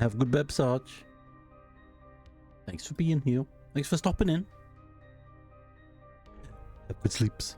Have a good bed, Sarge. Thanks for being here. Thanks for stopping in. Have good sleeps.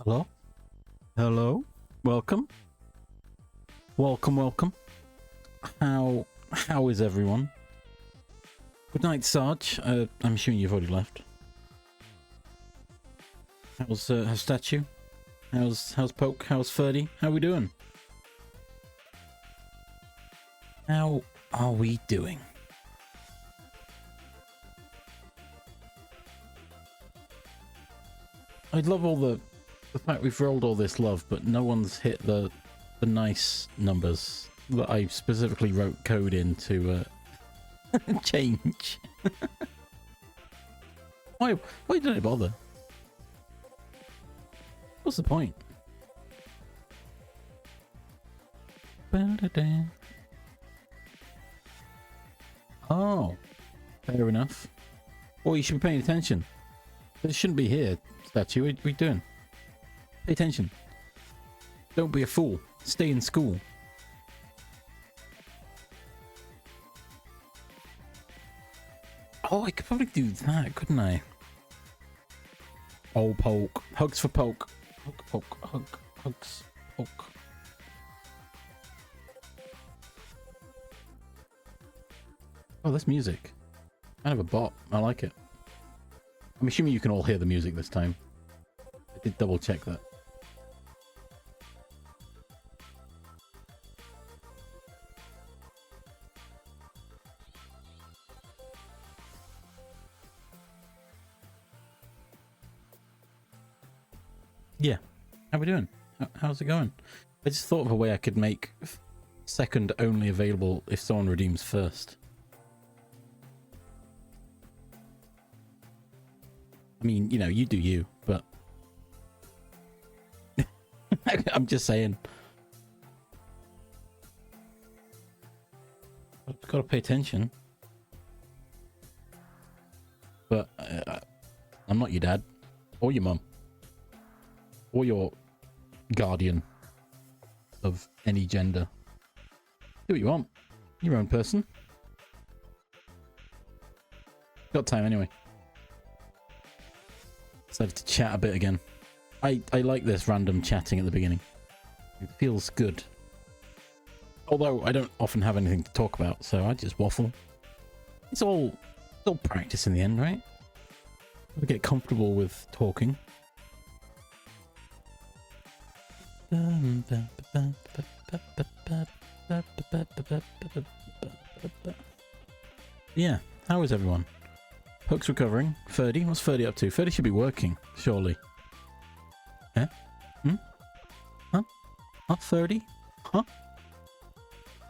Hello? Hello? Welcome? Welcome. How is everyone? Good night, Sarge. I'm assuming you've already left. How's Statue? How's Poke? How's Ferdy? How we doing? How are we doing? I'd love all the fact we've rolled all this love, but no one's hit the nice numbers that I specifically wrote code in to change. Why did I bother? What's the point? Oh, fair enough. Well, you should be paying attention. It shouldn't be here, Statue. What are we doing? Pay attention. Don't be a fool. Stay in school. Oh, I could probably do that, couldn't I? Oh, Poke. Hugs for Poke. Hugs, Poke. Oh, this music. Kind of a bop. I like it. I'm assuming you can all hear the music this time. I did double check that. Yeah. How we doing? How's it going? I just thought of a way I could make second only available if someone redeems first. I mean, you know, you do you, but I'm just saying. I've got to pay attention. But I'm not your dad or your mum or your guardian of any gender. Do what you want. You're your own person. Got time anyway. Decided to chat a bit again. I like this random chatting at the beginning. It feels good. Although I don't often have anything to talk about, so I just waffle. It's all practice in the end, right? Gotta get comfortable with talking. Yeah, how is everyone? Poke's recovering. Ferdy, what's Ferdy up to? Ferdy should be working, surely. Eh? Hmm? Huh? Huh, Ferdy? Huh?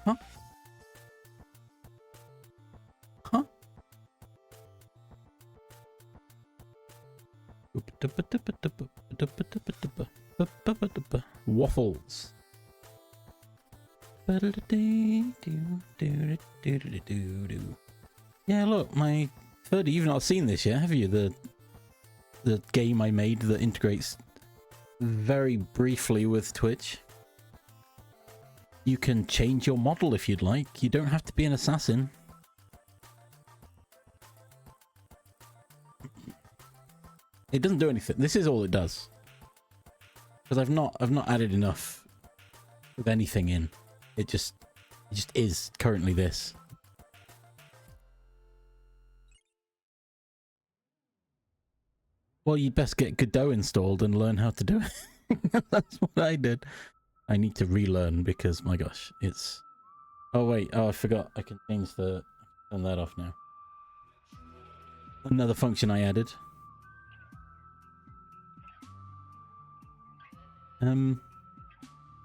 Huh? Huh? Waffles. Yeah, look, my Ferdy, you've not seen this yet, have you? The game I made that integrates very briefly with Twitch. You can change your model if you'd like. You don't have to be an assassin. It doesn't do anything. This is all it does. Because I've not added enough of anything in. It just is currently this. Well, you'd best get Godot installed and learn how to do it. That's what I did. I need to relearn because, my gosh, it's... Oh, wait. Oh, I forgot. I can change the... Turn that off now. Another function I added.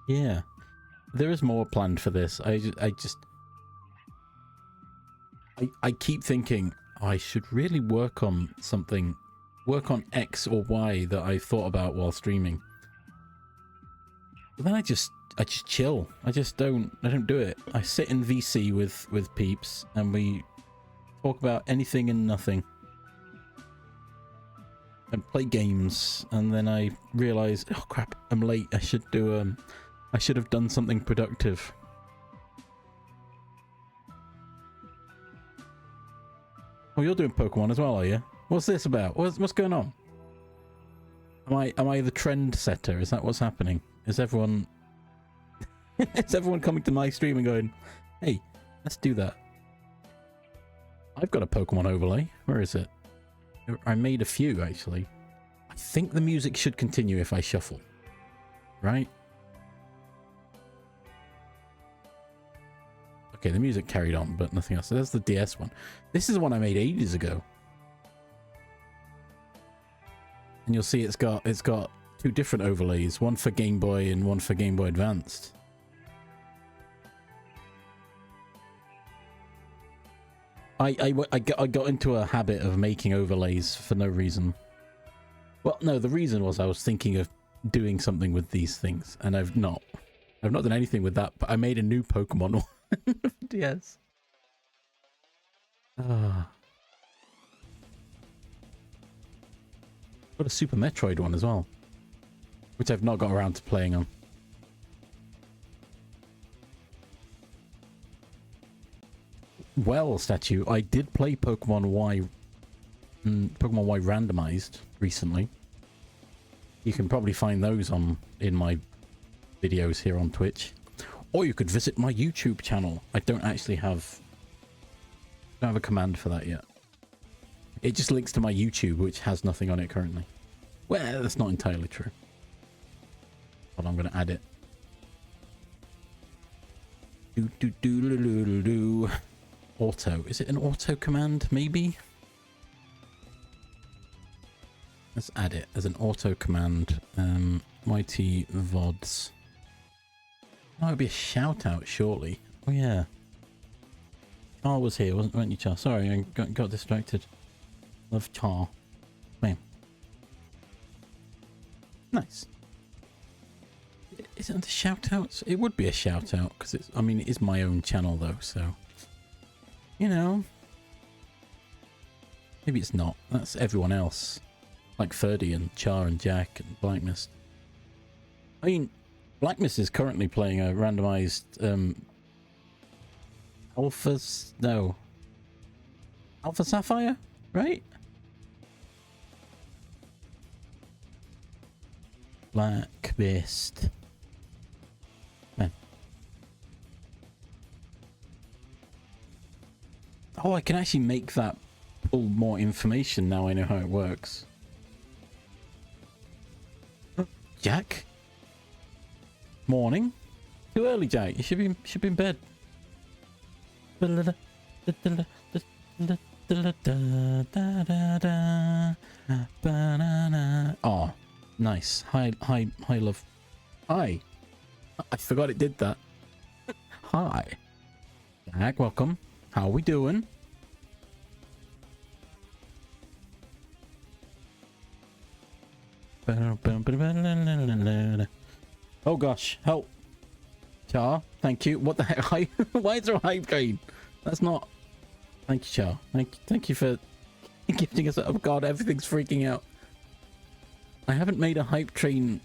Yeah. There is more planned for this. I keep thinking I should really work on something... Work on X or Y that I thought about while streaming. But then I just chill. I don't do it. I sit in VC with peeps and we talk about anything and nothing. And play games, and then I realize, oh crap, I'm late. I should have done something productive. Oh, you're doing Pokemon as well, are you? What's this about? What's going on? Am I the trend setter? Is that what's happening? Is everyone coming to my stream and going, hey, let's do that? I've got a Pokemon overlay. Where is it? I made a few, actually. I think the music should continue if I shuffle. Right? Okay, the music carried on, but nothing else. So that's the DS one. This is the one I made ages ago. And you'll see it's got two different overlays, one for Game Boy and one for Game Boy Advanced. I got into a habit of making overlays for no reason. Well, no, the reason was I was thinking of doing something with these things, and I've not done anything with that, but I made a new Pokemon one. Yes. Ah. Got a Super Metroid one as well, which I've not got around to playing on. Well, statue, I did play Pokemon Y randomized recently. You can probably find those in my videos here on Twitch, or you could visit my YouTube channel. I don't actually have a command for that yet. It just links to my YouTube, which has nothing on it currently. Well, that's not entirely true. But I'm going to add it. Do. Auto. Is it an auto command, maybe? Let's add it as an auto command. Mighty VODs. Oh, it'd be a shout out, surely. Oh, yeah. Char was here, weren't you, Char? Sorry, I got distracted. Love Char. Man. Nice. Isn't it a shout out? It would be a shout out because it is my own channel though, so you know. Maybe it's not. That's everyone else. Like Ferdy and Char and Jack and Black Mist. I mean, Black Mist is currently playing a randomized Alpha Sapphire, right? Black Mist. Man. Oh, I can actually make that pull more information now I know how it works. Jack? Morning? Too early, Jack. You should be in bed. Oh, nice. Hi, love. Hi. I forgot it did that. Hi. Jack, welcome. How we doing? Oh gosh, help. Char, thank you. What the heck? Why is there a hype train? That's not... Thank you, Char. Thank you for gifting us... Oh god, everything's freaking out. I haven't made a hype train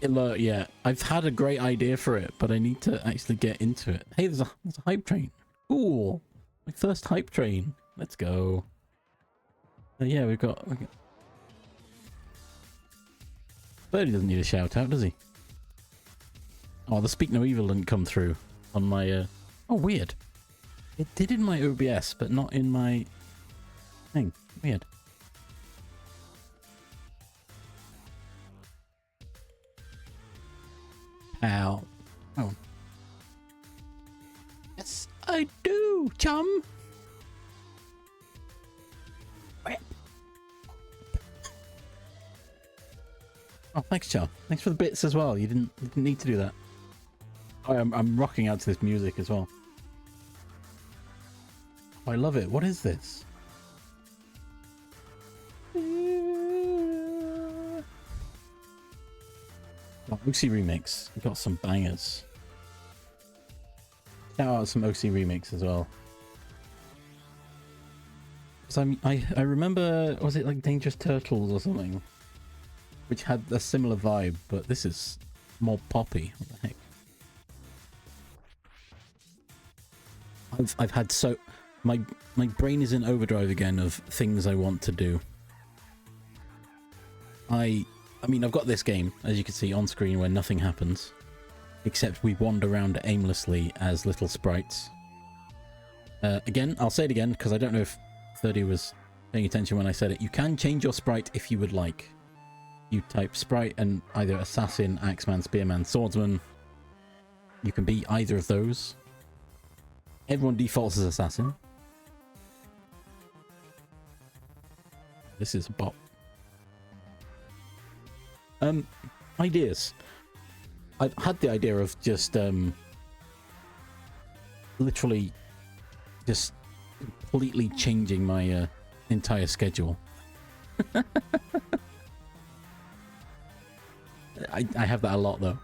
alert yet. I've had a great idea for it, but I need to actually get into it. Hey, there's a hype train. Cool. My first hype train. Let's go. Yeah, we've got... Birdie doesn't need a shout out, does he? Oh, the Speak No Evil didn't come through on my... Oh, weird. It did in my OBS, but not in my thing. Weird. Ow. Oh. Yes, I do, chum. Oh, thanks, Char. Thanks for the bits as well. You didn't need to do that. Oh, I'm rocking out to this music as well. Oh, I love it. What is this? Oh, OC Remix. We got some bangers. Shout out some OC Remix as well. Because I remember, was it like Dangerous Turtles or something? Which had a similar vibe, but this is more poppy. What the heck? I've had so... My brain is in overdrive again of things I want to do. I mean, I've got this game, as you can see on screen, where nothing happens. Except we wander around aimlessly as little sprites. Again, I'll say it again, because I don't know if 30 was paying attention when I said it. You can change your sprite if you would like. You type sprite and either assassin, axeman, spearman, swordsman. You can be either of those. Everyone defaults as assassin. This is a bot. Ideas. I've had the idea of just literally just completely changing my entire schedule. I have that a lot though.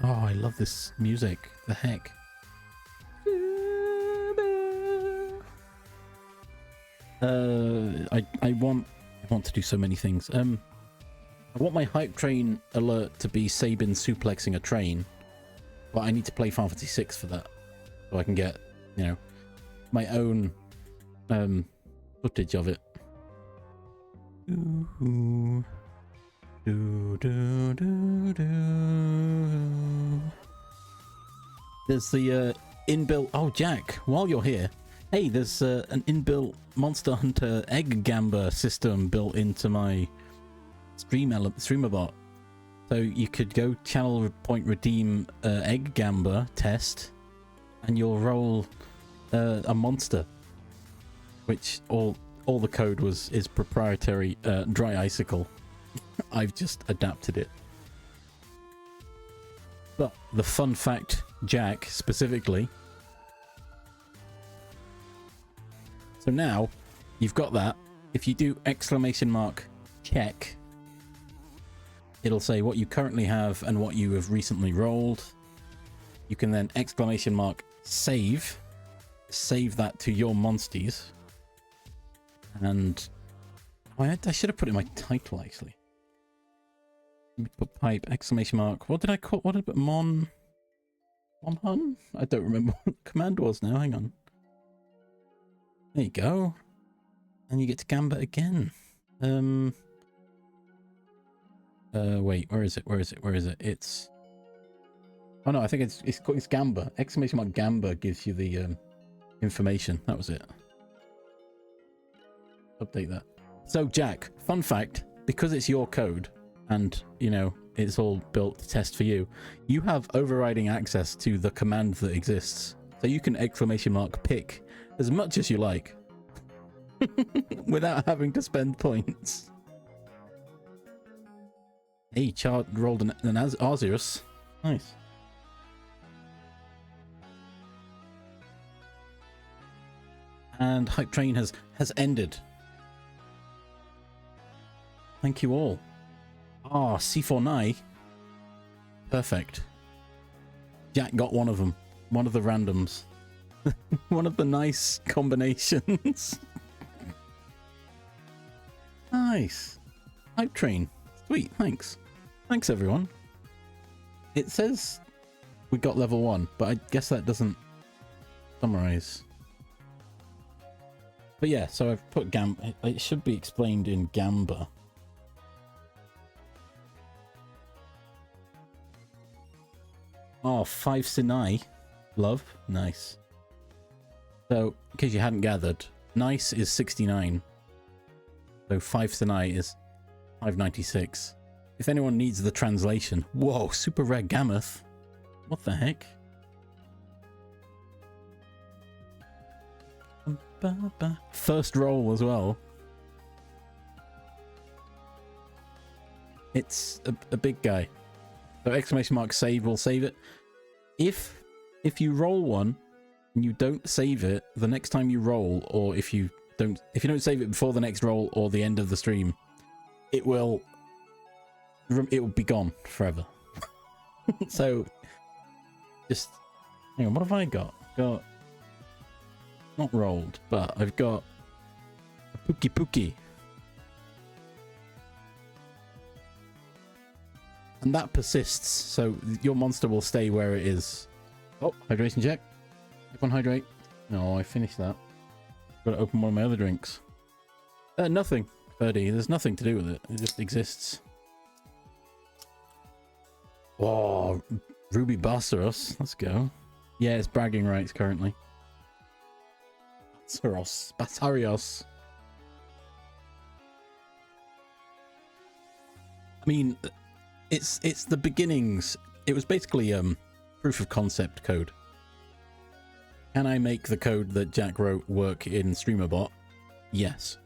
Oh, I love this music. The heck. I want to do so many things. I want my hype train alert to be Sabin suplexing a train, but I need to play Final Fantasy 6 for that, so I can get, you know, my own footage of it. Ooh. Do, do, do, do. There's the inbuilt... Oh, Jack, while you're here, hey, there's an inbuilt Monster Hunter egg gamba system built into my streamer bot. So you could go channel point redeem egg gamba test, and you'll roll a monster, which all the code is proprietary dry icicle. I've just adapted it. But the fun fact, Jack, specifically. So now, you've got that. If you do !check, it'll say what you currently have and what you have recently rolled. You can then !save. Save that to your monsties. And I should have put it in my title, actually. Let me put pipe, ! What did I call, what did I put? Monhun? I don't remember what the command was now, hang on. There you go. And you get to gamba again. Wait, where is it? Where is it? Where is it? It's... Oh no, I think it's Gamba. Exclamation mark Gamba gives you the information. That was it. Update that. So Jack, fun fact, because it's your code and, you know, it's all built to test for you, you have overriding access to the command that exists. So you can exclamation mark pick as much as you like without having to spend points. Hey, Char rolled an Arceus. Nice. And Hype Train has ended. Thank you all. Ah, C4 Ni. Perfect. Jack got one of them. One of the randoms. One of the nice combinations. Nice. Hype Train. Sweet, thanks. Thanks, everyone. It says we got level 1, but I guess that doesn't summarize. But yeah, so I've put Gamba. It should be explained in Gamba. Oh, 5 Sinai. Love. Nice. So, in case you hadn't gathered, nice is 69. So 5 Sinai is 596. If anyone needs the translation. Whoa, super rare Gammoth. What the heck? First roll as well. It's a big guy. So exclamation mark save will save it. If you roll one and you don't save it the next time you roll, or if you don't save it before the next roll or the end of the stream, it will be gone forever. So just hang on, what have I got? Got not rolled, but I've got a Pookie. And that persists, so your monster will stay where it is. Oh, hydration check. Everyone hydrate. No, I finished that. Gotta open one of my other drinks. Nothing, Birdie. There's nothing to do with it. It just exists. Oh, Ruby Bassaros. Let's go. Yeah, it's bragging rights currently. Basarios. I mean, it's the beginnings. It was basically proof of concept code. Can I make the code that Jack wrote work in StreamerBot? Yes.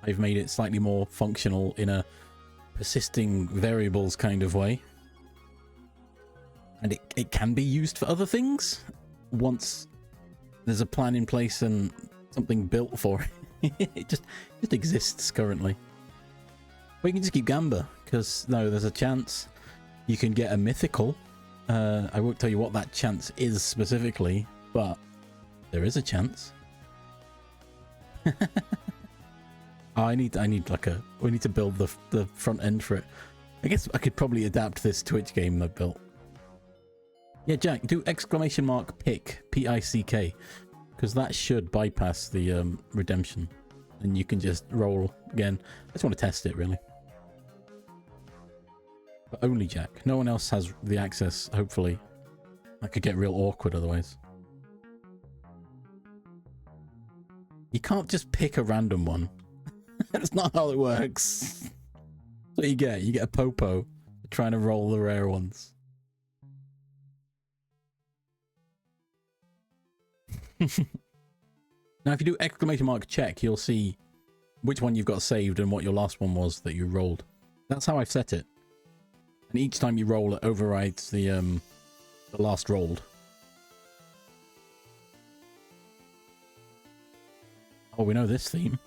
I've made it slightly more functional in a persisting variables kind of way. And it can be used for other things once there's a plan in place and something built for it. It just exists currently. But you can just keep Gamba, because no, there's a chance you can get a mythical. I won't tell you what that chance is specifically, but there is a chance. Oh, we need to build the front end for it. I guess I could probably adapt this Twitch game I built. Yeah, Jack, do exclamation mark pick, P-I-C-K, because that should bypass the redemption, and you can just roll again. I just want to test it, really. But only Jack. No one else has the access, hopefully. That could get real awkward otherwise. You can't just pick a random one. That's not how it works. That's what you get. You get a popo for trying to roll the rare ones. Now, if you do exclamation mark check, you'll see which one you've got saved and what your last one was that you rolled. That's how I've set it. And each time you roll, it overrides the last rolled. Oh, we know this theme.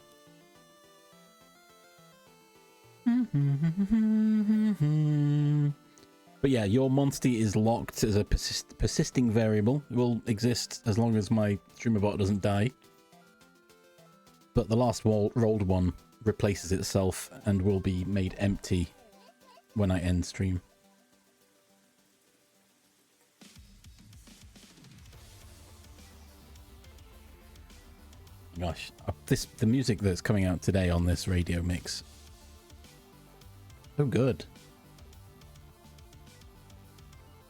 But yeah, your monster is locked as a persisting variable. It will exist as long as my StreamerBot doesn't die. But the last rolled one replaces itself and will be made empty when I end stream. Gosh, the music that's coming out today on this radio mix. So good.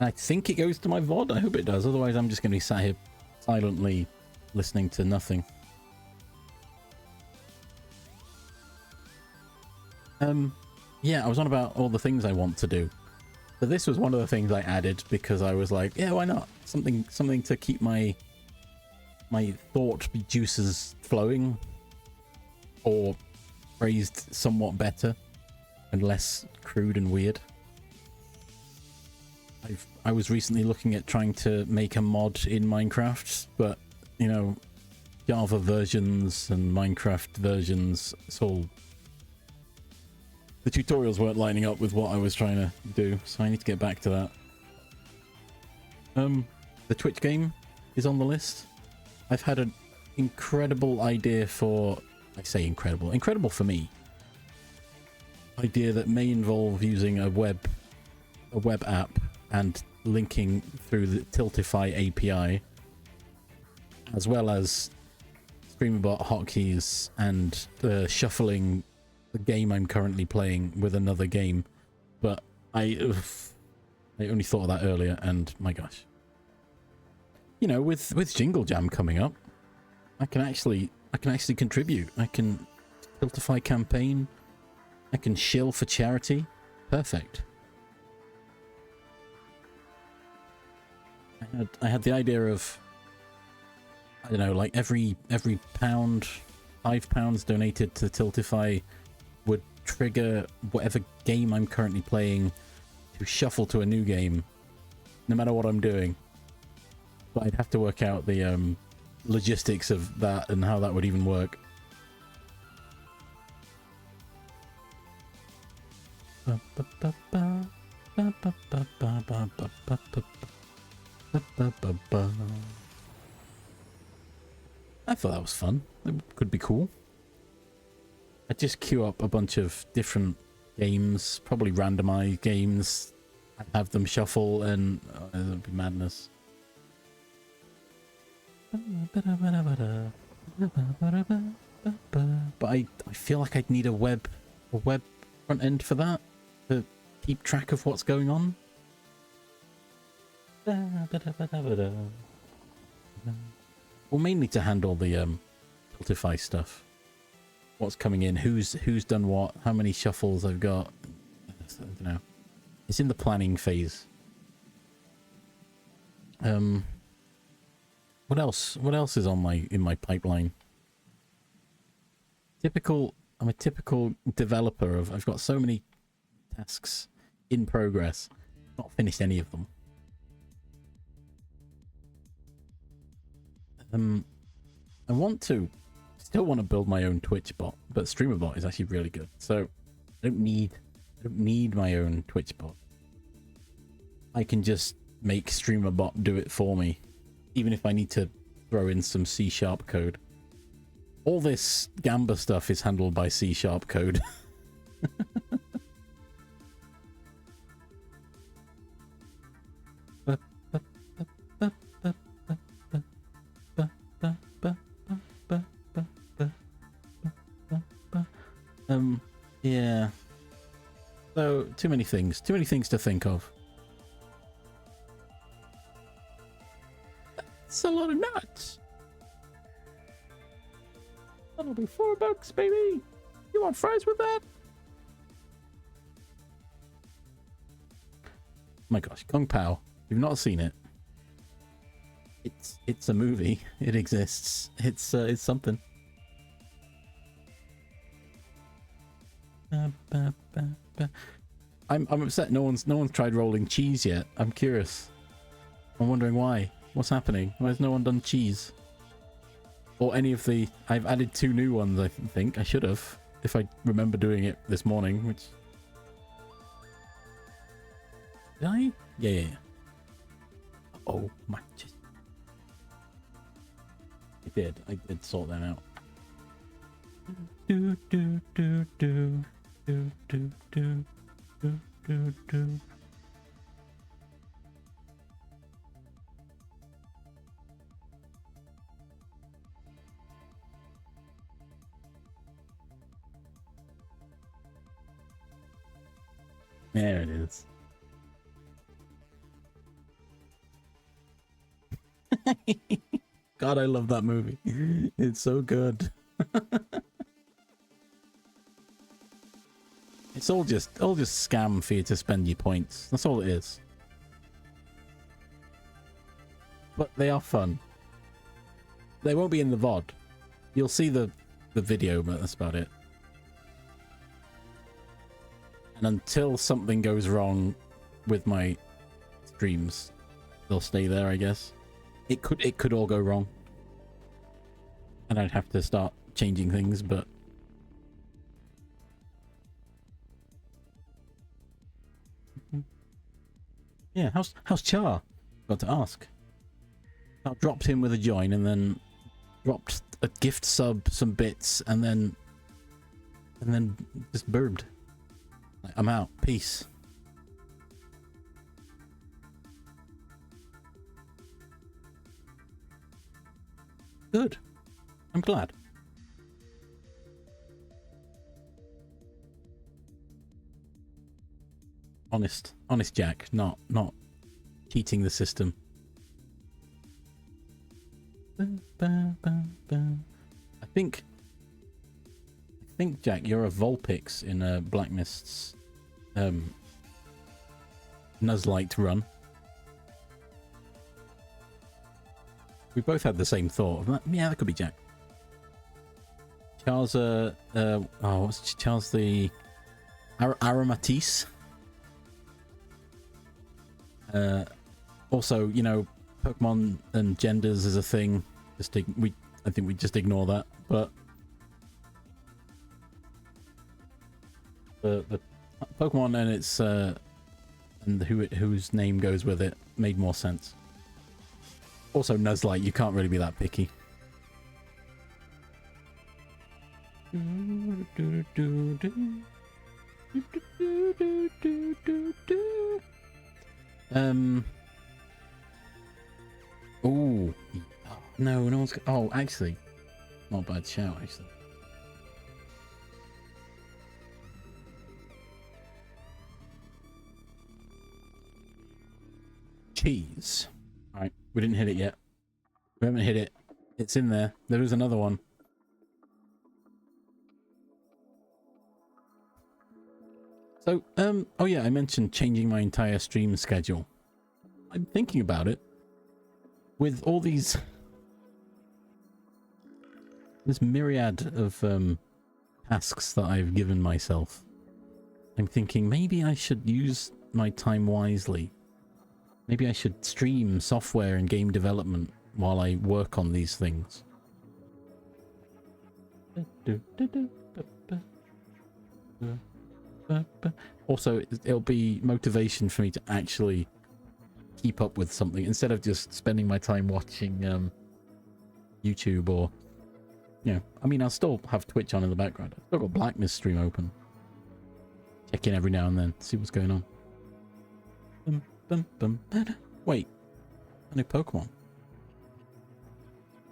I think it goes to my VOD. I hope it does. Otherwise, I'm just going to be sat here silently listening to nothing. Yeah, I was on about all the things I want to do. So this was one of the things I added because I was like, yeah, why not? Something to keep my thought juices flowing, or phrased somewhat better and less crude and weird. I was recently looking at trying to make a mod in Minecraft, but you know, Java versions and Minecraft versions, it's all, the tutorials weren't lining up with what I was trying to do, so I need to get back to that. The Twitch game is on the list. I've had an incredible idea for, I say incredible for me, idea that may involve using a web app and linking through the Tiltify API, as well as StreamerBot hotkeys and shuffling the game I'm currently playing with another game. But I only thought of that earlier, and my gosh, you know, with Jingle Jam coming up, I can actually contribute. I can Tiltify campaign. I can shill for charity. Perfect. I had the idea of, I don't know, like every pound, £5 donated to Tiltify would trigger whatever game I'm currently playing to shuffle to a new game, no matter what I'm doing. But I'd have to work out the logistics of that and how that would even work. I thought that was fun. It could be cool. I'd just queue up a bunch of different games, probably randomized games. I'd have them shuffle, and it would be madness. But I feel like I'd need a web front end for that to keep track of what's going on. Well, mainly to handle the Tiltify stuff. What's coming in, who's done what, how many shuffles I've got. I don't know. It's in the planning phase. What else? What else is on in my pipeline? I'm a typical developer of, I've got so many tasks in progress, not finished any of them. I still want to build my own Twitch bot, but StreamerBot is actually really good. So I don't need my own Twitch bot. I can just make StreamerBot do it for me, even if I need to throw in some C# code. All this Gamba stuff is handled by C# code. Yeah. So, too many things to think of. That's a lot of nuts. That'll be $4, baby. You want fries with that? My gosh, Kung Pao. You've not seen it. It's a movie. It exists. It's something. I'm upset no one's tried rolling cheese yet. I'm curious. I'm wondering why. What's happening? Why has no one done cheese? Or any of the... I've added 2 new ones, I think. I should have, if I remember doing it this morning, which... Did I? Yeah. Oh, my... I did sort that out. There it is. God, I love that movie. It's so good. It's all just scam for you to spend your points. That's all it is. But they are fun. They won't be in the VOD. You'll see the video, but that's about it. And until something goes wrong with my streams, they'll stay there, I guess. It could all go wrong. And I'd have to start changing things, but yeah, how's Char? Got to ask. I dropped him with a join and then dropped a gift sub, some bits, and then just burbed. Like, I'm out. Peace. Good. I'm glad. Honest Jack, not cheating the system. I think Jack, you're a Vulpix in a Blackmist's Nuzlite run. We both had the same thought. Yeah, that could be Jack. Charles, what's Charles the Aromatisse? Also, you know, Pokemon and genders is a thing. I think we just ignore that. But the Pokemon and its and whose name goes with it made more sense. Also, Nuzlite, you can't really be that picky. Oh no, no one's. Oh, actually, not a bad shout. Actually, cheese. All right, we didn't hit it yet. We haven't hit it. It's in there. There is another one. So, oh yeah, I mentioned changing my entire stream schedule. I'm thinking about it. With all this myriad of tasks that I've given myself, I'm thinking maybe I should use my time wisely. Maybe I should stream software and game development while I work on these things. Also, it'll be motivation for me to actually keep up with something instead of just spending my time watching YouTube or, you know, I mean, I'll still have Twitch on in the background. I've still got Blackness stream open. Check in every now and then, see what's going on. Wait, a new Pokemon.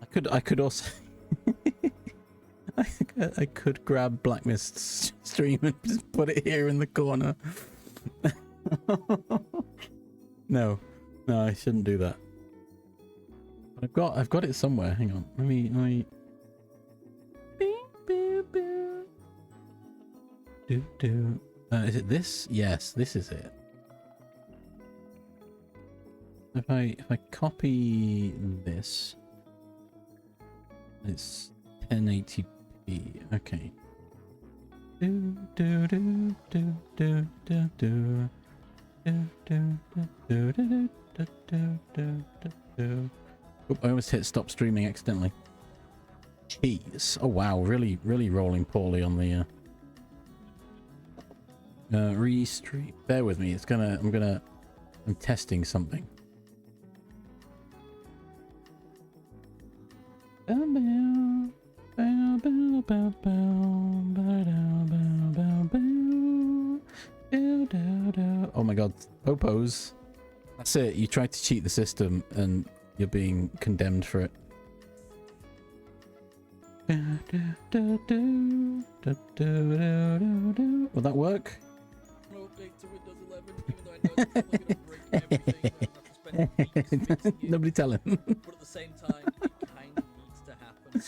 I could also I could grab Blackmist's stream and just put it here in the corner. No, I shouldn't do that. But I've got it somewhere. Hang on. Let me. Is it this? Yes, this is it. If I copy this, it's 1080p. Okay. Oop, I almost hit stop streaming accidentally. Jeez. Oh wow, really rolling poorly on the restream. Bear with me. I'm testing something. Oh my god, Popos. That's it, you tried to cheat the system and you're being condemned for it. Will that work? update to Windows 11, even though I know it's probably going to break everything. I'm going to have to spend weeks fixing it. Nobody tell him. But at the same time, it kind of needs to happen.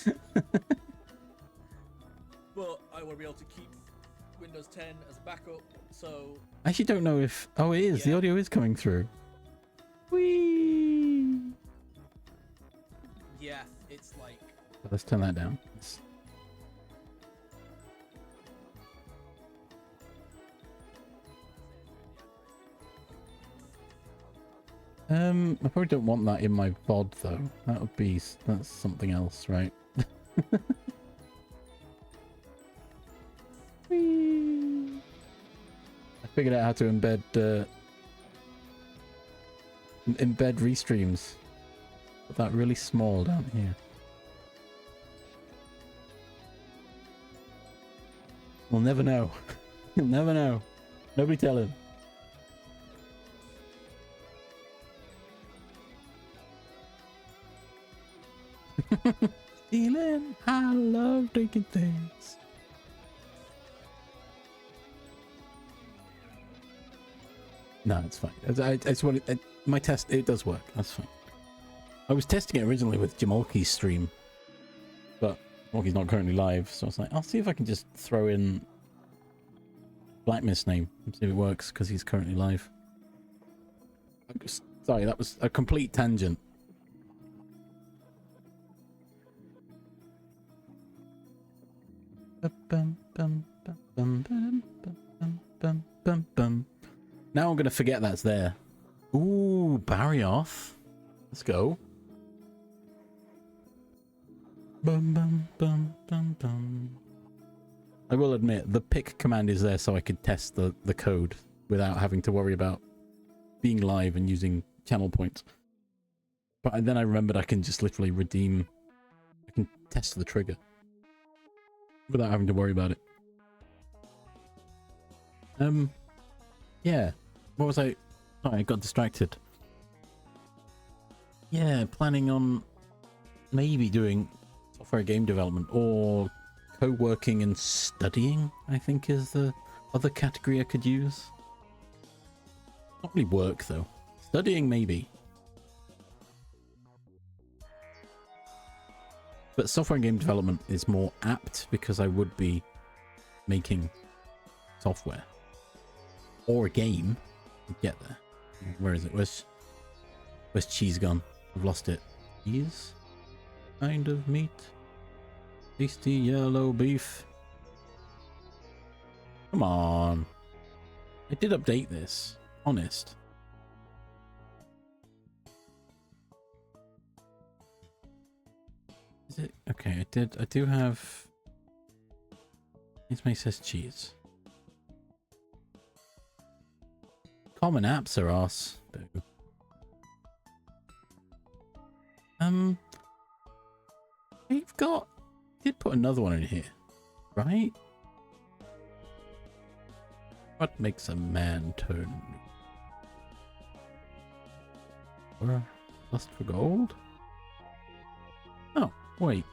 But I want to be able to keep Windows 10 as a backup, so... I actually don't know if... Oh, it is. Yeah. The audio is coming through. Whee! Yeah, it's like... Let's turn that down. I probably don't want that in my VOD though. That would be... That's something else, right? I figured out how to embed restreams. Put that really small down here. We'll never know. You'll never know. Nobody tell him. Stealing. I love drinking things. No, it's fine. I just want my test. It does work. That's fine. I was testing it originally with Jamalki's stream, but Jamalki's not currently live, so I was like, I'll see if I can just throw in Blackmist's name and see if it works because he's currently live. Sorry, that was a complete tangent. Now I'm gonna forget that's there. Ooh, Barry off. Let's go. Bum, bum, bum, bum, bum. I will admit, the pick command is there so I could test the code without having to worry about being live and using channel points. But then I remembered I can just literally redeem... I can test the trigger without having to worry about it. Yeah. What was I... Sorry, I got distracted. Yeah, planning on maybe doing software game development or co-working and studying, I think is the other category I could use. Not really work though. Studying maybe. But software and game development is more apt because I would be making software. Or a game. We'd get there. Where is it? Where's cheese gone? I've lost it. Cheese? Kind of meat. Tasty yellow beef. Come on. I did update this. Honest. Is it? Okay, I do have... It says cheese. Common apps are arse. Boo. We've got... Did put another one in here, right? What makes a man turn? Or lust for gold? Oh, wait.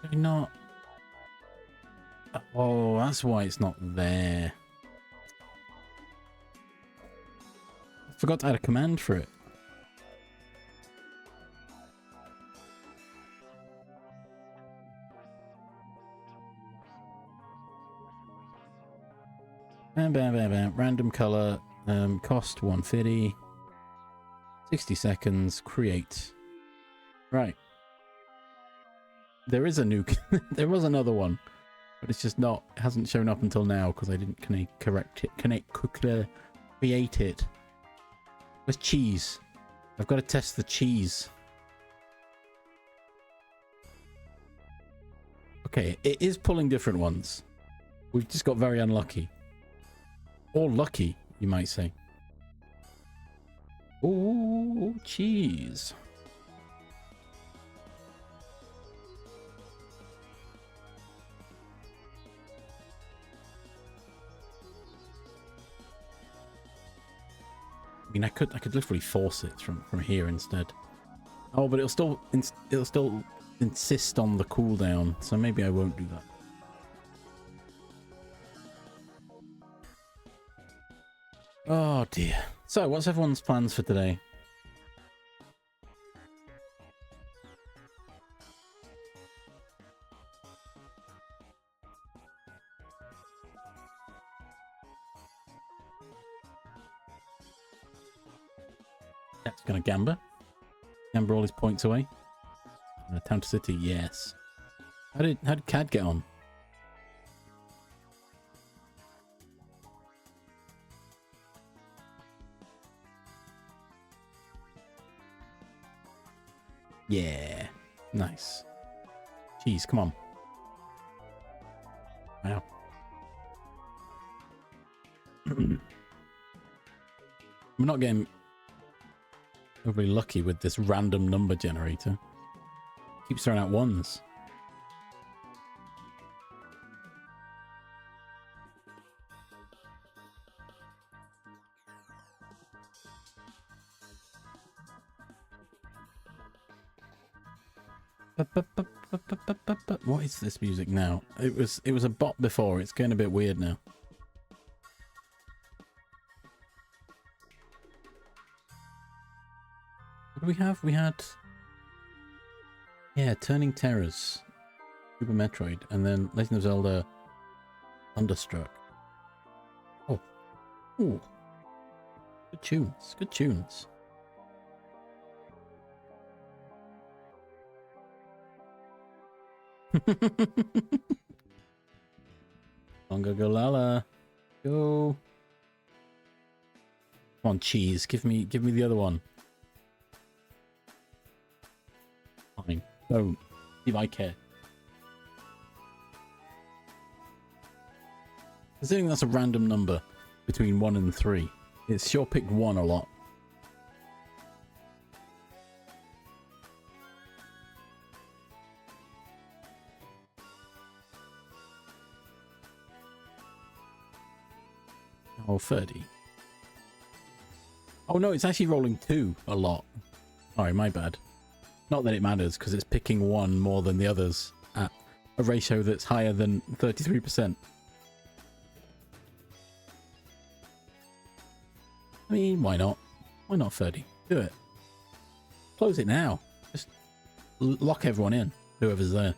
Maybe not. Oh, that's why it's not there. I forgot to add a command for it. Bam, bam, bam, bam. Random color. Cost 150. 60 seconds. Create. Right. There is a new... There was another one. But it's just not... It hasn't shown up until now because I didn't create it. Where's cheese? I've got to test the cheese. Okay, it is pulling different ones. We've just got very unlucky. Or lucky, you might say. Ooh, cheese. I mean, I could literally force it from here instead. Oh, but it'll still insist on the cooldown, so maybe I won't do that. Oh dear. So, what's everyone's plans for today? That's gonna gamble. Gamble all his points away. Town to city, yes. How did Cad get on? Yeah. Nice. Jeez, come on. Wow. We're not getting overly lucky with this random number generator. Keeps throwing out ones. What is this music now? It was a bot before. It's getting a bit weird now. What do we have? We had, yeah, Turning Terrors, Super Metroid, and then Legend of Zelda Thunderstruck. Oh, ooh, good tunes, good tunes. Longa Golala, go! Come on, cheese. Give me the other one. Fine. Don't. See if I care. Considering that's a random number between 1 and 3, it's sure picked 1 a lot. Oh, 30. Oh no, it's actually rolling 2 a lot. Sorry, my bad. Not that it matters, because it's picking 1 more than the others at a ratio that's higher than 33%. I mean, why not? Why not 30? Do it. Close it now. Just lock everyone in, whoever's there.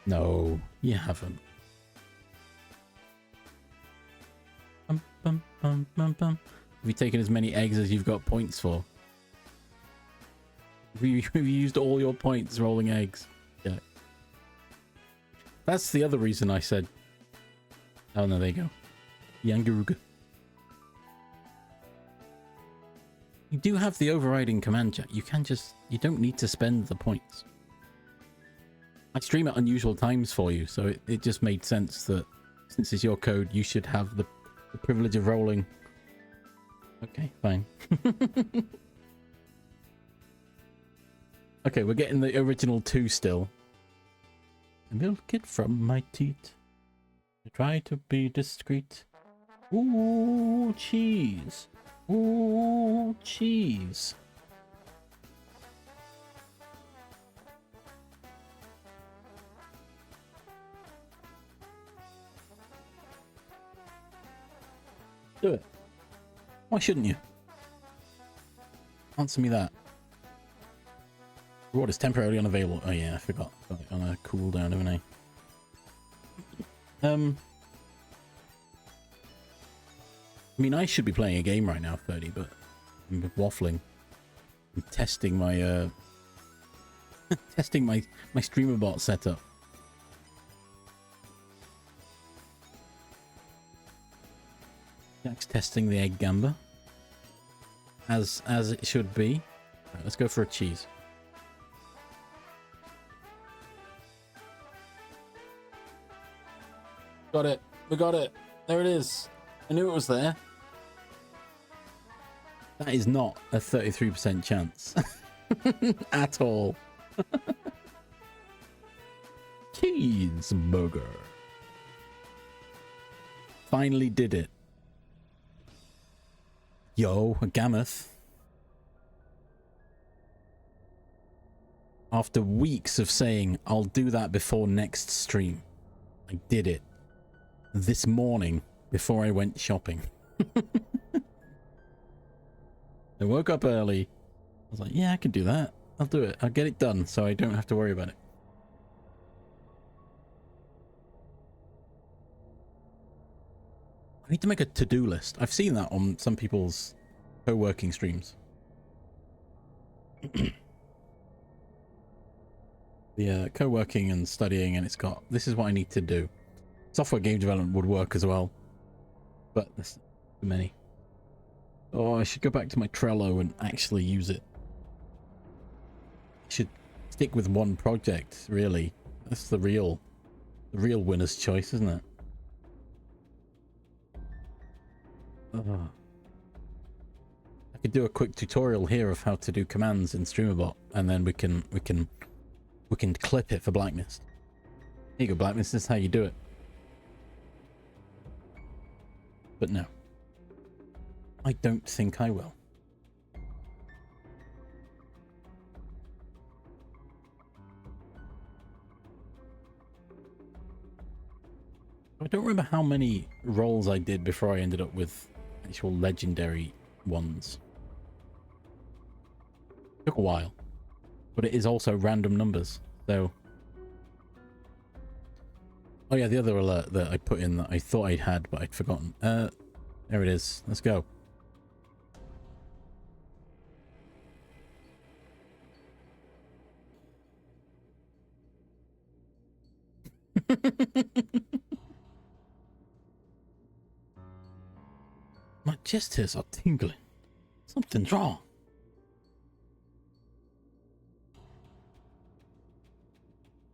No, you haven't. Have you taken as many eggs as you've got points for? Have you used all your points rolling eggs? Yeah. That's the other reason I said... Oh no, there you go. Yangarug. You do have the overriding command chat. You can just... You don't need to spend the points. I stream at unusual times for you, so it just made sense that since it's your code, you should have the privilege of rolling. Okay, fine. Okay, we're getting the original 2 still. I milk it from my teeth. I try to be discreet. Ooh, cheese. Ooh, cheese. Do it. Why shouldn't you? Answer me that. Reward is temporarily unavailable. Oh yeah, I forgot. Got it on a cooldown, haven't I? I mean, I should be playing a game right now, 30, but I'm waffling. I'm testing my testing my streamer bot setup. Jack's testing the egg gamba. As it should be. Right, let's go for a cheese. Got it. We got it. There it is. I knew it was there. That is not a 33% chance. At all. Cheeseburger. Finally did it. Yo, a Gammoth. After weeks of saying I'll do that before next stream, I did it this morning before I went shopping. I woke up early. I was like, yeah, I can do that. I'll do it. I'll get it done so I don't have to worry about it. I need to make a to-do list. I've seen that on some people's co-working streams. The co-working and studying, and it's got, this is what I need to do. Software game development would work as well, but there's too many. Oh, I should go back to my Trello and actually use it. I should stick with one project, really. That's the real winner's choice, isn't it? Oh. I could do a quick tutorial here of how to do commands in StreamerBot, and then we can clip it for Blacklist. Here you go, Blacklist. This is how you do it. But no, I don't think I will. I don't remember how many rolls I did before I ended up with actual legendary ones. It took a while, but it is also random numbers, so... Oh yeah, the other alert that I put in that I thought I'd had, but I'd forgotten. There it is. Let's go. My chest hairs are tingling. Something's wrong.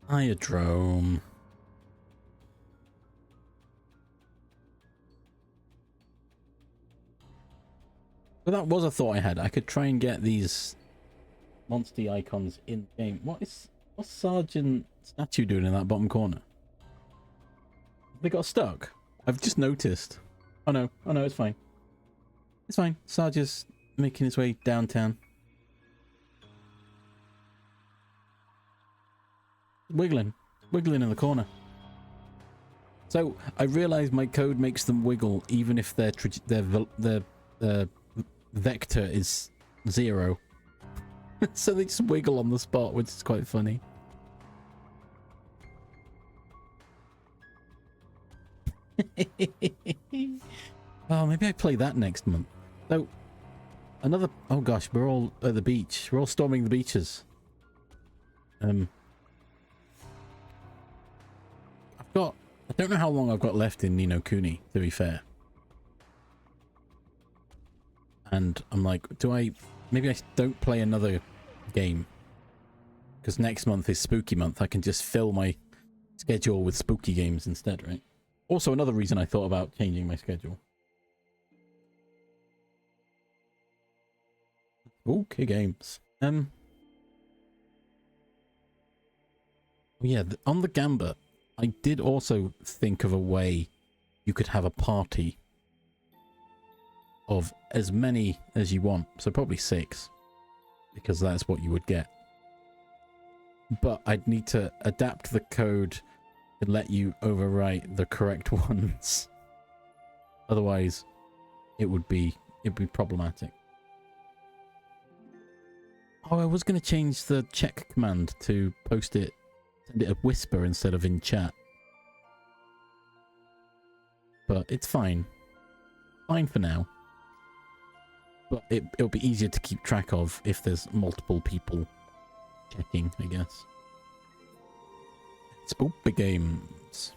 Iodrome. But that was a thought I had. I could try and get these monster icons in game. What's Sergeant statue doing in that bottom corner? They got stuck. I've just noticed. Oh no, it's fine. It's fine. Sarge's making his way downtown. Wiggling in the corner. So I realize my code makes them wiggle even if their vector is 0. So they just wiggle on the spot, which is quite funny. Oh, maybe I play that next month. So, another... Oh gosh, we're all at the beach. We're all storming the beaches. I don't know how long I've got left in Ni No Kuni, to be fair. And I'm like, maybe I don't play another game. Because next month is spooky month. I can just fill my schedule with spooky games instead, right? Also, another reason I thought about changing my schedule. Okay, games. Yeah, on the Gambit, I did also think of a way you could have a party of as many as you want. So probably 6, because that's what you would get. But I'd need to adapt the code and let you overwrite the correct ones. Otherwise, it'd be problematic. Oh, I was going to change the check command to send it a whisper instead of in chat. But it's fine. Fine for now. But it'll be easier to keep track of if there's multiple people checking, I guess. Spooky games.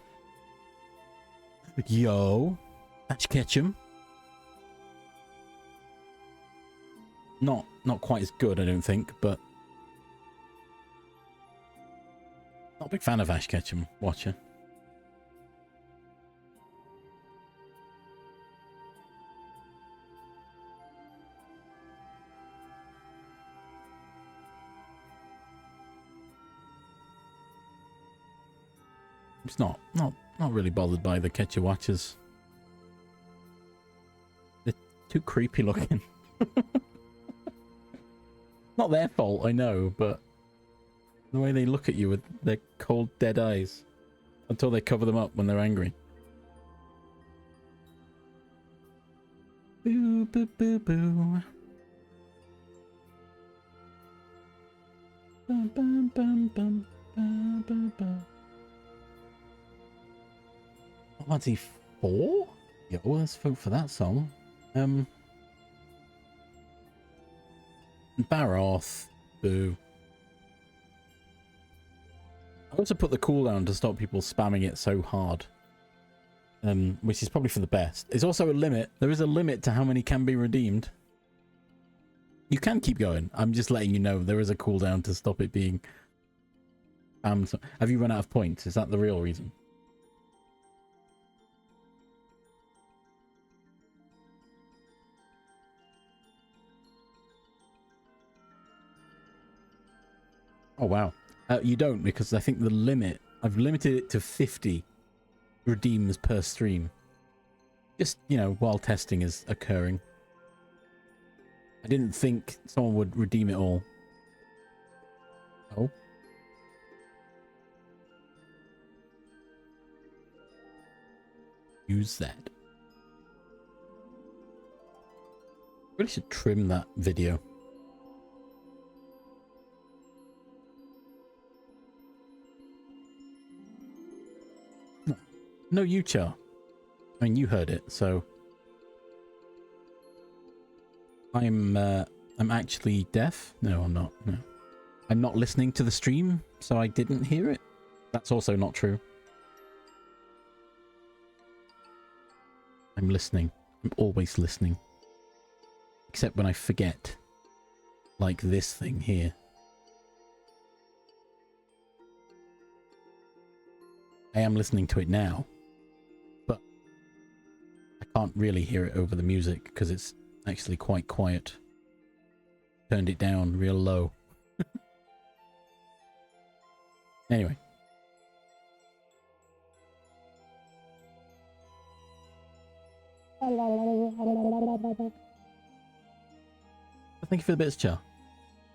Yo. Ash Ketchum. Not quite as good, I don't think, but... Not a big fan of Ash Ketchum, watcher. It's not really bothered by the Ketcher watchers. They're too creepy looking. Not their fault, I know, but The way they look at you with their cold, dead eyes until they cover them up when they're angry. Boo, boo, boo, boo. Bum, bum, bum, bum, bum, bum, bum. What's he for? Yeah, well, let's vote for that song. Baroth. Boo. I also put the cooldown to stop people spamming it so hard. Which is probably for the best. There's also a limit. There is a limit to how many can be redeemed. You can keep going. I'm just letting you know there is a cooldown to stop it being spammed. Have you run out of points? Is that the real reason? Oh, wow. You don't, because I think the limit, I've limited it to 50 redeems per stream. Just, you know, while testing is occurring. I didn't think someone would redeem it all. Oh. Use that. Really should trim that video. No, you, Char. I mean, you heard it, so I'm actually deaf. No, I'm not. No, I'm not listening to the stream, so I didn't hear it. That's also not true. I'm listening. I'm always listening, except when I forget, like this thing here. I am listening to it now. Can't really hear it over the music because it's actually quite quiet. Turned it down real low. Anyway. Thank you for the bits, Char.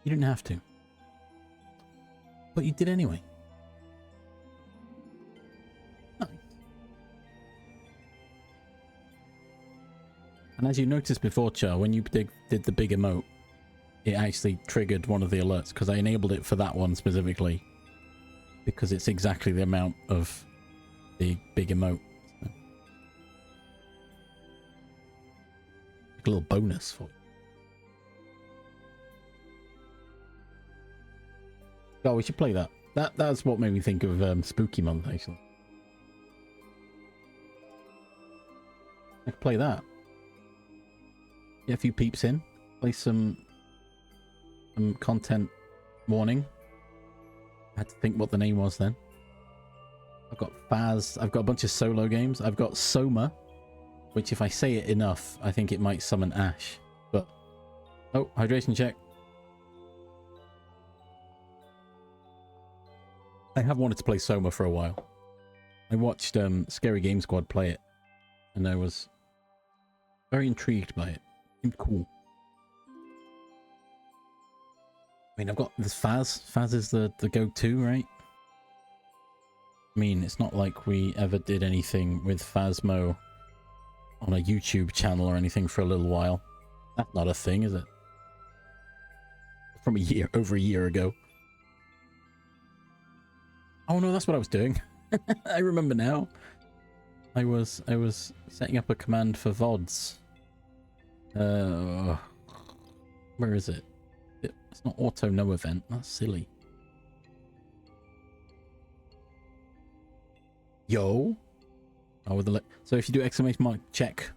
You didn't have to. But you did anyway. And as you noticed before, Char, when you did the big emote, it actually triggered one of the alerts because I enabled it for that one specifically because it's exactly the amount of the big emote. So. Like a little bonus for you. Oh, we should play that. That's what made me think of Spooky Month, actually. I could play that. Get a few peeps in, play some content warning. I had to think what the name was then. I've got Faz, I've got a bunch of solo games. I've got Soma, which if I say it enough, I think it might summon Ash. But, oh, hydration check. I have wanted to play Soma for a while. I watched Scary Game Squad play it, and I was very intrigued by it. Seemed cool. I mean, I've got this Faz. Faz is the go-to, right? I mean, it's not like we ever did anything with Phasmo on a YouTube channel or anything for a little while. That's not a thing, is it? From over a year ago. Oh no, that's what I was doing. I remember now. I was setting up a command for VODs. Where is it? It's not auto no event. That's silly. Yo. Oh, with the so if you do exclamation mark check,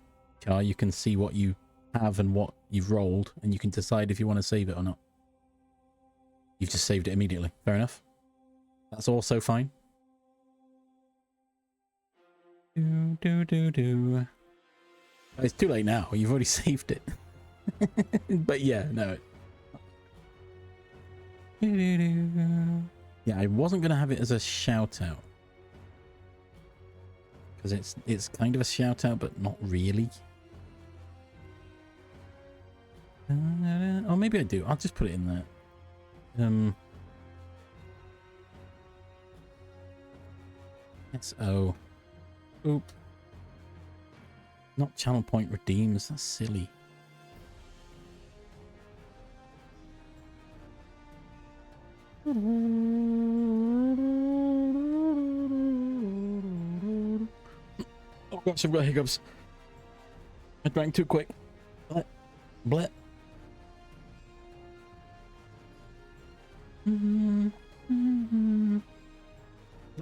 Char, you can see what you have and what you've rolled, and you can decide if you want to save it or not. You've just saved it immediately. Fair enough. That's also fine. Do. It's too late now. You've already saved it. But yeah, no. Yeah, I wasn't gonna have it as a shout out because it's kind of a shout out, but not really. Or maybe I do. I'll just put it in there. SO. Oop. Not channel point redeems. That's silly. Oh gosh, I've got hiccups. I drank too quick. Blet. Blet.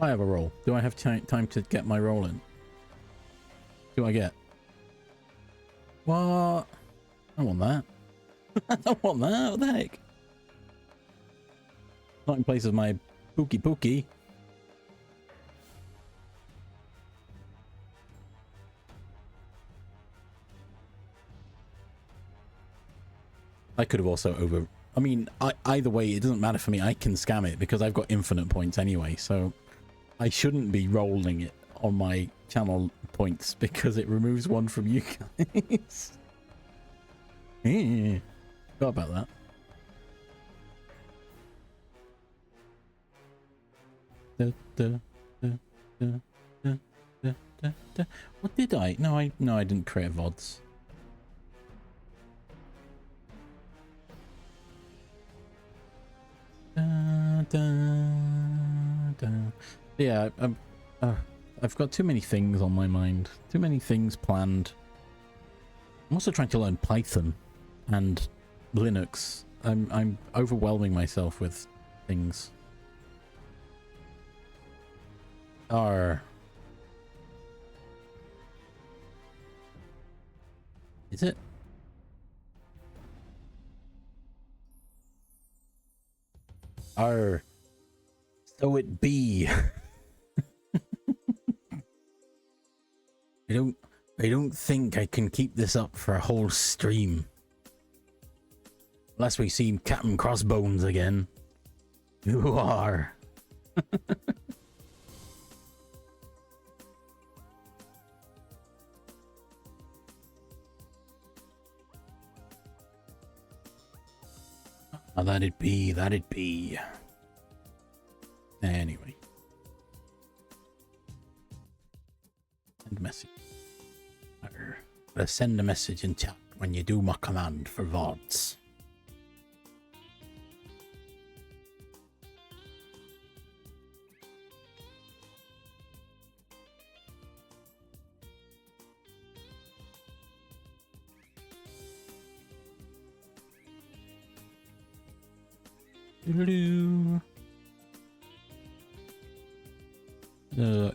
I have a roll. Do I have time to get my roll in? Do I get? What? I want that. I don't want that. What the heck? Not in place of my pookie pookie. I could have also over... I mean, either way, it doesn't matter for me. I can scam it because I've got infinite points anyway, so I shouldn't be rolling it on my channel points because it removes one from you guys. Yeah, forgot about that. What did I? No, I didn't create VODs. Yeah, I've got too many things on my mind. Too many things planned. I'm also trying to learn Python and Linux. I'm overwhelming myself with things. R. Is it? R. So it be. I don't think I can keep this up for a whole stream. Unless we see Captain Crossbones again. You are. Oh, that'd be. Anyway. Send message. Send a message in chat when you do my command for VODs.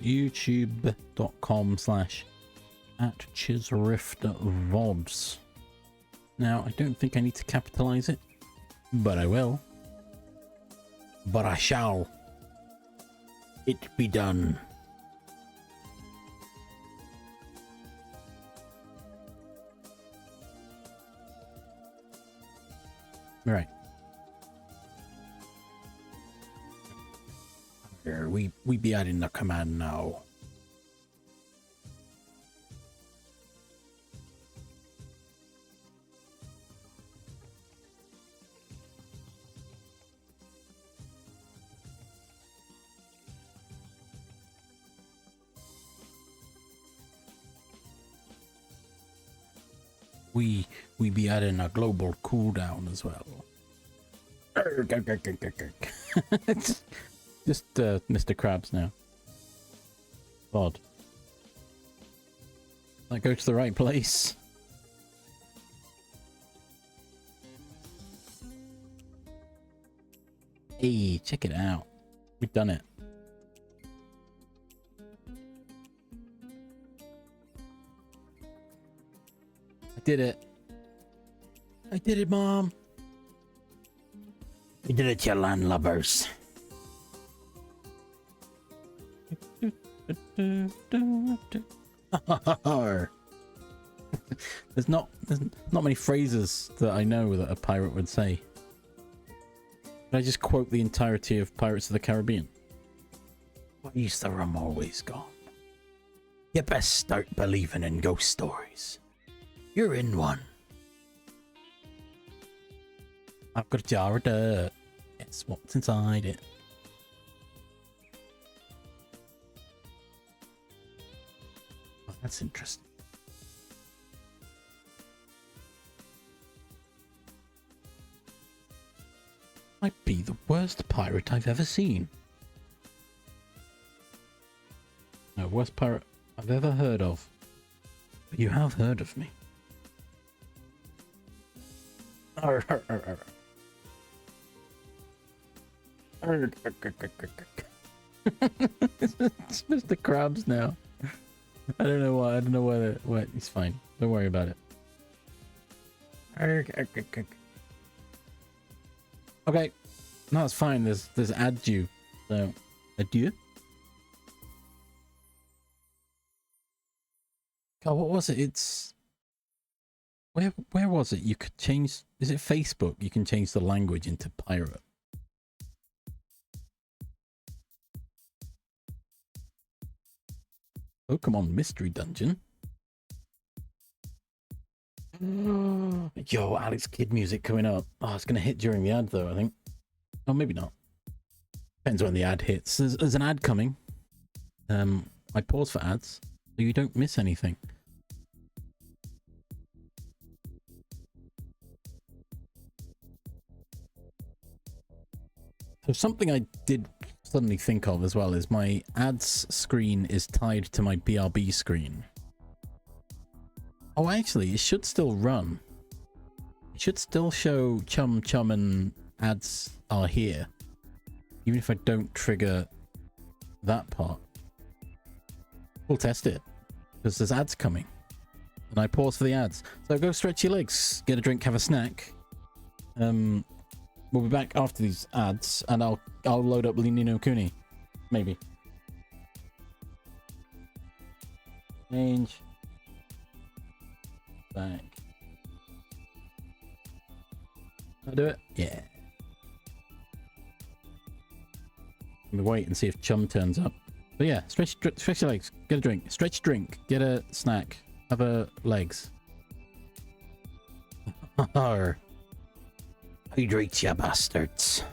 YouTube.com/@ChisRiftVods. Now, I don't think I need to capitalize it, but I will. But I shall. It be done. Right. Here, we be adding the command now. We be adding a global cooldown as well. Just Mr. Krabs now. Odd. That go to the right place. Hey, check it out. We've done it. I did it. I did it, Mom. We did it, you landlubbers. There's not many phrases that I know that a pirate would say. Can I just quote the entirety of Pirates of the Caribbean? Why's the rum always gone? You best start believing in ghost stories. You're in one. I've got a jar of dirt. Guess what's inside it? That's interesting. Might be the worst pirate I've ever seen. No, worst pirate I've ever heard of. But you have heard of me. Arr, arr, arr, arr. Arr, arr, arr, arr, arr. It's Mr. Krabs now. I don't know why. I don't know whether. What? It's fine. Don't worry about it. Arr, arr, arr, arr. Okay. No, it's fine. There's ad due. So, adieu. God, what was it? It's where was it? You could change. Is it Facebook? You can change the language into pirate. Pokemon Mystery Dungeon. Yo, Alex Kidd music coming up. Oh, it's gonna hit during the ad though, I think. Oh, maybe not. Depends when the ad hits. There's an ad coming. I pause for ads so you don't miss anything. So something I did suddenly think of as well is my ads screen is tied to my BRB screen. Oh, actually, it should still run. It should still show Chum Chum and ads are here, even if I don't trigger that part. We'll test it because there's ads coming, and I pause for the ads. So go stretch your legs, get a drink, have a snack. We'll be back after these ads, and I'll load up Ni No Kuni, maybe. Change. Back. I'll do it. Yeah. Let me wait and see if Chum turns up. But yeah, stretch your legs, get a drink, stretch drink, get a snack, have a legs. Hydrate ya bastards.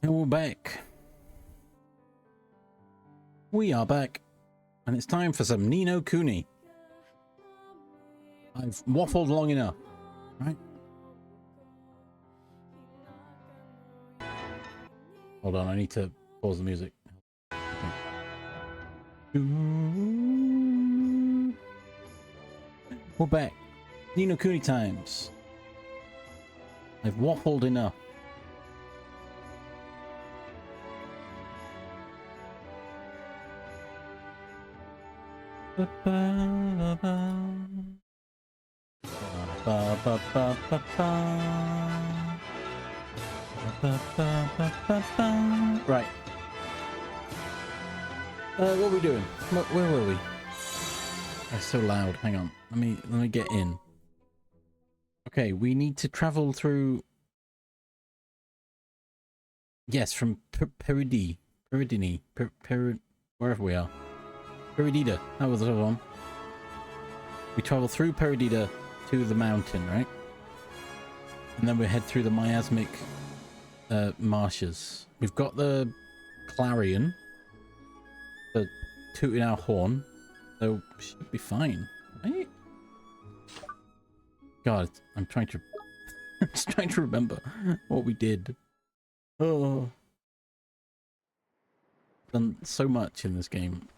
And we're back. We are back. And it's time for some Ni No Kuni. I've waffled long enough. Right? Hold on, I need to pause the music. Okay. We're back. Ni No Kuni times. I've waffled enough. Right. What are we doing? Where were we? It's so loud. Hang on. Let me get in. Okay, we need to travel through. Yes, from Peridini, wherever we are. Peridida. That was the other one. We travel through Peridida to the mountain, right? And then we head through the miasmic marshes. We've got the clarion, the tooting our horn, so we should be fine, right? God, I'm trying to, I'm just trying to remember what we did. Oh, done so much in this game.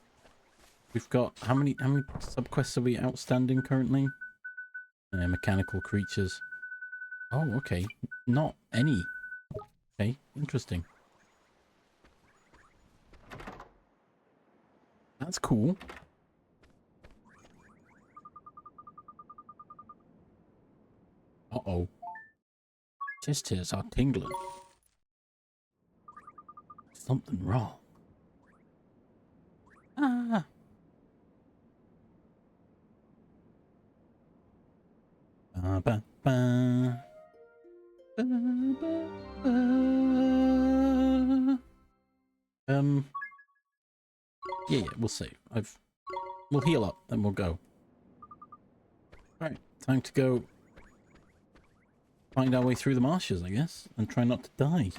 We've got how many subquests are we outstanding currently? Mechanical creatures. Oh, okay. Not any. Okay, interesting. That's cool. Uh-oh. Chest hairs are tingling. Something wrong. Ah. Ba, ba, ba. Ba, ba, ba. Yeah, we'll save. We'll heal up, then we'll go. Alright, time to go find our way through the marshes, I guess, and try not to die.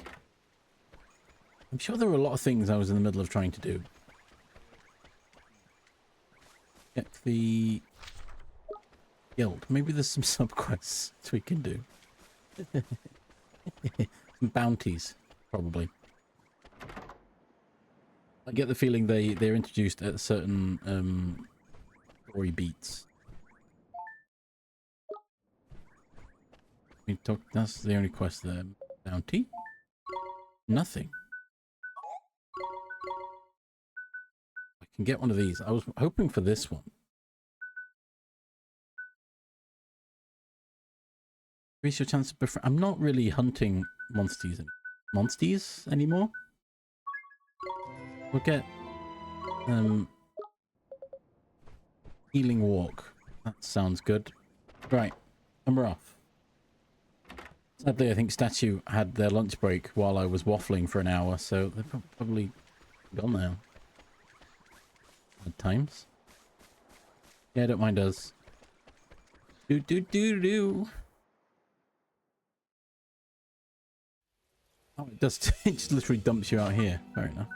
I'm sure there were a lot of things I was in the middle of trying to do. Get the guild. Maybe there's some subquests we can do. Some bounties, probably. I get the feeling they're introduced at certain story beats. That's the only quest there. Bounty? Nothing. I can get one of these. I was hoping for this one. Increase your chance of befriend. I'm not really hunting monsters anymore. We'll get healing walk. That sounds good. Right, and we're off. Sadly, I think Statue had their lunch break while I was waffling for an hour, so they're probably gone now. At times. Yeah, don't mind us. Do. Oh, it does. It just literally dumps you out here. Fair enough.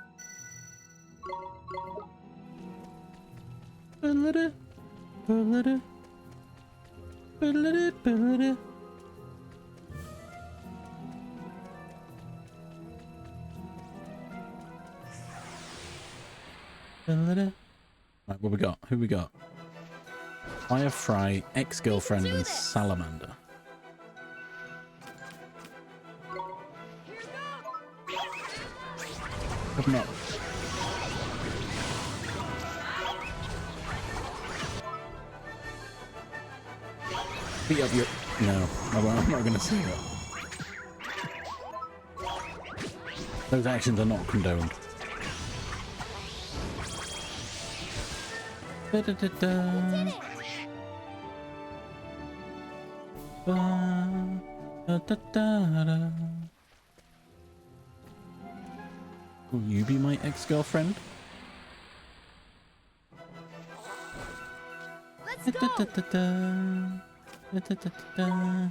Right, what we got? Who we got? Firefly, ex-girlfriend, and salamander. Open up. Beat up your... No, I'm not going to say that. Those actions are not condoned. Da, da, da, da. Ba, da, da, da, da. Will you be my ex-girlfriend? Let's go. Da, da, da, da. Da, da, da, da.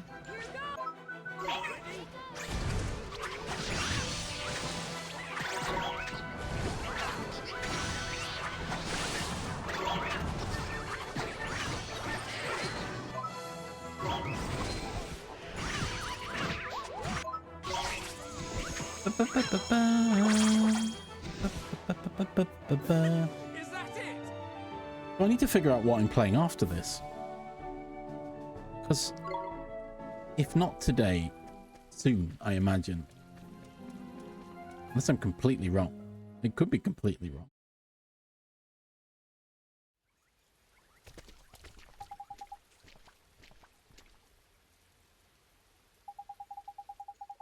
it? Well, I need to figure out what I'm playing after this. Because if not today, soon, I imagine. Unless I'm completely wrong. It could be completely wrong.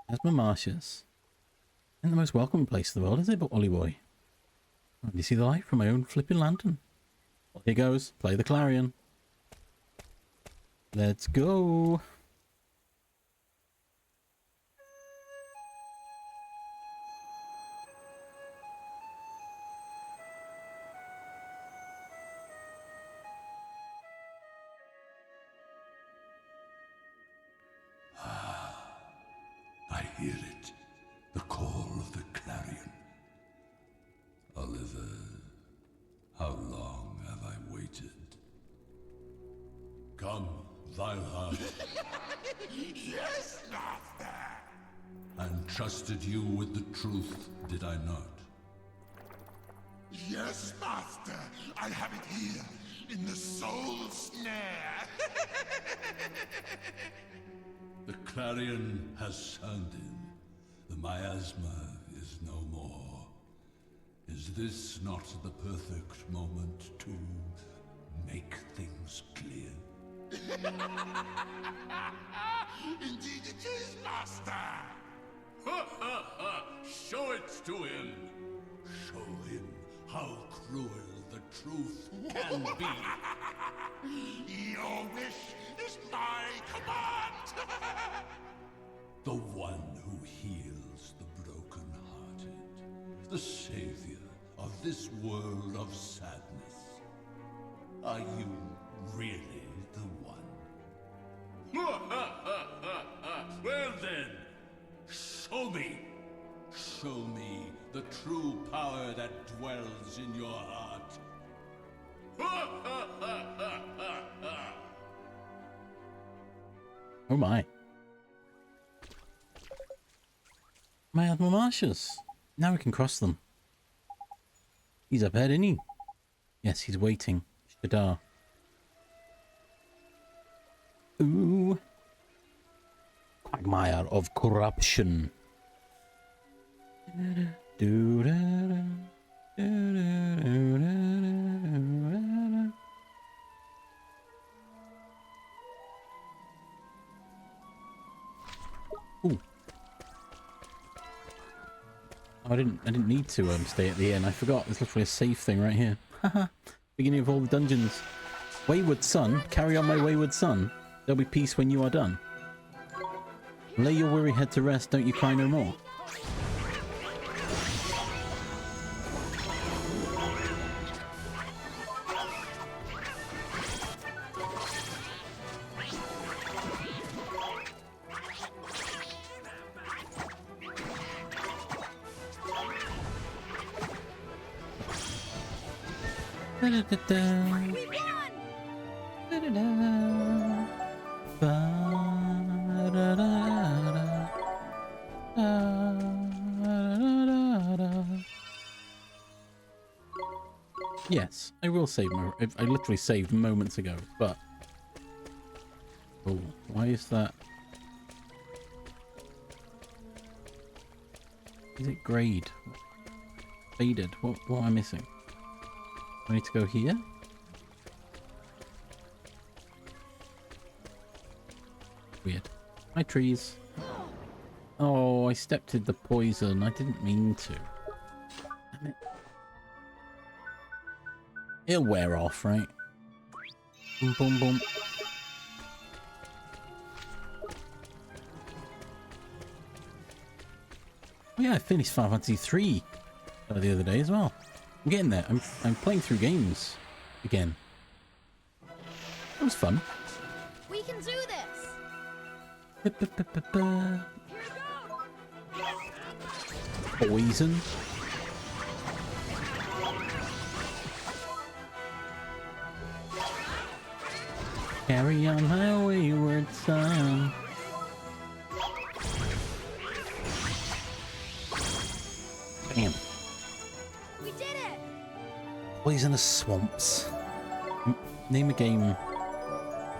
There's my marshes. Isn't the most welcoming place in the world, is it, but Ollie boy? Oh, do you see the light from my own flipping lantern? Well, here goes. Play the clarion. Let's go. I hear it, the call of the clarion. Oliver, how long have I waited? Come, vile heart. Yes, Master! And trusted you with the truth, did I not? Yes, Master! I have it here, in the soul snare! The clarion has sounded. The miasma is no more. Is this not the perfect moment to make things clear? Indeed it is, Master! Show it to him! Show him how cruel the truth can be. Your wish is my command! The one who heals the broken-hearted. The savior of this world of sadness. Are you really the one? Well then, show me! Show me the true power that dwells in your heart. Oh my. My Admiral Marshes. Now we can cross them. He's up ahead, isn't he? Yes, he's waiting. Shadar. Ooh. Quagmire of corruption. Ooh. Oh, I didn't need to stay at the inn. I forgot. There's literally a save thing right here. Haha. Beginning of all the dungeons. Wayward son, carry on my wayward son. There'll be peace when you are done. Lay your weary head to rest, don't you cry no more. Yes, I will save my... I literally saved moments ago, but... Oh, why is that? Is it grade? Faded? What am I missing? I need to go here? Weird. My trees. Oh, I stepped in the poison. I didn't mean to. Damn it. It'll wear off, right? Boom, boom, boom. Oh yeah, I finished Final Fantasy 3 the other day as well. I'm getting there. I'm playing through games again. That was fun. We can do this. Poison. Carry on my wayward son. it! Poisonous swamps. Name a game.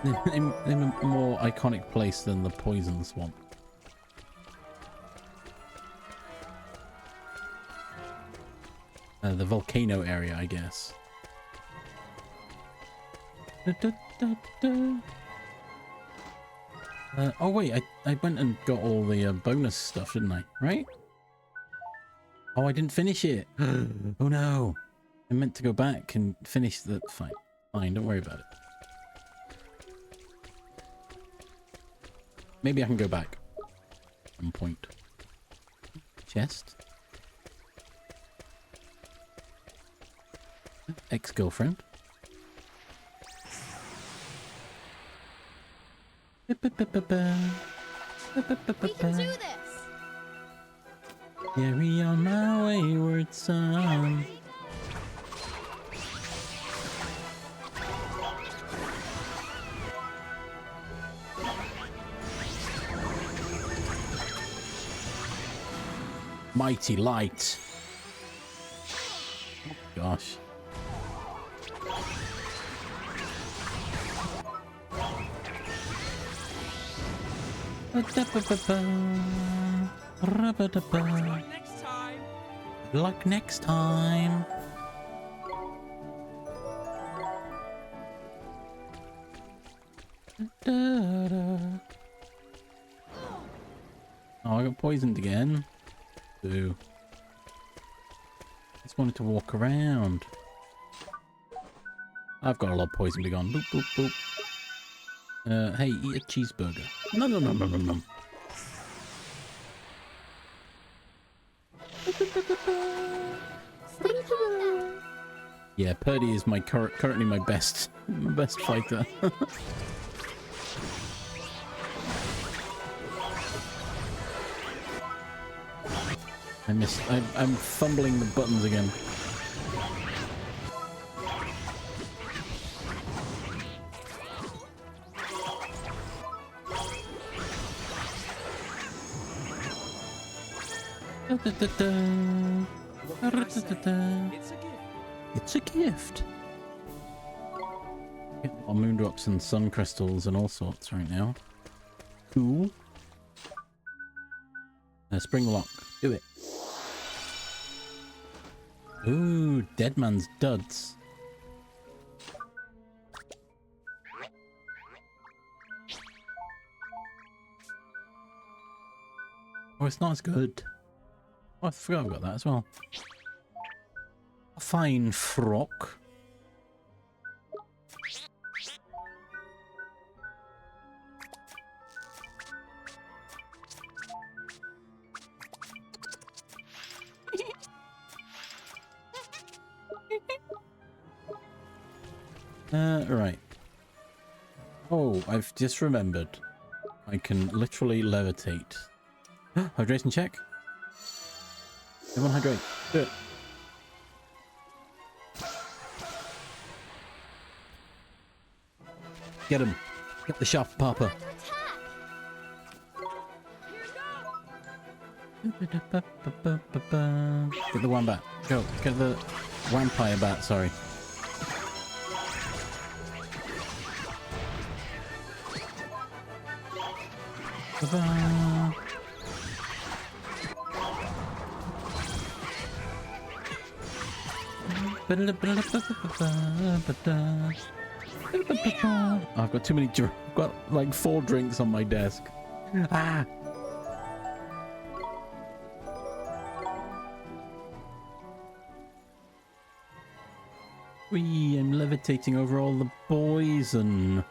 Name a more iconic place than the Poison Swamp. The volcano area, I guess. Oh wait, I went and got all the bonus stuff, didn't I? Right? Oh, I didn't finish it. Oh no. I meant to go back and finish the... Fine. Fine, don't worry about it. Maybe I can go back. At some point. Chest. Ex-girlfriend. We can do this! Carry on my wayward son. Mighty light. Oh, gosh. Next time. Good luck next time. Oh, I got poisoned again. Boo. Just wanted to walk around. I've got a lot of poison to go on. Boop, boop, boop. Hey, eat a cheeseburger. No, no, no, no, no, no. Yeah, Purdy is my currently my best fighter. I missed. I'm fumbling the buttons again. It's a gift. Get a lot of moondrops and sun crystals and all sorts right now. Cool. Spring lock. Do it. Ooh, dead man's duds. Oh, it's not as good. Oh, I forgot about that as well. A fine frock. Right. Oh, I've just remembered. I can literally levitate. Hydration check. Everyone hydrate. Do it. Get him. Get the sharp papa. Get the wombat. Go. Get the vampire bat, sorry. I've got too many I've got like 4 drinks on my desk. Ah. Whee, I'm levitating over all the poison.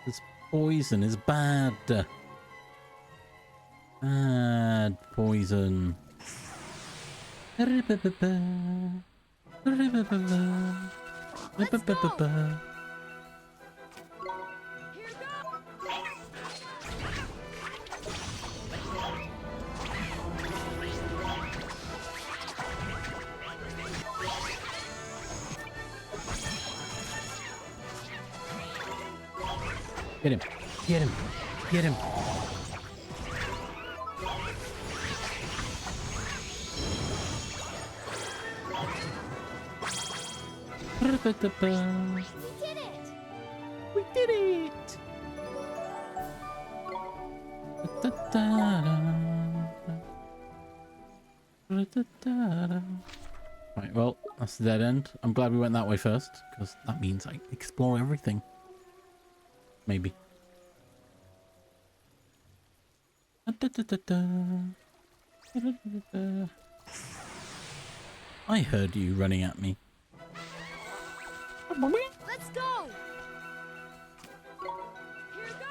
This poison is bad. Bad poison. Let's go. Get him. Get him. Get him. We did it! We did it! Right, well, that's the dead end. I'm glad we went that way first, because that means I explore everything. Maybe. I heard you running at me. Let's go! Here we go!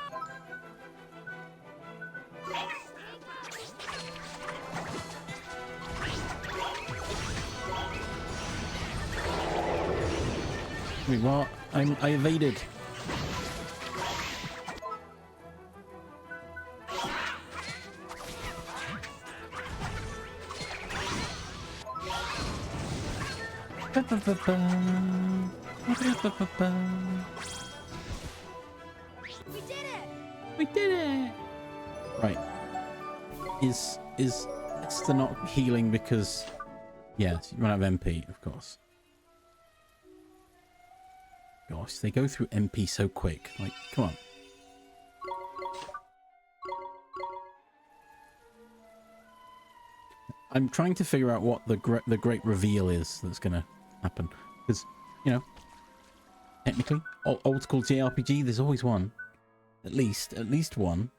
Wait, what? I evaded. We did it! We did it! Right. Is Esther not healing because... Yes, you run out of MP, of course. Gosh, they go through MP so quick. Like, come on. I'm trying to figure out what the great reveal is that's going to happen. Because, you know, technically, old school JRPG, there's always one. At least one.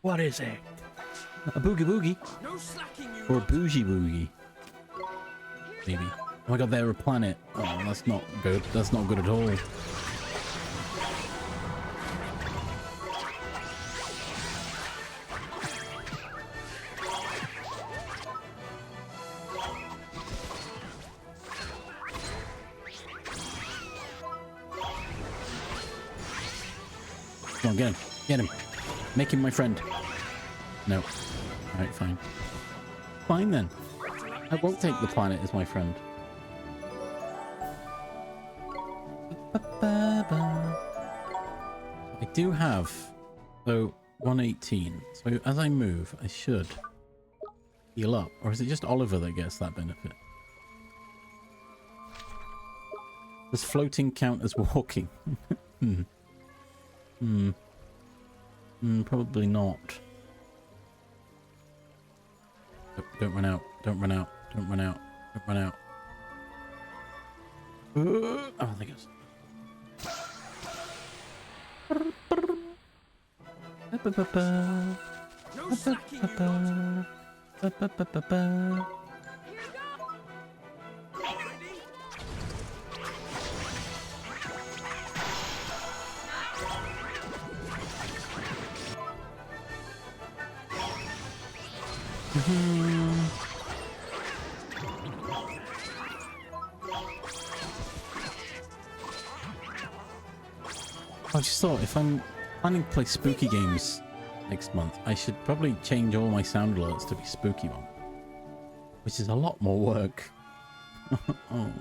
What is it? A boogie boogie? No slacking, you Or a lot. bougie boogie? Maybe. Oh my god, they're a planet. Oh, that's not good. That's not good at all. Come on, get him. Get him. Make him my friend. No. Alright, fine. Fine then. I won't take the planet as my friend. I do have, so 118. So as I move, I should heal up. Or is it just Oliver that gets that benefit? Does floating count as walking? Probably not. Don't run out. Don't run out. Don't run out. Don't run out. Oh, I think it's... No slacking, you lot. Ready? I just thought if I'm planning to play spooky games next month, I should probably change all my sound alerts to be spooky one, which is a lot more work. Oh.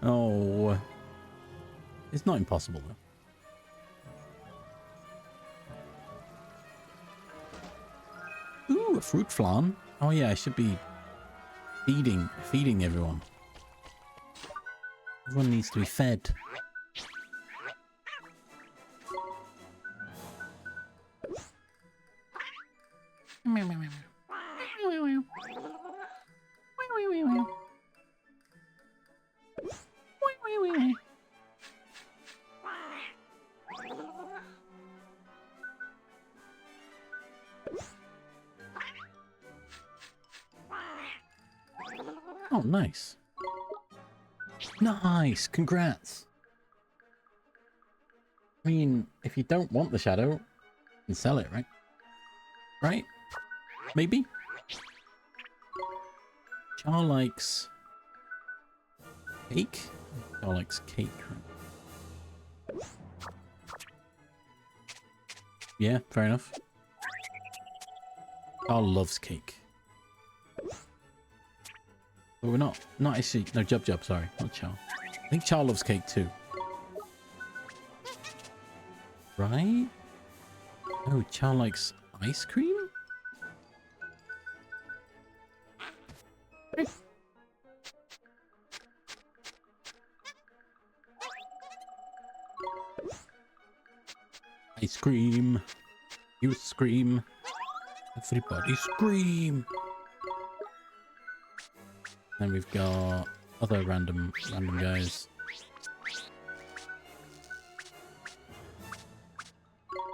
Oh. It's not impossible though. Ooh, a fruit flan. Oh yeah, I should be feeding everyone. Everyone needs to be fed. Oh, nice. Nice, congrats. I mean, if you don't want the shadow, you can sell it, right? Right? Maybe? Char likes cake? Char likes cake, right? Yeah, fair enough. Char loves cake. But we're not actually, no, Jub, sorry, not Char. I think Char loves cake too. Right? Oh, Char likes ice cream? Ice cream. You scream. Everybody scream. Then we've got other random guys.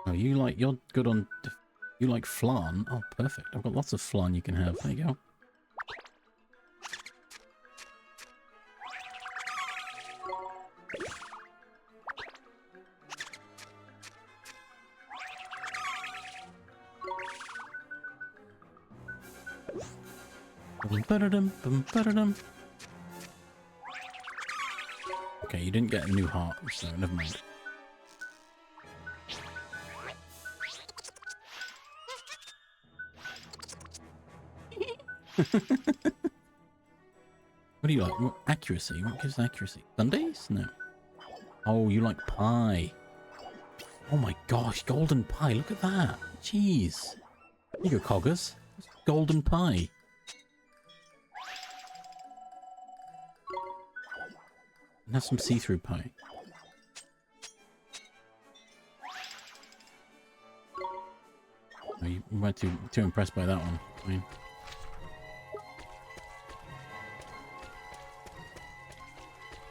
Oh, you're good on, you like flan? Oh, perfect. I've got lots of flan you can have. There you go. Okay, you didn't get a new heart, so never mind. What do you like? What, accuracy? What gives accuracy? Sundays? No. Oh, you like pie. Oh my gosh, golden pie. Look at that. Jeez. Here you go, Coggers. Golden pie. And have some see-through pie. Oh, you weren't too impressed by that one. I mean,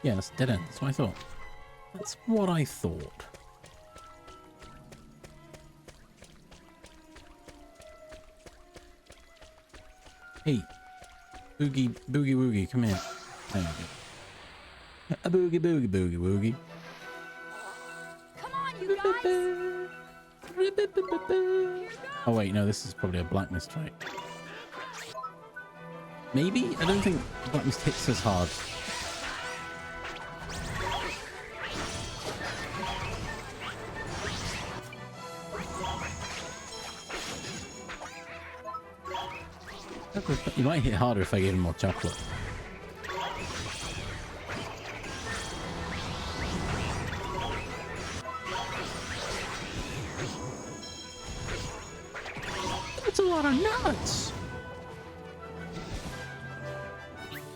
yeah, that's dead end. That's what I thought. That's what I thought. Hey, Boogie Woogie, come here. There you go. A boogie woogie. Come on, you guys! Oh wait, no, this is probably a blacklist fight. Maybe? I don't think blacklist hits as hard. You might hit harder if I gave him more chocolate. That's a lot of nuts!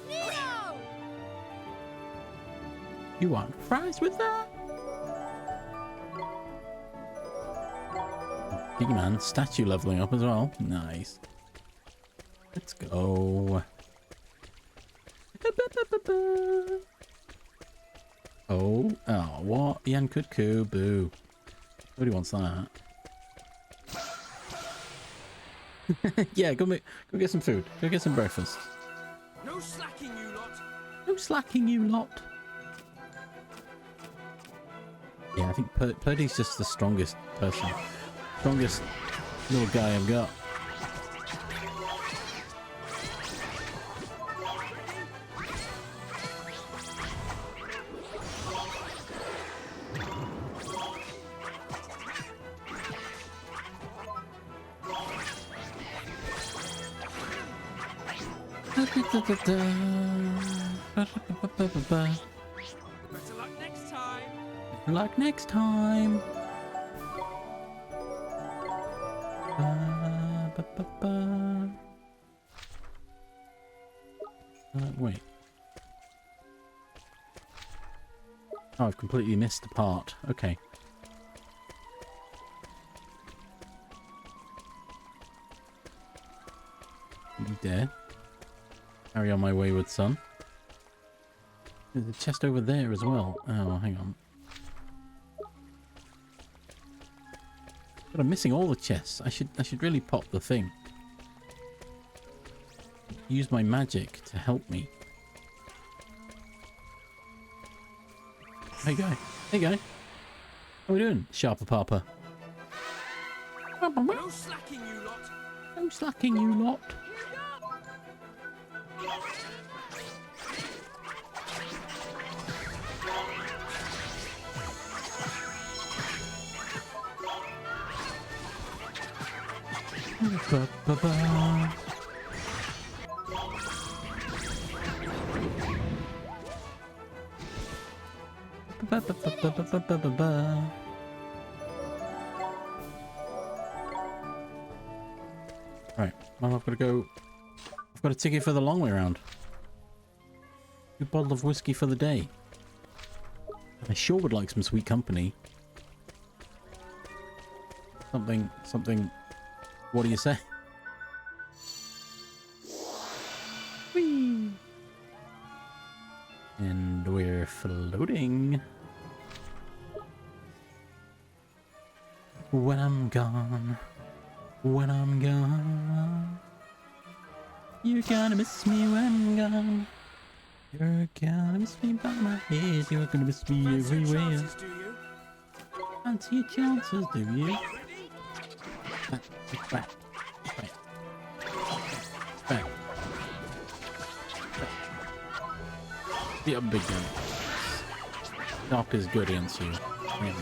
Neo! You want fries with that? Big man, statue leveling up as well. Nice. Let's go. Oh, what? Yan Kutku, boo. Nobody wants that. Yeah, go get some food. Go get some breakfast. No slacking, you lot. No slacking, you lot. Yeah, I think Purdy's just the strongest person. Strongest little guy I've got. Better luck next time. Luck next time. Wait. Oh, I've completely missed the part. Okay. You dare? Carry on my wayward son. There's a chest over there as well. Oh, hang on. But I'm missing all the chests. I should really pop the thing. Use my magic to help me. Hey guy. Hey guy. How are we doing? Sharper Papa. No slacking, you lot. No slacking, you lot. Ba-ba-ba. Ba-ba-ba-ba-ba-ba-ba. Right. Well, I've got to go. I've got a ticket for the long way round. 2 bottles of whiskey for the day. I sure would like some sweet company. Something. What do you say? Whee! And we're floating. When I'm gone, you're gonna miss me when I'm gone. You're gonna miss me by my head. You're gonna miss me everywhere. Fancy your chances, do you? Back. Be a big gun. Doc is good against you. There we go.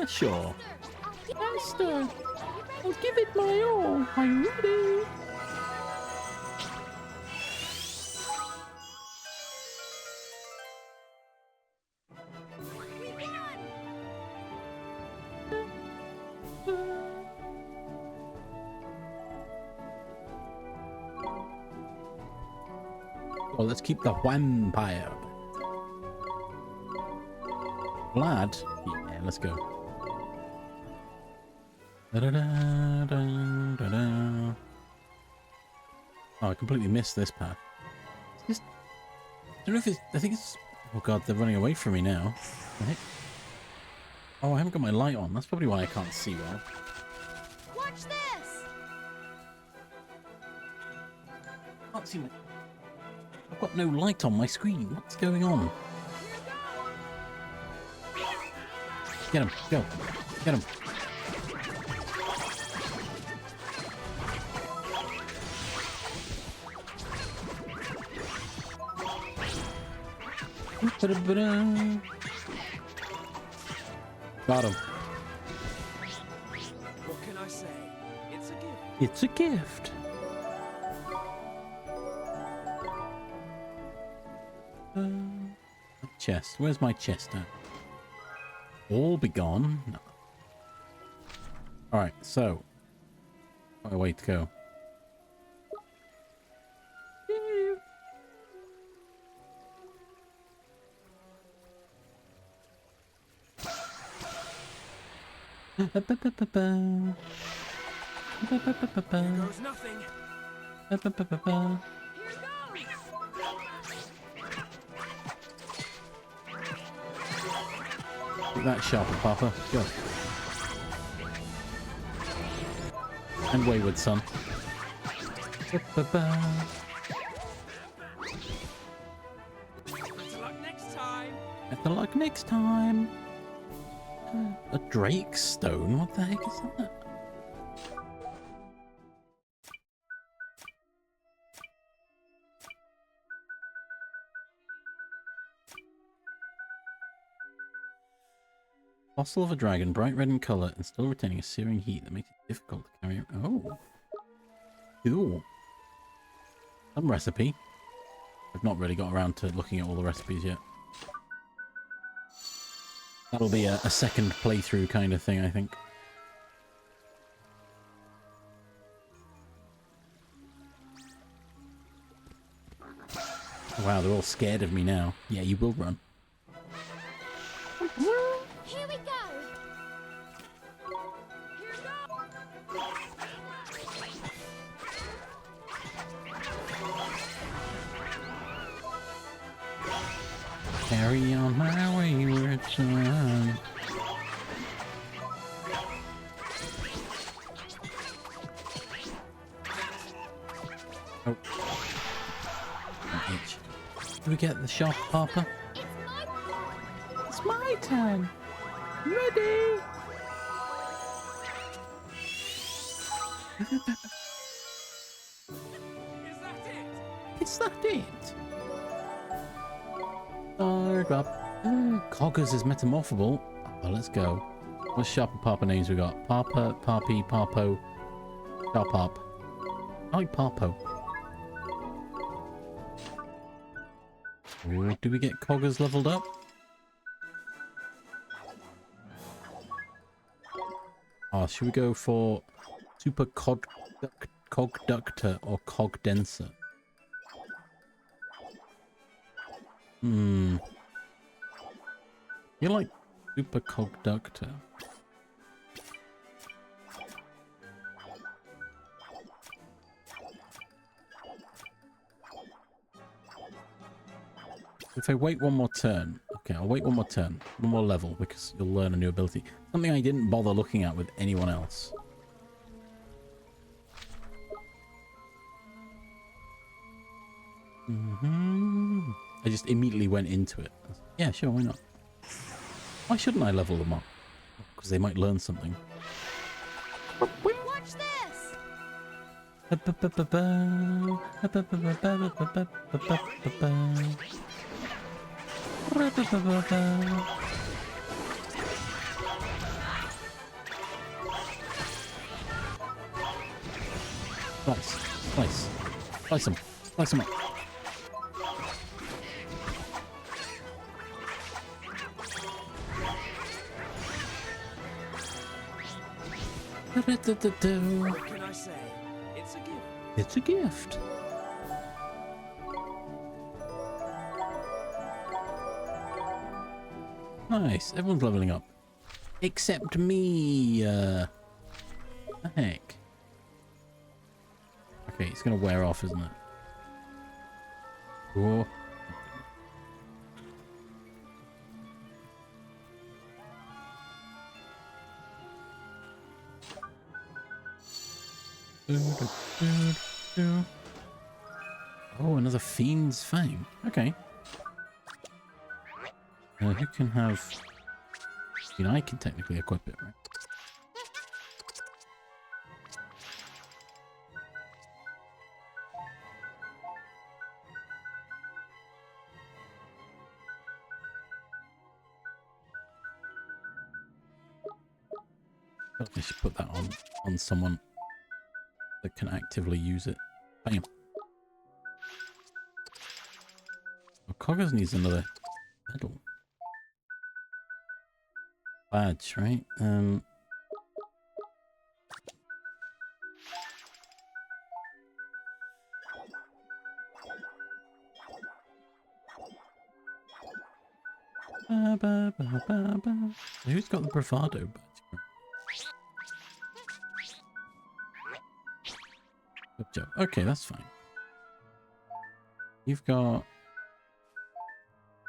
Sure. Master, I'll give it my all. Are you ready? Well, let's keep the vampire. Lad? Yeah, let's go. Da-da-da-da-da-da. Oh, I completely missed this path. I don't know if it's... I think it's... Oh god, they're running away from me now. Right? Oh, I haven't got my light on. That's probably why I can't see well. Watch this! I can't see my... I've got no light on my screen. What's going on? Get him. Go. Get him. Got him. What can I say? It's a gift. It's a gift. Chest. Where's my chest at? All be gone. No. Alright, so. What a way to go. Here goes nothing. Look that sharper, Papa. Go. And wayward son. Better luck next time. Better luck next time. A Drake stone? What the heck is that? Fossil of a dragon, bright red in colour and still retaining a searing heat that makes it difficult to carry. Oh. Cool. Some recipe. I've not really got around to looking at all the recipes yet. That'll be a second playthrough kind of thing, I think. Wow, they're all scared of me now. Yeah, you will run. Here we go! Carry on my wayward son. Oh. Itch. Do we get the shop, Papa? It's my turn. Ready? Is that it? Start up. Coggers is metamorphable. Oh, let's go. What shop and Papa names we got? Papa, Papi, Papo, Shop Up. I like Papo. Do we get Coggers leveled up? class. Should we go for super cogductor or cogdenser? You like super cogductor? If I wait one more turn, okay, I'll wait one more turn, one more level, because you'll learn a new ability. Something I didn't bother looking at with anyone else. I just immediately went into it. Yeah, sure, why not? Why shouldn't I level them up? Because they might learn something. Watch this! Slice him up. What can I say? It's a gift. It's a gift. Nice, everyone's leveling up. Except me. The heck? Okay, it's gonna wear off, isn't it? Whoa. Oh, another Fiend's Fang. Okay. Who can have... You know, I can technically equip it, right? I feel like I should put that on someone that can actively use it. Bam. Oh, Coggers needs another medal. Badge, right? Who's got the bravado badge? Good job. Okay, that's fine. You've got...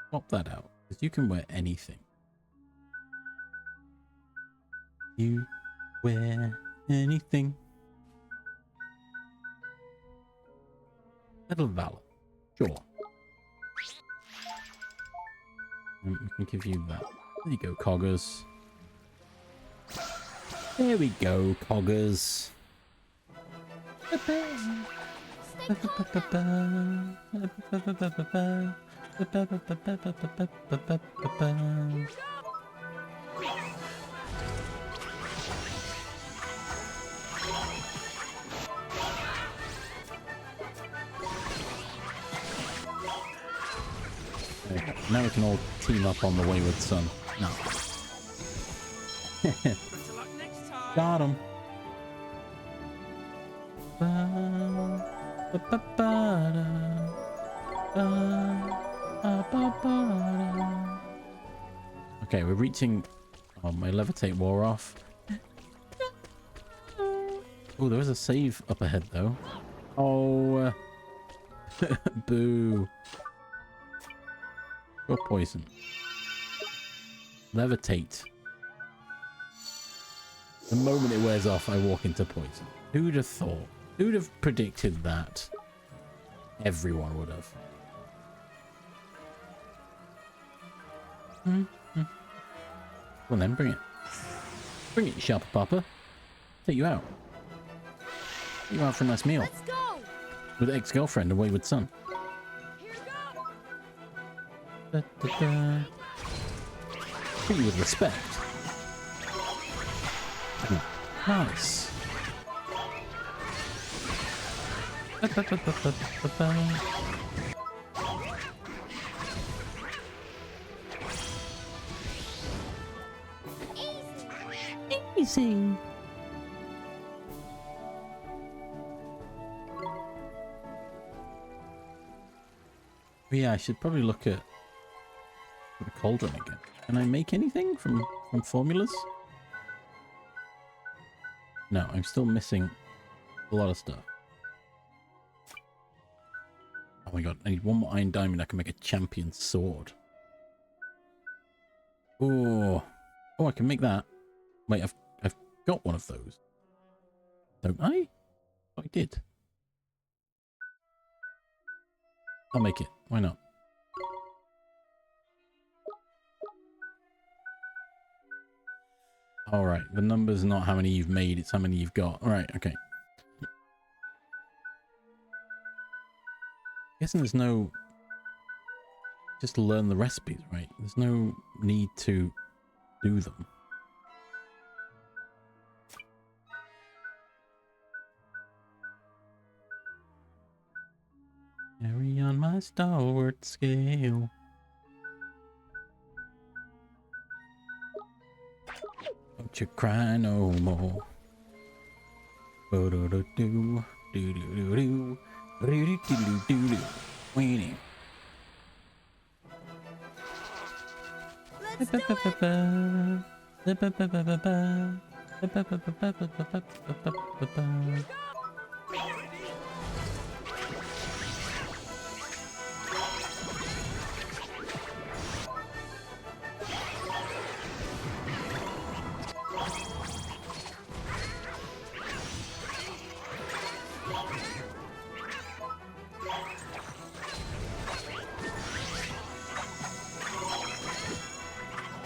Swap that out, because you can wear anything. You wear anything. Medal of Valor. Sure. And we can give you that. There you go, Coggers. There we go, Coggers. Okay, now we can all team up on the Wayward Son. No. Better luck next time. Got him. Okay, we're reaching... Oh, my levitate wore off. Oh, there was a save up ahead, though. Oh, boo. Go poison. Levitate. The moment it wears off, I walk into poison. Who'd have thought? Who'd have predicted that? Everyone would have. Well then, bring it. Bring it, you sharper papa. Take you out. Take you out for a nice meal. Let's go! With ex-girlfriend and wayward son. Here we go! Da, da, da. Treat you with respect. Nice. Ba, ba, ba, ba, ba, ba, ba. Easy! Easy. Yeah, I should probably look at the cauldron again. Can I make anything from formulas? No, I'm still missing a lot of stuff. Oh my god, I need one more iron diamond. I can make a champion sword. Oh, I can make that. Wait, I've got one of those, don't I? Oh, I did. I'll make it. Why not? All right, the number's not how many you've made; it's how many you've got. All right, okay. Guessing there's no. Just learn the recipes, right? There's no need to do them. Carry on my stalwart scale. Don't you cry no more. Do-do-do-do, do-do-do-do, do-do-do-do-do, weenie. Let's do it.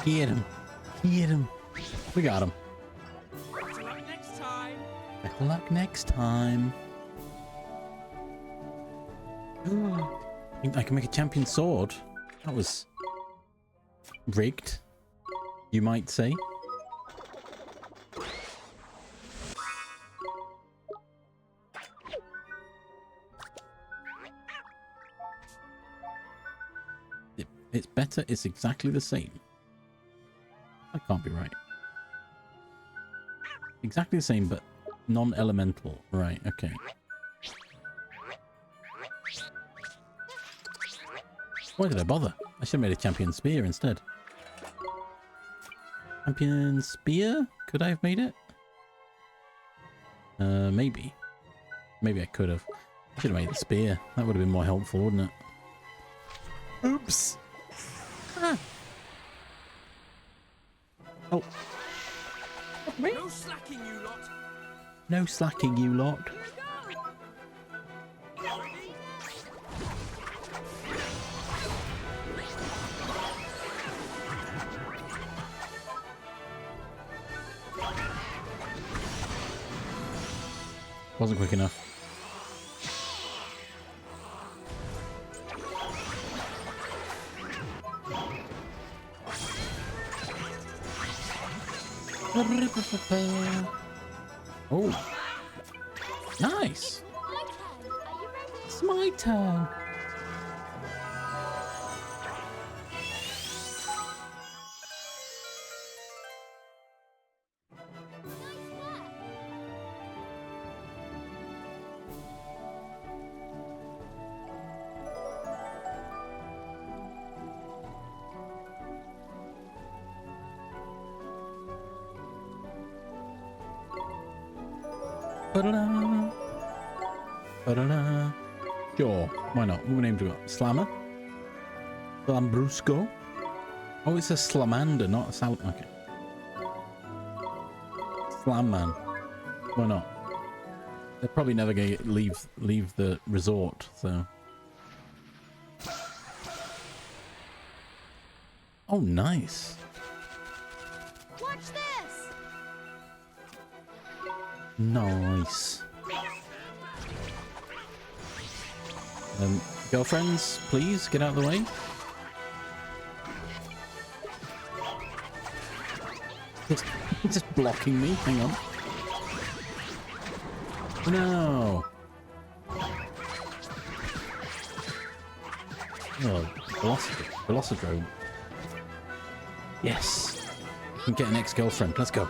Get him. Get him. We got him. Better luck next time. Better luck next time. I can make a champion sword. That was rigged, you might say. It's better. It's exactly the same. That can't be right. Exactly the same, but non-elemental. Right, okay. Why did I bother? I should have made a champion spear instead. Champion spear? Could I have made it? Maybe. Maybe I could have. I should have made the spear. That would have been more helpful, wouldn't it? Oops! Ah. Oh. No slacking, you lot. No slacking, you lot. Wasn't quick enough. Oh, nice. It's my turn. Ba-da-da. Ba-da-da. Sure, why not? What name do we got? Slammer? Slambrusco? Oh, it's a Slamander, not a Sal. Okay. Slam Man. Why not? They're probably never going to leave the resort, so. Oh, nice. Watch this. Nice. Girlfriends, please get out of the way. Just blocking me. Hang on. No. Oh, Velocidrome. Yes. I can get an ex-girlfriend. Let's go.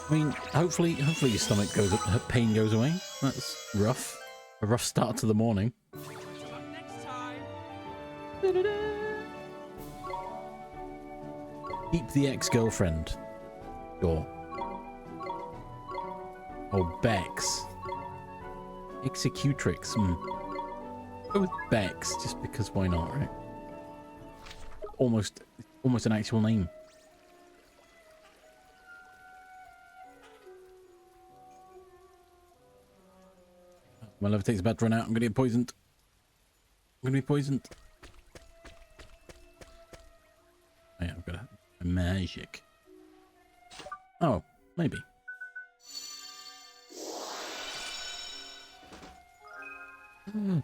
I mean, hopefully your stomach pain goes away. That's rough. A rough start to the morning. Next time. Keep the ex-girlfriend. Sure. Oh, Bex. Executrix. Go with Bex, just because why not, right? Almost an actual name. My levitate's about to run out. I'm gonna get poisoned. I'm gonna be poisoned. Oh, yeah, I've got a magic. Oh, maybe.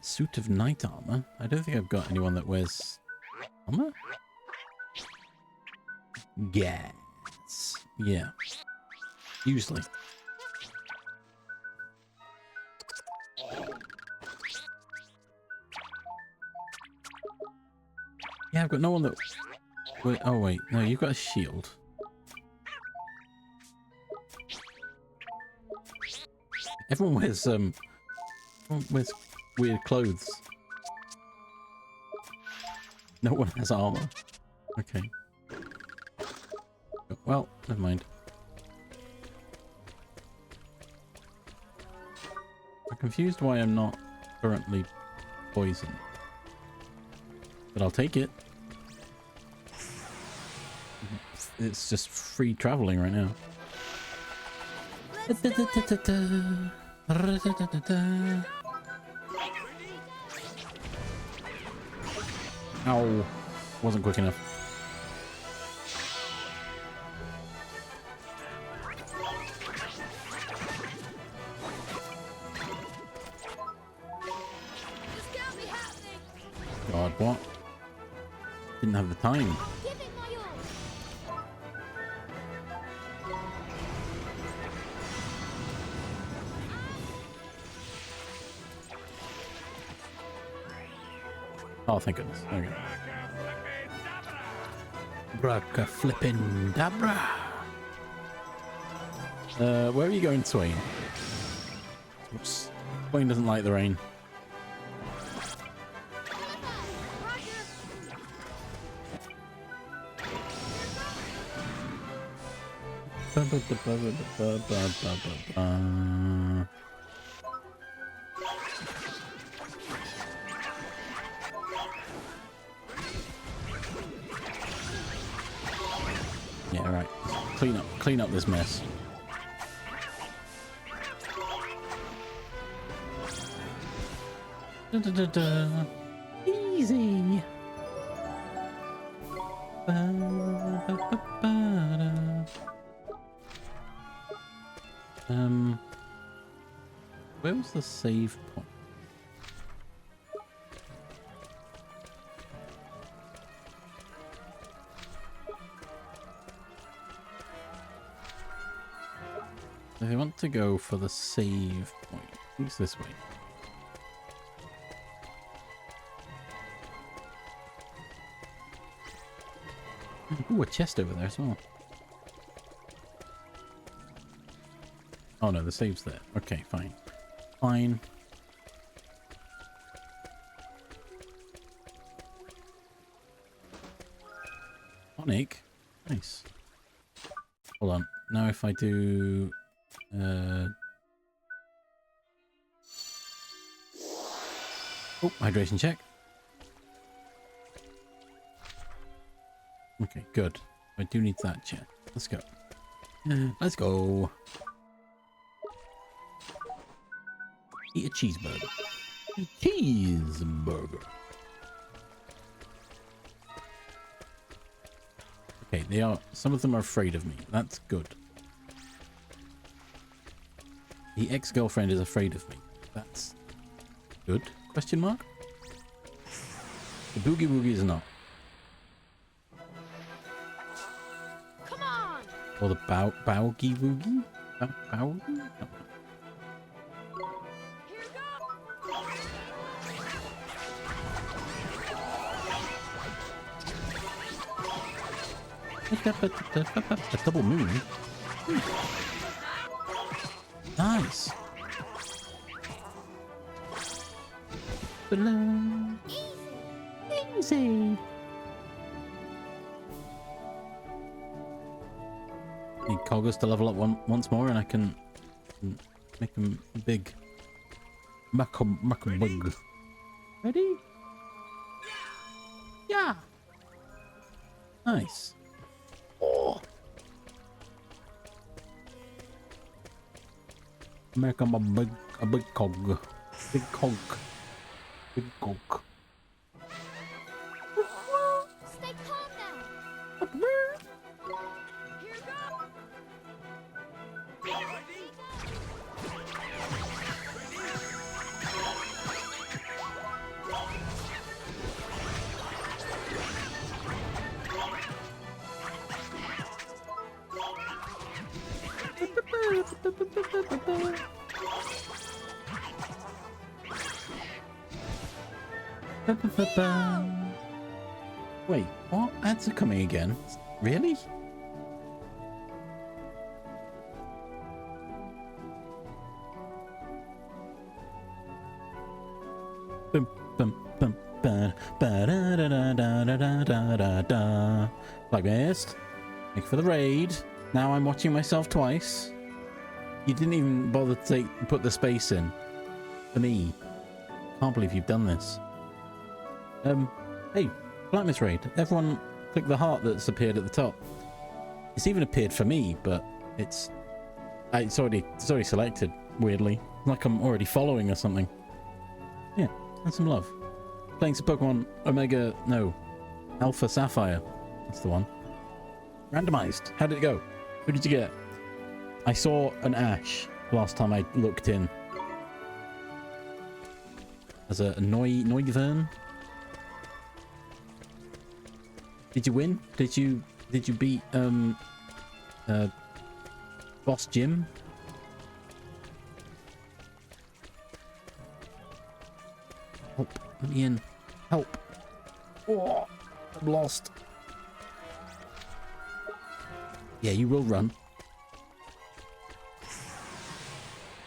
Suit of knight armor. I don't think I've got anyone that wears armor. Yes. Yeah. Usually. Yeah, I've got no one that... Wait, oh wait, no, you've got a shield. Everyone wears weird clothes. No one has armor. Okay. Well, never mind. I'm confused why I'm not currently poisoned. But I'll take it. It's just free traveling right now. Ow. Wasn't quick enough. God, what? Didn't have the time. Oh, thank goodness. Okay. Braka flippin' dabra. Where are you going, Swain? Oops. Swain doesn't like the rain. Yeah, right. Clean up this mess. Easy. Where was the save point? If I want to go for the save point, it's this way. Ooh, a chest over there as well. Oh no, the save's there. Okay, fine. Fine. Tonic? Nice. Hold on. Now if I do... Oh, hydration check. Okay, good. I do need that check. Let's go. Let's go. Eat a cheeseburger. Cheeseburger. Okay, they are... Some of them are afraid of me. That's good. The ex-girlfriend is afraid of me. That's good? Question mark? The boogie woogie is not. Come on. Or the bowgie woogie? Bowgie? No. A double moon. Below. Easy. Need Coggers to level up once more, and I can make him big. Make him big. Ready? Yeah. Nice. Oh. Make him a big cog. Big cog. Big cog. Stay calm now. Here goes. Wait, what? Ads are coming again? Really? Bum, bum, bum, ba, ba, da, da, da, da, da, da, da, da. Like this. Thank you for the raid. Now I'm watching myself twice. You didn't even bother to put the space in. For me. Can't believe you've done this. Hey, Blackness raid. Everyone click the heart that's appeared at the top. It's even appeared for me, but it's already selected, weirdly. Like I'm already following or something. Yeah, that's some love. Playing some Pokemon Alpha Sapphire. That's the one. Randomized. How did it go? Who did you get? I saw an Ash last time I looked in. As a Noivern. Did you win? Did you beat Boss Jim? Help, let me in. Help. Oh, I'm lost. Yeah, you will run.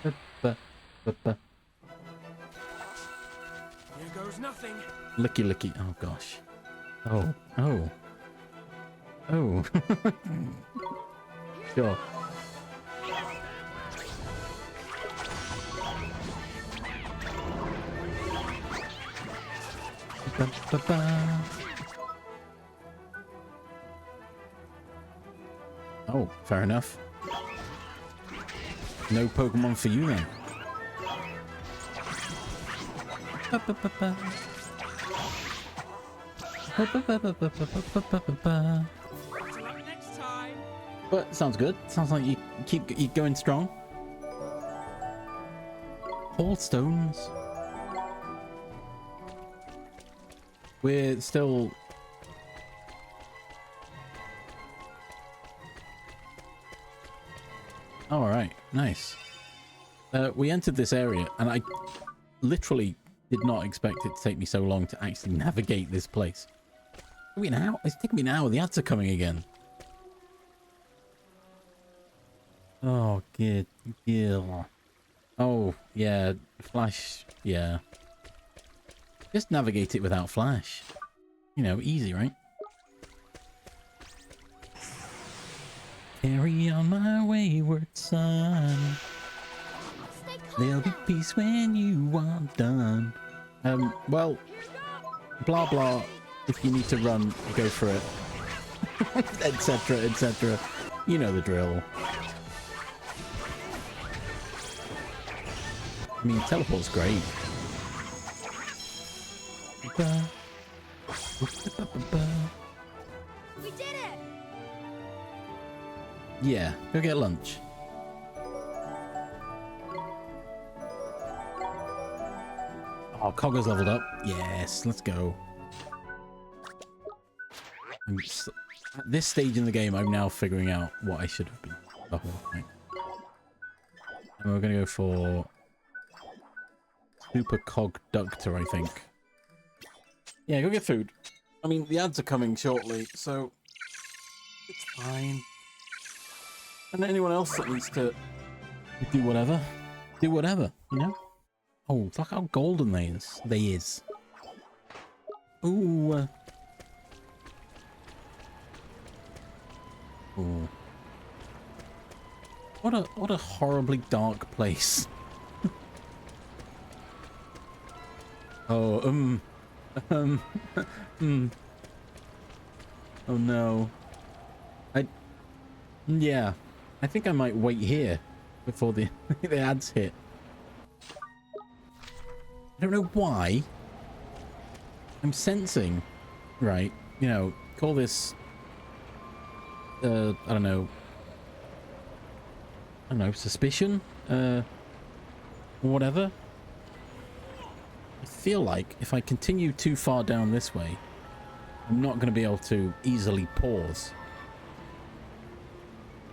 Here goes nothing. Licky. Oh gosh. Oh. Sure. Oh, fair enough. No Pokemon for you then. Next time. But sounds good. Sounds like you keep going strong. All stones. We're still. All right, nice. We entered this area, and I literally did not expect it to take me so long to actually navigate this place. It's taking me an hour. The ads are coming again. Oh, good. Oh, yeah. Flash. Yeah. Just navigate it without Flash. You know, easy, right? Carry on my wayward son. There'll be peace when you are done. Well, blah blah. If you need to run, go for it. Etc, etc. You know the drill. I mean, teleport's great. We did it! Yeah, go get lunch. Oh, Cogger's leveled up. Yes, let's go. At this stage in the game, I'm now figuring out what I should have been. Oh, okay. And we're going to go for Super Cog Ductor, I think. Yeah, go get food. I mean, the ads are coming shortly, so it's fine. And anyone else that needs to do whatever, you know? Oh, look how golden they is. Ooh. Ooh. What a horribly dark place. Oh, oh no. Yeah. I think I might wait here before the the ads hit. I don't know why. I'm sensing, right, you know, call this, I don't know, suspicion, or whatever. I feel like if I continue too far down this way, I'm not going to be able to easily pause.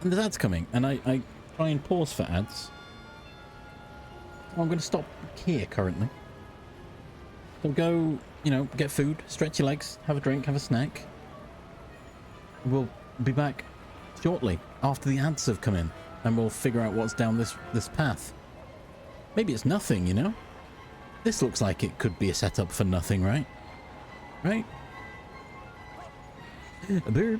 And there's ads coming, and I try and pause for ads. So I'm going to stop here currently. So go, you know, get food, stretch your legs, have a drink, have a snack. We'll be back shortly after the ads have come in, and we'll figure out what's down this path. Maybe it's nothing, you know? This looks like it could be a setup for nothing, right? Right? A burp.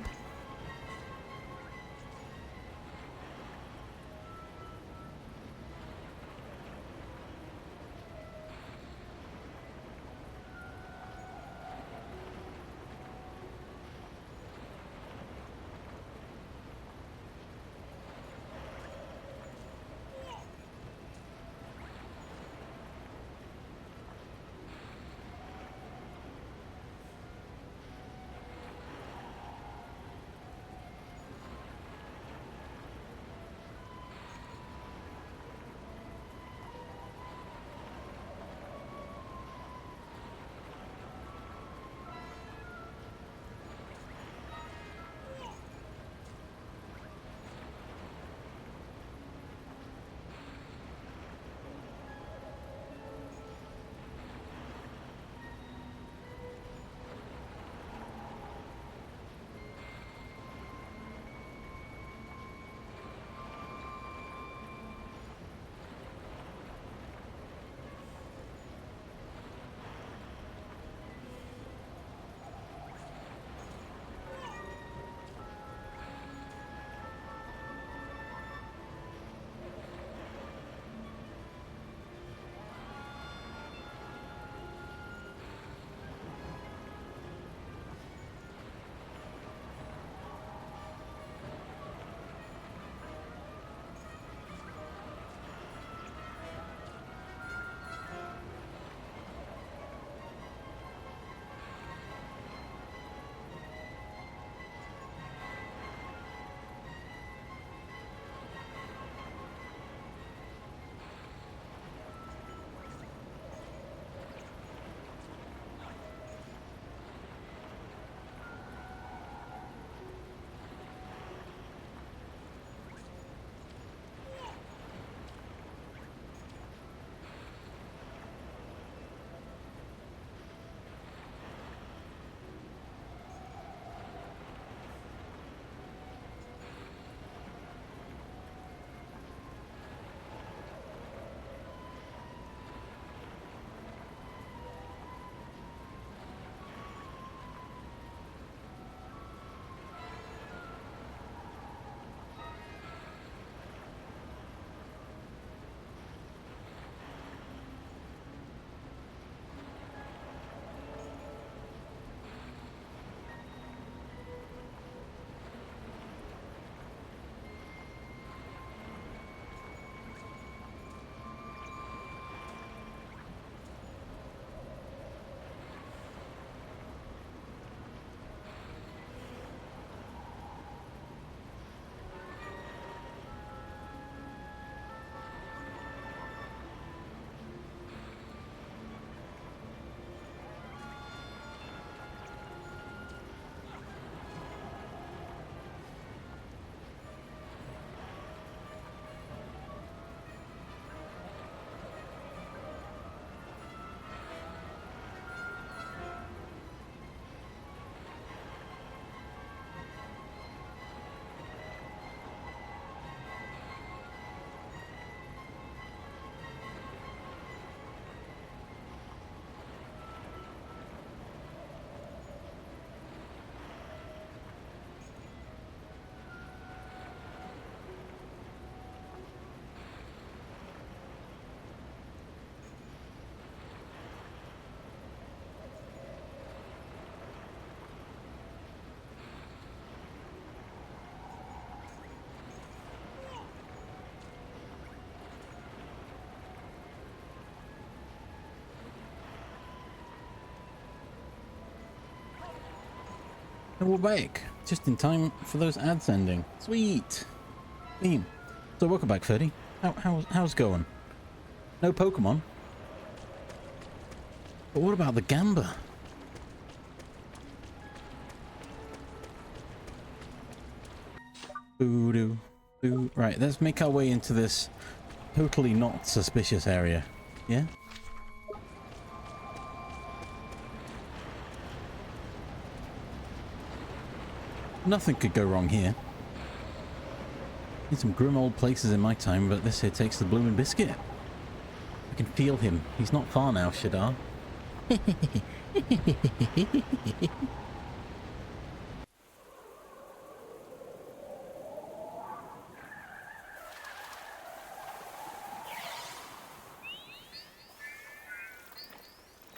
And we're back. Just in time for those ads ending. Sweet. Beam. So welcome back, Ferdy. How's it going? No Pokemon. But what about the Gamba? Boo-doo. Boo. Right, let's make our way into this totally not suspicious area. Yeah? Nothing could go wrong here. Been some grim old places in my time, but this here takes the bloomin' biscuit. I can feel him. He's not far now, Shadar.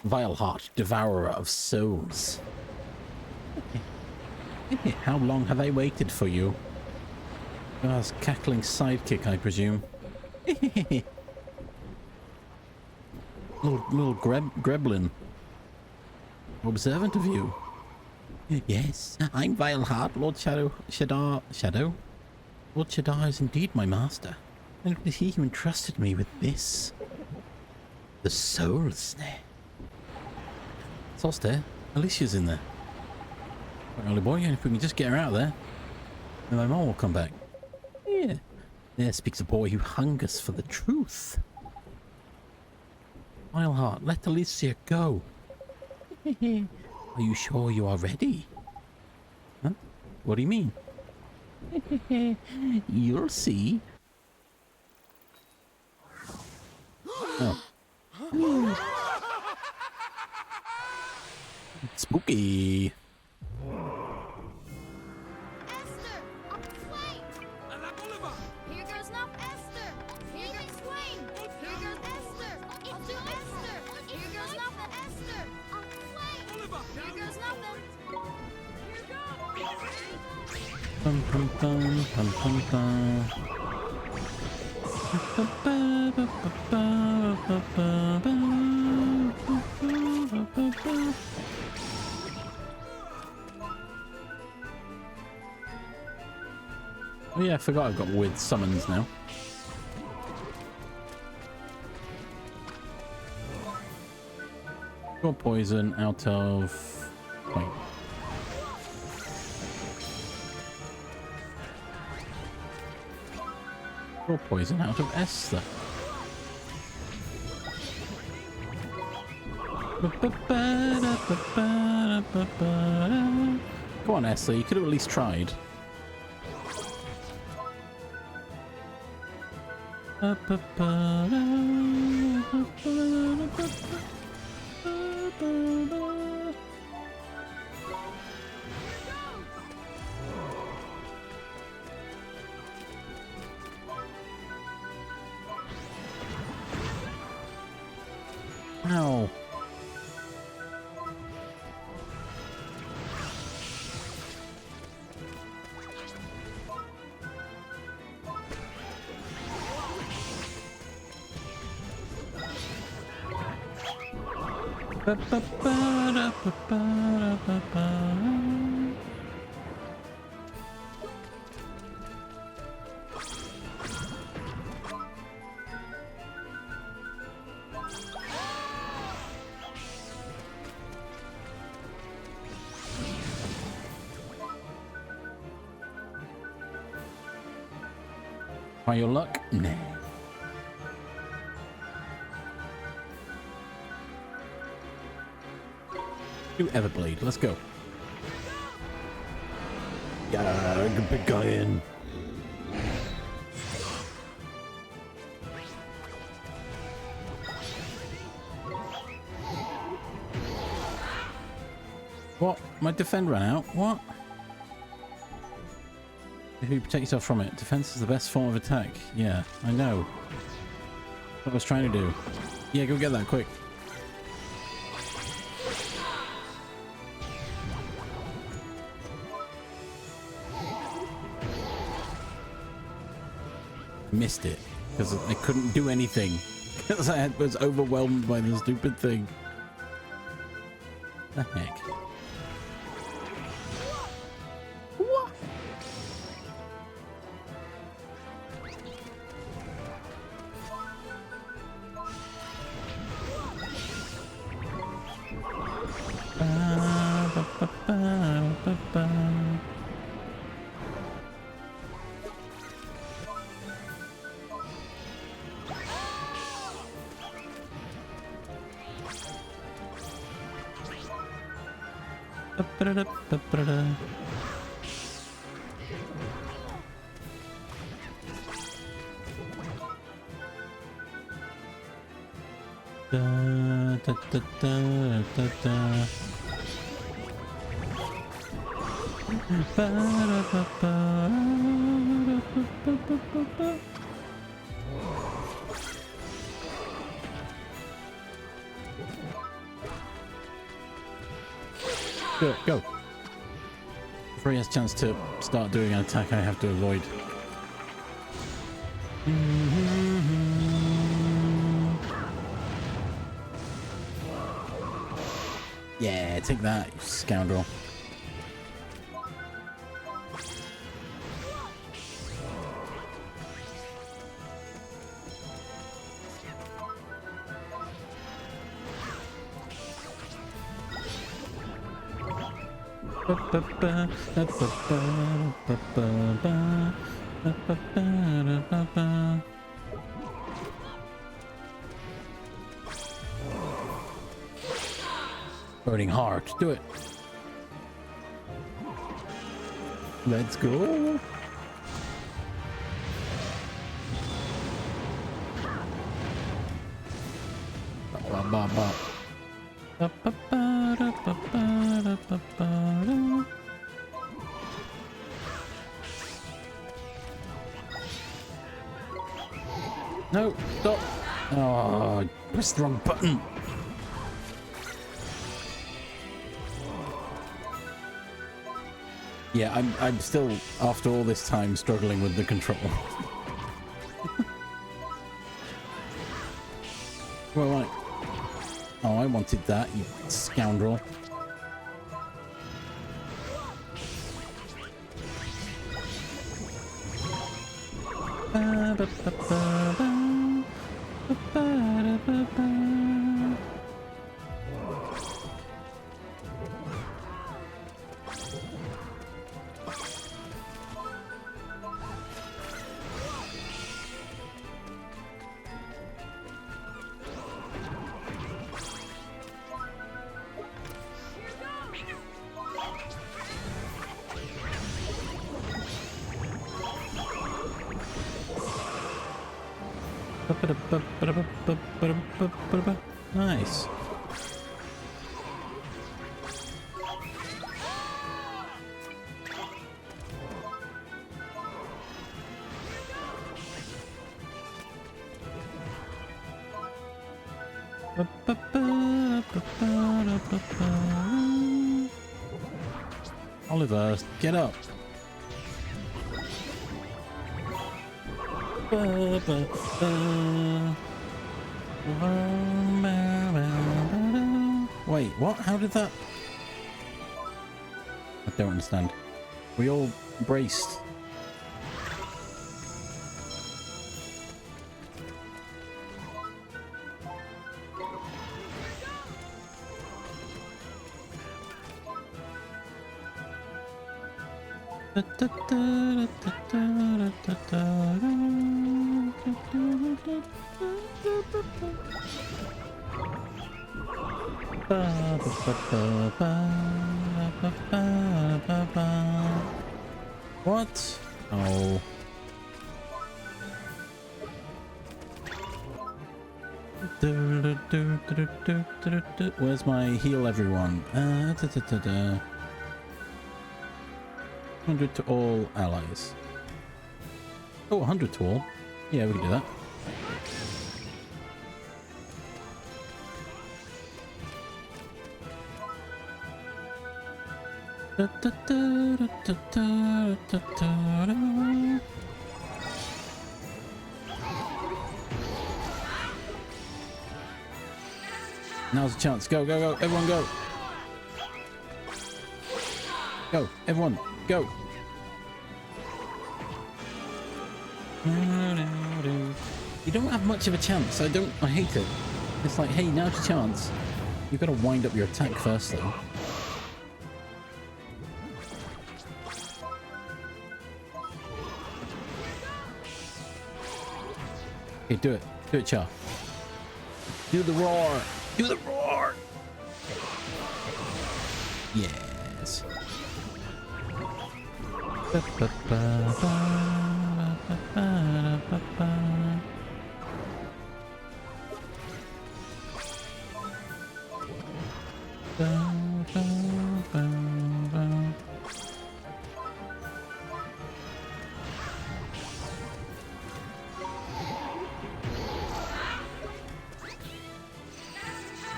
Vile heart, devourer of souls. How long have I waited for you? God's cackling sidekick, I presume. little greblin. Observant of you. Yes, I'm Vile Heart, Lord Shadar. Lord Shadar is indeed my master. And it was he who entrusted me with this. The soul snare. Sauce there. Alicia's in there. Right, early boy, if we can just get her out of there, then my mom will come back. Yeah. There speaks a boy who hungers for the truth. Vile Heart, let Alicia go. Are you sure you are ready? Huh? What do you mean? You'll see. Oh. Spooky. Esther, up the flame. Here goes not Esther. Here goes flame. Here goes Esther. Into Esther. Here goes nothing. Esther, up the flame. Here goes nothing. Here goes. Bum bum bum bum bum bum. Oh yeah, I forgot I've got weird summons now. Got poison out of... Wait. Got poison out of Esther. Come on, Esther, you could have at least tried. Ow. Try your luck? Nah. Do Everblade, let's go. Yeah, good big guy in. What? My defend ran out? What? If you protect yourself from it, defense is the best form of attack. Yeah, I know. What I was trying to do. Yeah, go get that quick. Missed it because I couldn't do anything because I was overwhelmed by the stupid thing. The heck? Go. Before he has a chance to start doing an attack I have to avoid. Yeah, take that, you scoundrel. Burning hard, do it. Let's go. No, stop. Oh, pressed the wrong button. Yeah, I'm still, after all this time, struggling with the control. Well, right. Oh, I wanted that, you scoundrel. Nice. Oliver, get up. Wait, what? How did that? I don't understand. We all braced. What? Oh. Where's my heal everyone? 100 to all allies. Oh, 100 to all. Yeah, we can do that. Now's the chance. Go, go, go. Everyone go. Go. Everyone go. You don't have much of a chance. I hate it. It's like, hey, now's your chance. You've got to wind up your attack first, though. Okay, do it. Do it, Char. Do the roar. Do the roar. Yeah.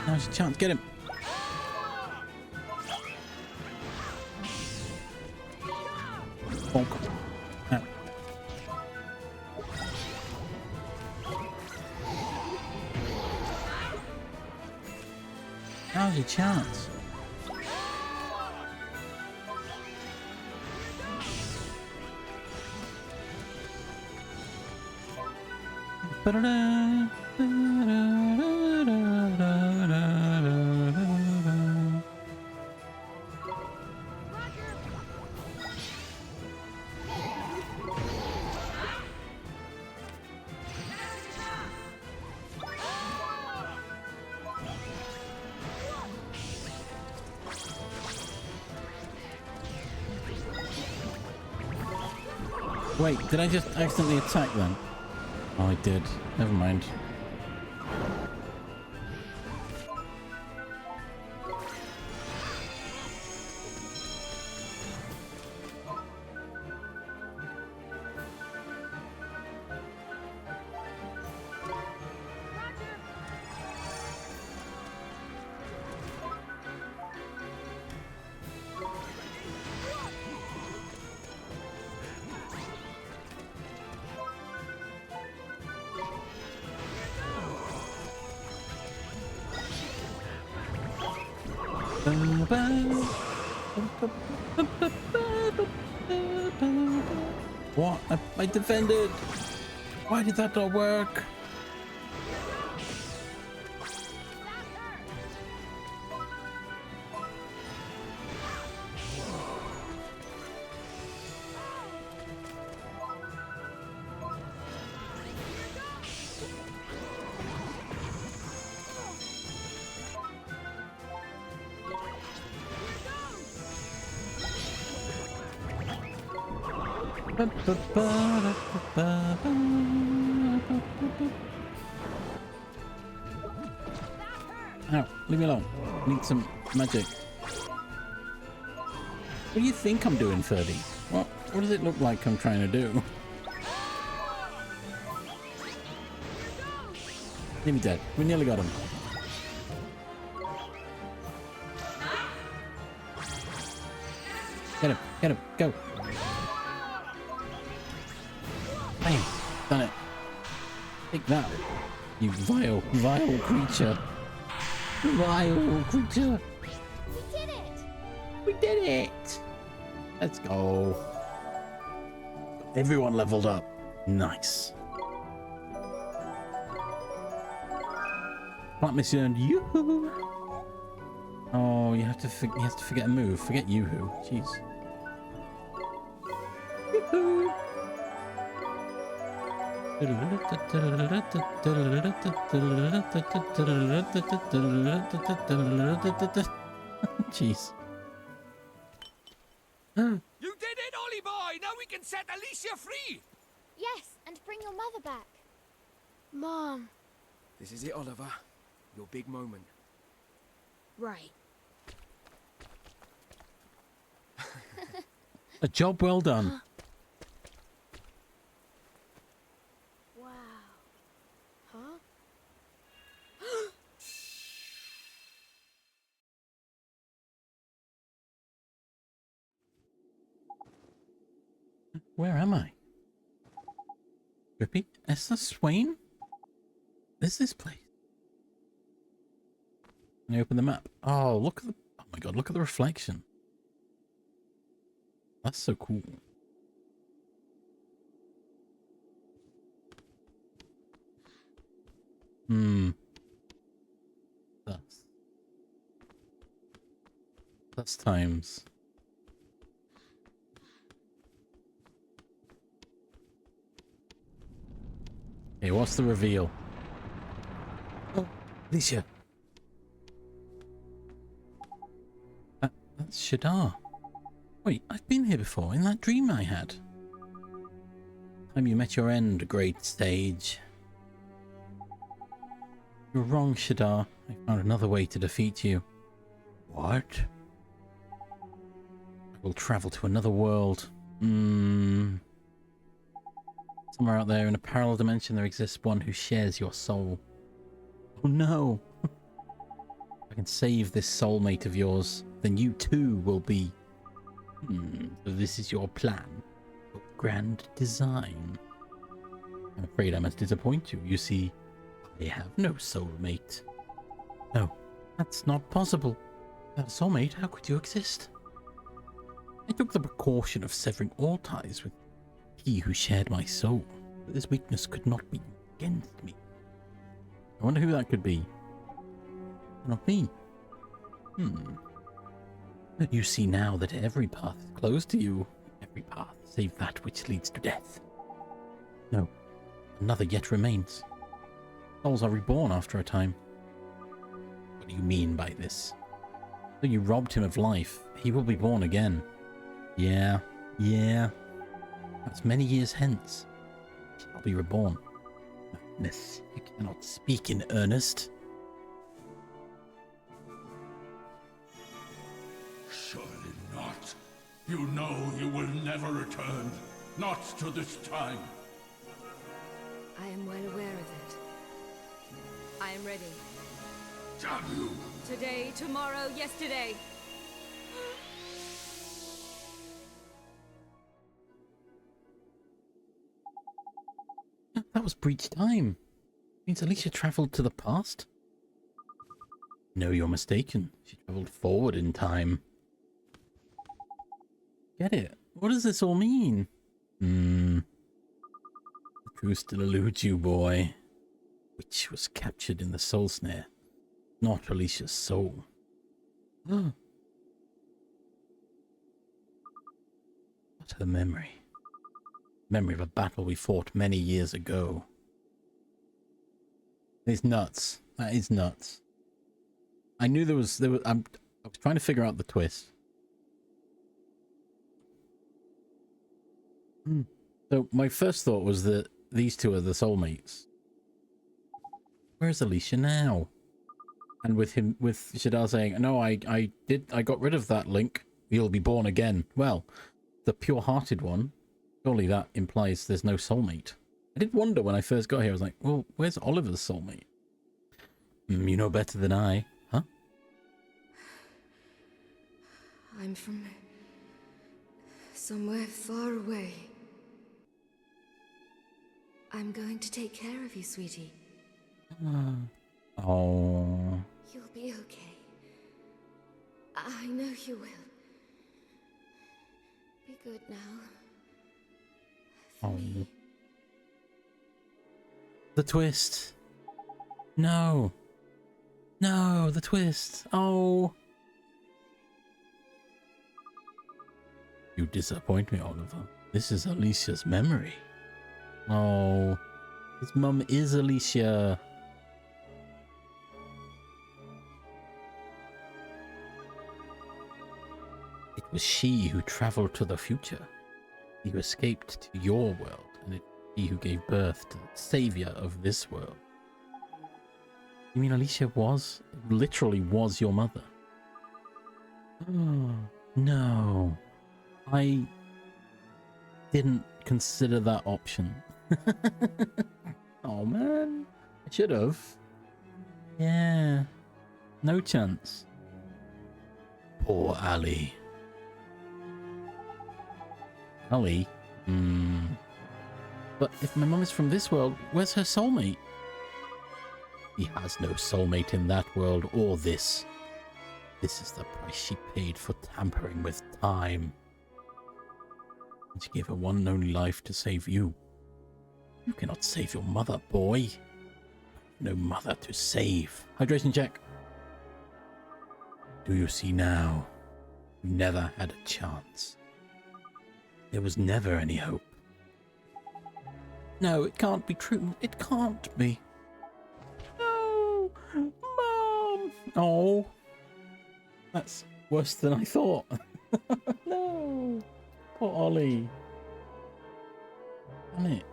Now's your chance. Get him. Bonk. Ow. Now's your chance. Wait, did I just accidentally attack them? Oh, I did. Never mind. What? I defended. Why did that not work? Ow, leave me alone. I need some magic. What do you think I'm doing, Ferdy? What does it look like I'm trying to do? Nearly dead. We nearly got him. Get him, go. Bam, done it. Take that, you vile creature. Vile creature. We did it! We did it. Let's go. Everyone leveled up. Nice. Plant mission. Yoo-hoo. Oh, you have to forget a move. Forget yoo-hoo. Jeez. Yoo-hoo. Jeez. You did it, Ollie boy! Now we can set Alicia free! Yes, and bring your mother back. Mom. This is it, Oliver. Your big moment. Right. A job well done. Wow. Huh? Where am I? Drippy? Esther Swain? Where's this place? Can I open the map? Oh, look at the... Oh my god, look at the reflection. That's so cool. That's times. Okay, what's the reveal? Oh, Alicia. That's Shadar. Wait, I've been here before, in that dream I had. Time you met your end, great sage. You're wrong, Shadar. I found another way to defeat you. What? I will travel to another world. Somewhere out there in a parallel dimension there exists one who shares your soul. Oh no! If I can save this soulmate of yours, then you too will be... So this is your plan. Your grand design. I'm afraid I must disappoint you. You see, I have no soulmate. No, that's not possible. Without a soulmate, how could you exist? I took the precaution of severing all ties with he who shared my soul, but this weakness could not be against me. I wonder who that could be. Not me. But you see now that every path is closed to you. Every path save that which leads to death. No, another yet remains. Souls are reborn after a time. What do you mean by this? So you robbed him of life. He will be born again. Yeah. That's many years hence. He shall be reborn. Miss, you cannot speak in earnest. Surely not. You know you will never return. Not to this time. I am well aware of it. I am ready. Damn you! Today, tomorrow, yesterday. That was breach time. Means Alicia travelled to the past? No, you're mistaken. She travelled forward in time. Get it? What does this all mean? The truth still eludes you, boy. Which was captured in the soul snare, not Alicia's soul. What her memory? Memory of a battle we fought many years ago. It's nuts. That is nuts. I knew there was I was trying to figure out the twist. So my first thought was that these two are the soulmates. Where's Alicia now? And with Shadar saying, "No, I got rid of that link. You'll be born again." Well, the pure-hearted one. Surely that implies there's no soulmate. I did wonder when I first got here. I was like, "Well, where's Oliver's soulmate?" You know better than I, huh? I'm from somewhere far away. I'm going to take care of you, sweetie. Oh. You'll be okay. I know you will. Be good now. For me. The twist. No. No, the twist. Oh. You disappoint me, Oliver. This is Alicia's memory. Oh. His mum is Alicia. It was she who travelled to the future. He who escaped to your world, and it's he who gave birth to the savior of this world. You mean Alicia literally was your mother? Oh, no. I didn't consider that option. Oh, man. I should have. Yeah. No chance. Poor Ali. Ali? But if my mum is from this world, where's her soulmate? He has no soulmate in that world or this. This is the price she paid for tampering with time. And she gave her one and only life to save you. You cannot save your mother, boy. No mother to save. Hydration check. Do you see now? You never had a chance. There was never any hope. No, it can't be true. It can't be. No, Mom. Oh, that's worse than I thought. No! Poor Ollie. Damn it.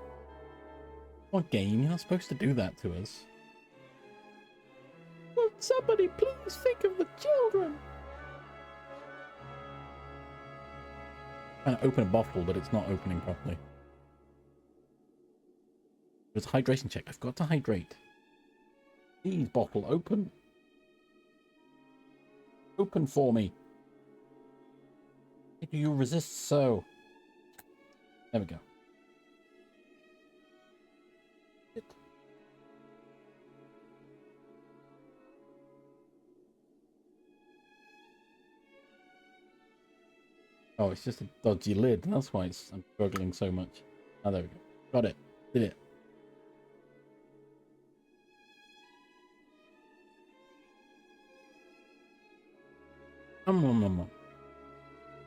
What game? You're not supposed to do that to us. Will somebody please think of the children? Trying to open a bottle, but it's not opening properly. There's a hydration check. I've got to hydrate. Please, bottle, open. Open for me. Do you resist so? There we go. Oh, it's just a dodgy lid. That's why I'm struggling so much. Oh, there we go. Got it. Did it.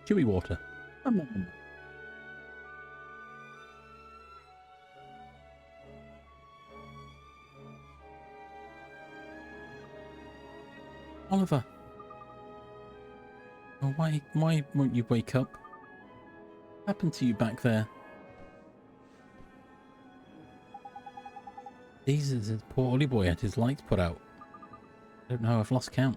Chewy water. Oliver. Oh, why won't you wake up? What happened to you back there? Jesus, this poor Ollie boy had his lights put out. I don't know, I've lost count.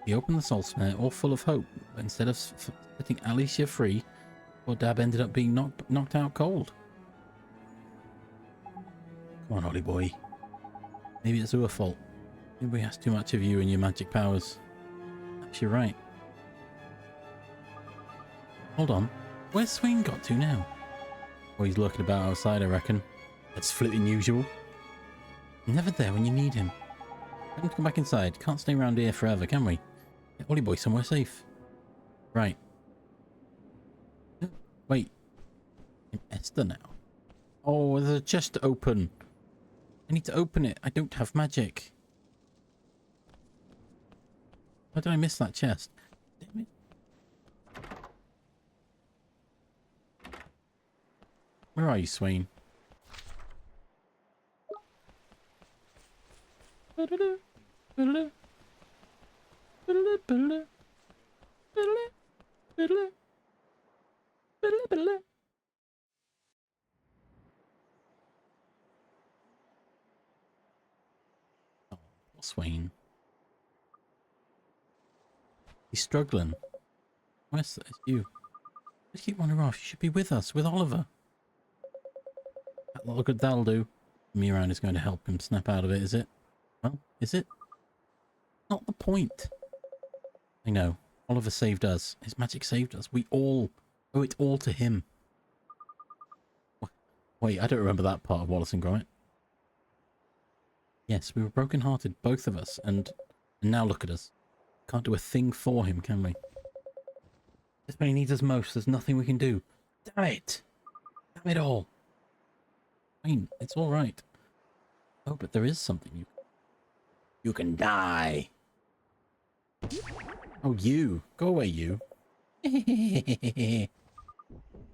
He opened the salt snare, all full of hope, but instead of setting Alicia free, poor Dab ended up being knocked out cold. Come on, Ollie boy. Maybe it's our fault. Maybe we asked too much of you and your magic powers. Perhaps you're right. Hold on. Where's Swain got to now? Oh, he's lurking about outside, I reckon. That's flipping usual. Never there when you need him. Let him come back inside. Can't stay around here forever, can we? Get Ollie boy somewhere safe. Right. Wait. I'm Esther now. Oh, there's a chest to open. I need to open it. I don't have magic. Why did I miss that chest? Damn it. Where are you, Swain? Oh, Swain. He's struggling. Where's this? You? Just keep wandering off. You should be with us, with Oliver. Look at that'll do. Miran is going to help him snap out of it, is it? Well, is it? Not the point. I know. Oliver saved us. His magic saved us. We all owe it all to him. Wait, I don't remember that part of Wallace and Gromit. Yes, we were broken-hearted, both of us, and now look at us. Can't do a thing for him, can we? Just when he needs us most, there's nothing we can do. Damn it! Damn it all! I mean, it's all right. Oh, but there is something you can die. Oh, you. Go away, you.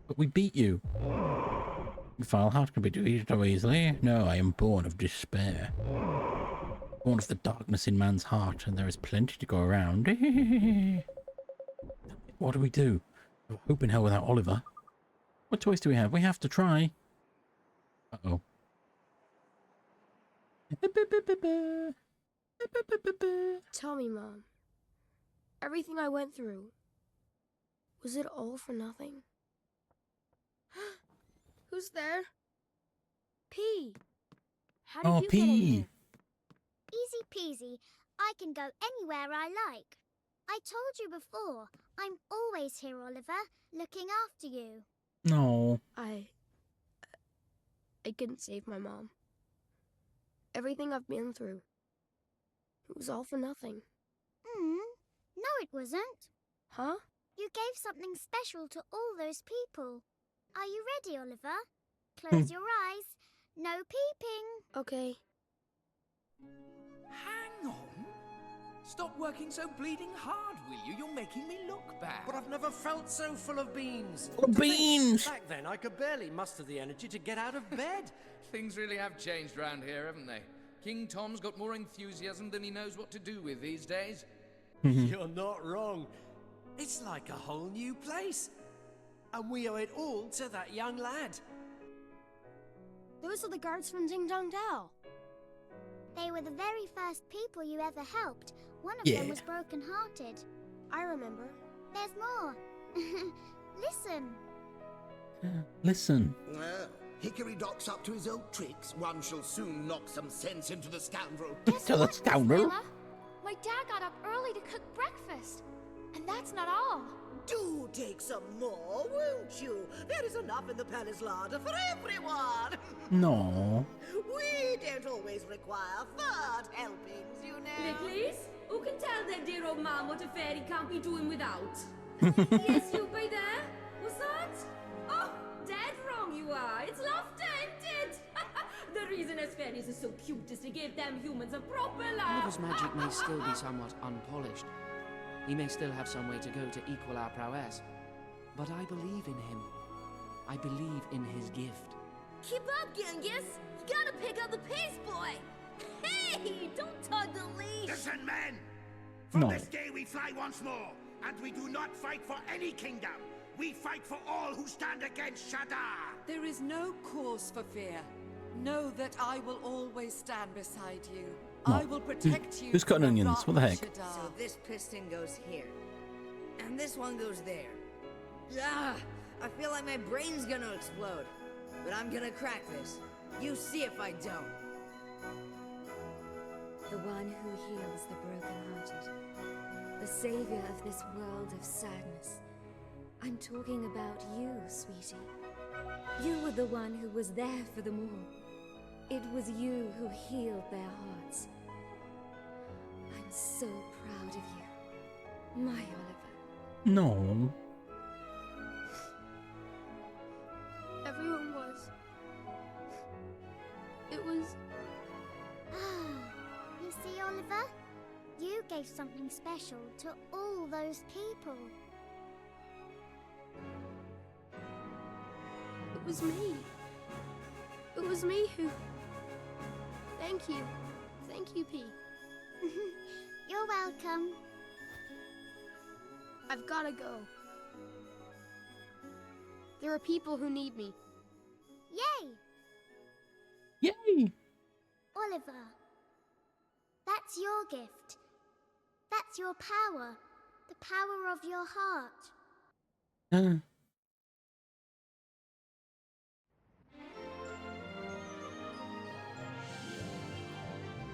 But we beat you. Vile heart can be defeated so easily. No, I am born of despair. Born of the darkness in man's heart, and there is plenty to go around. What do we do? We're hope in hell without Oliver. What choice do we have? We have to try. Uh-oh. Tell me, Mom. Everything I went through, was it all for nothing? Who's there? P. How did you get in here? Easy peasy. I can go anywhere I like. I told you before, I'm always here, Oliver, looking after you. No. I couldn't save my mom. Everything I've been through, it was all for nothing. No it wasn't. Huh? You gave something special to all those people. Are you ready, Oliver? Close your eyes. No peeping. Okay. Hang on. Stop working so bleeding hard, will you? You're making me look bad. But I've never felt so full of beans. Beans! Back then, I could barely muster the energy to get out of bed. Things really have changed round here, haven't they? King Tom's got more enthusiasm than he knows what to do with these days. You're not wrong. It's like a whole new place. And we owe it all to that young lad. Those are the guards from Ding Dong Dell. They were the very first people you ever helped. One of Yeah. them was broken-hearted. I remember. There's more. Listen. Listen. Well, Hickory Doc's up to his old tricks. One shall soon knock some sense into the scoundrel. To the scoundrel. Fella? My dad got up early to cook breakfast. And that's not all. Do take some more, won't you? There is enough in the palace larder for everyone. No. We don't always require third helpings, you know. Littlies, who can tell their dear old man what a fairy can't be doing without? Yes, you by there? What's that? Oh, dead wrong you are. It's laughter, ain't it? The reason us fairies are so cute is to give them humans a proper laugh. Oliver's magic may still be somewhat unpolished. He may still have some way to go to equal our prowess. But I believe in him. I believe in his gift. Keep up, Genghis. You gotta pick up the pace, boy. Hey, don't tug the leash. Listen, men! From No. this day we fly once more, and we do not fight for any kingdom. We fight for all who stand against Shadar. There is no cause for fear. Know that I will always stand beside you. No. I will protect you. Who's cutting from onions? What the heck? Shadar. So this piston goes here. And this one goes there. Ah, I feel like my brain's gonna explode. But I'm gonna crack this. You see if I don't. The one who heals the broken-hearted. The savior of this world of sadness. I'm talking about you, sweetie. You were the one who was there for them all. It was you who healed their hearts. I'm so proud of you, my Oliver. No. Everyone was. It was. Ah, you see, Oliver? You gave something special to all those people. It was me. It was me who. Thank you. Thank you, P. You're welcome. I've gotta go. There are people who need me. Yay! Yay. Oliver, that's your gift. That's your power. The power of your heart.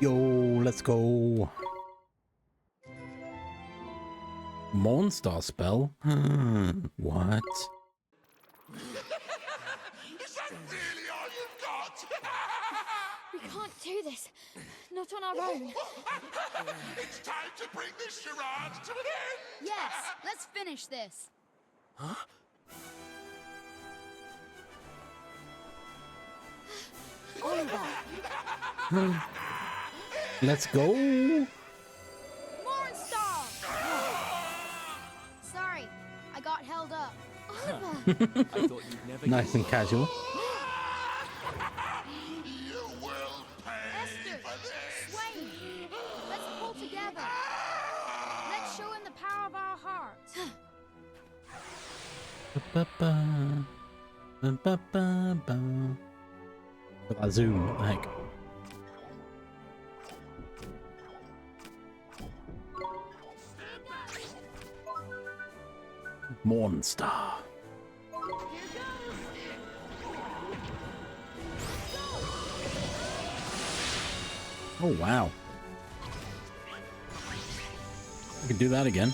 Yo, let's go. Monster spell? What? Is that really all you've got? We can't do this. Not on our own. It's time to bring this charade to an end! Yes, let's finish this. Let's go. Mornstar! Sorry, I got held up. Nice and casual. You will pay Esther! for this! Swain! Let's pull together. Let's show him the power of our hearts. Ba-ba-ba. Ba-ba-ba-ba. Look at that zoom, what the heck? Monster. Oh wow. I can do that again.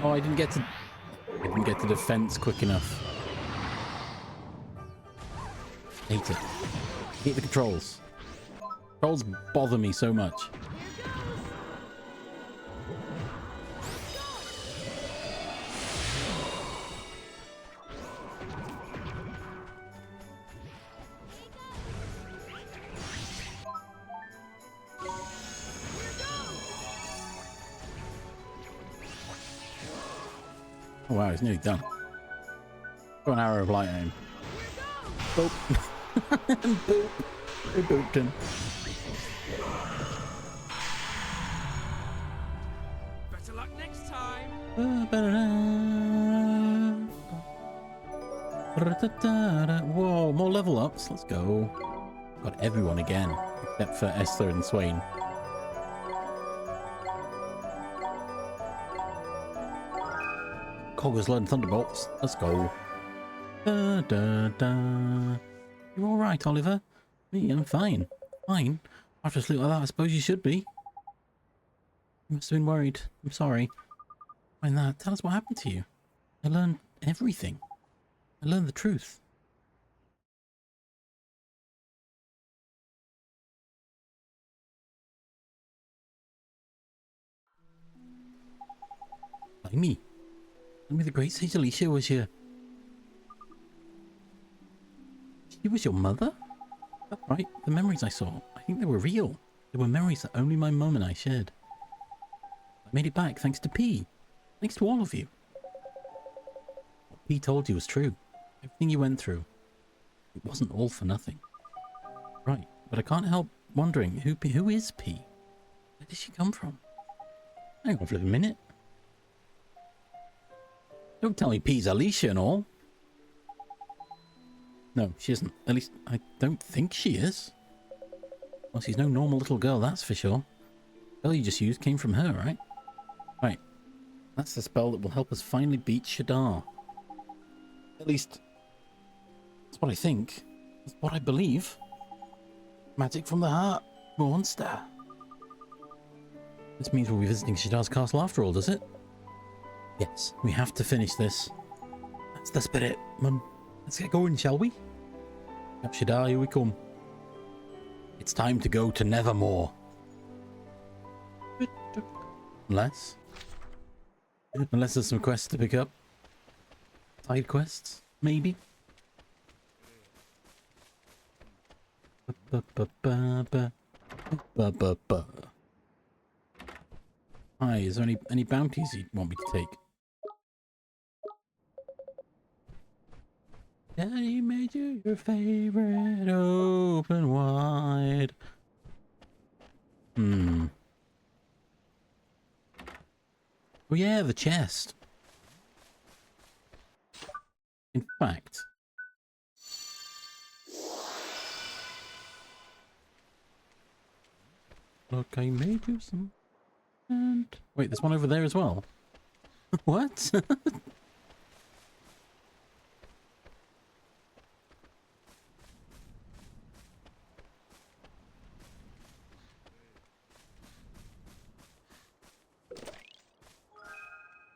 Oh, I didn't get to defense quick enough. Hate it. Hate the controls. Controls bother me so much. Oh wow, it's nearly done. Got an arrow of light aim. Boop. Boop. We booped him. Better luck next time. Whoa, more level ups. Let's go. Got everyone again, except for Esther and Swain. Cogger's learned Thunderbolts. Let's go. Da, da, da. You're all right, Oliver. Me, I'm fine. Fine. After a sleep like that, I suppose you should be. You must have been worried. I'm sorry. Mind that, tell us what happened to you. I learned everything. I learned the truth. Blimey. Tell me the great Sage Alicia was your... She was your mother? That's right. The memories I saw, I think they were real. They were memories that only my mum and I shared. I made it back thanks to P. Thanks to all of you. What P told you was true. Everything you went through. It wasn't all for nothing. Right, but I can't help wondering who is P? Where did she come from? Hang on for a minute. Don't tell me P's Alicia and all. No, she isn't. At least, I don't think she is. Well, she's no normal little girl, that's for sure. The spell you just used came from her, right? Right. That's the spell that will help us finally beat Shadar. At least, that's what I think. That's what I believe. Magic from the heart. Monster. This means we'll be visiting Shadar's castle after all, does it? Yes, we have to finish this. That's the spirit, Mum. Let's get going, shall we? Yep, Shadar, here we come. It's time to go to Nevermore. Unless there's some quests to pick up. Side quests, maybe. Hi, is there any bounties you want me to take? Daddy made you your favorite, open wide. Oh yeah, the chest. In fact, look, I made you some. And wait, there's one over there as well. What?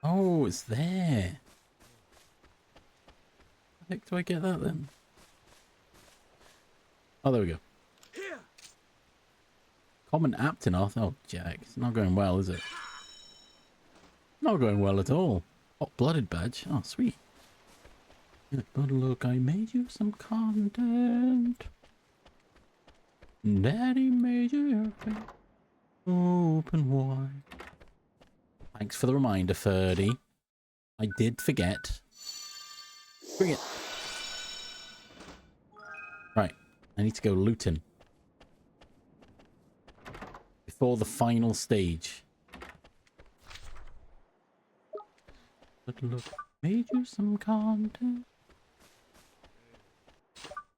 Oh, it's there. How the heck do I get that then? Oh, there we go. Here. Common apt in Arthur. Oh, Jack. It's not going well, is it? Not going well at all. Hot-blooded badge. Oh, sweet. But look, I made you some content. Daddy made you your face open wide. Thanks for the reminder, Ferdy. I did forget. Bring it. Right. I need to go looting. Before the final stage. But look, made you some content.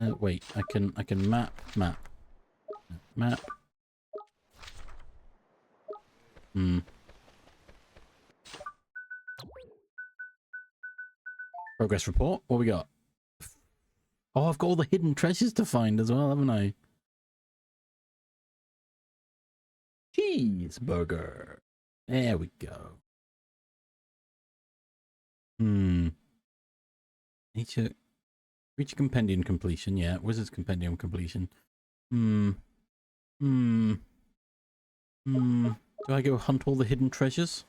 Wait, I can map. Progress report. What we got? Oh, I've got all the hidden treasures to find as well, haven't I? Cheeseburger. There we go. Nature. Reach compendium completion. Yeah, Wizard's compendium completion. Do I go hunt all the hidden treasures?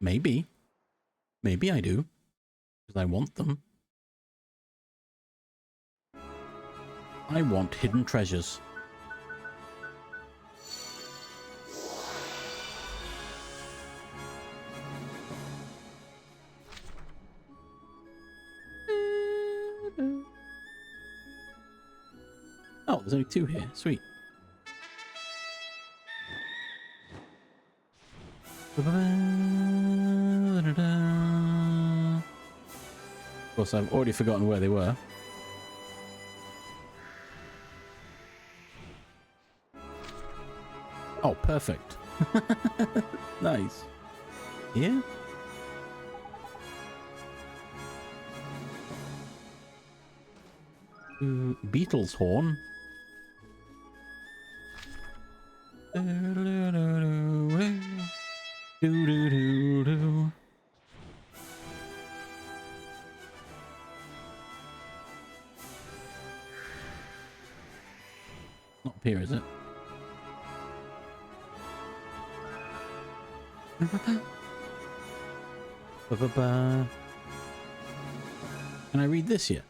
Maybe. Maybe I do. Because I want them. I want hidden treasures. Oh, there's only 2 here. Sweet. Of course, I've already forgotten where they were. Oh, perfect. Nice. Here? Beetle's horn. Not up here, is it? Can I read this yet?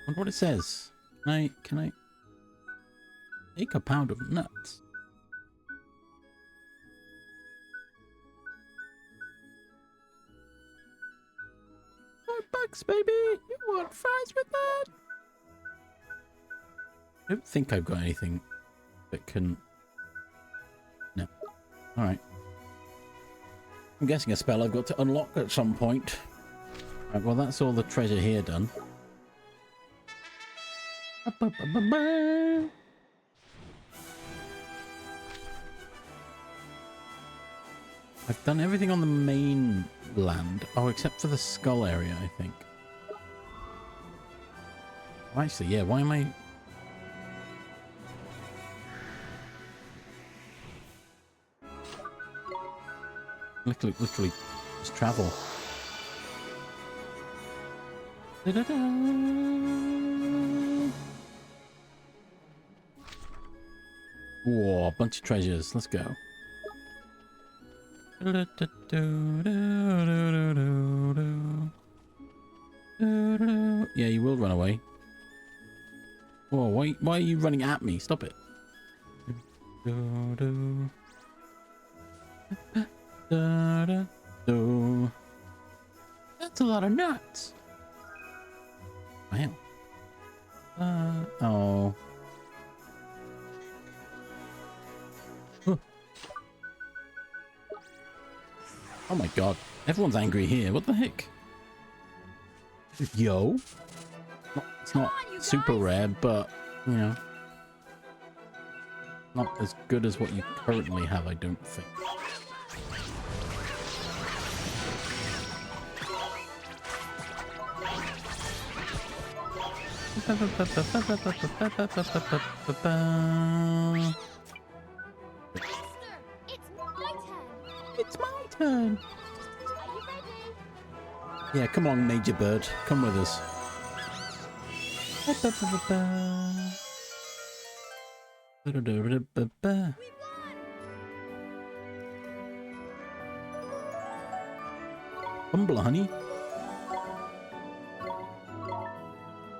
I wonder what it says. Can I take a pound of nuts? $5, baby! You want fries with that? I don't think I've got anything that can... No. Alright. I'm guessing a spell I've got to unlock at some point. Right, well, that's all the treasure here done. I've done everything on the main land. Oh, except for the skull area, I think. Oh, actually, yeah, why am I... Literally, just travel. Da-da-da. Whoa, a bunch of treasures. Let's go. Yeah, you will run away. Whoa, why are you running at me? Stop it. That's a lot of nuts. Wow. Oh. Oh my god. Everyone's angry here. What the heck? Yo. It's not super rare, but, you know. Not as good as what you currently have, I don't think. It's my turn. Yeah, come on, Major Bird. Come with us. Humble, honey.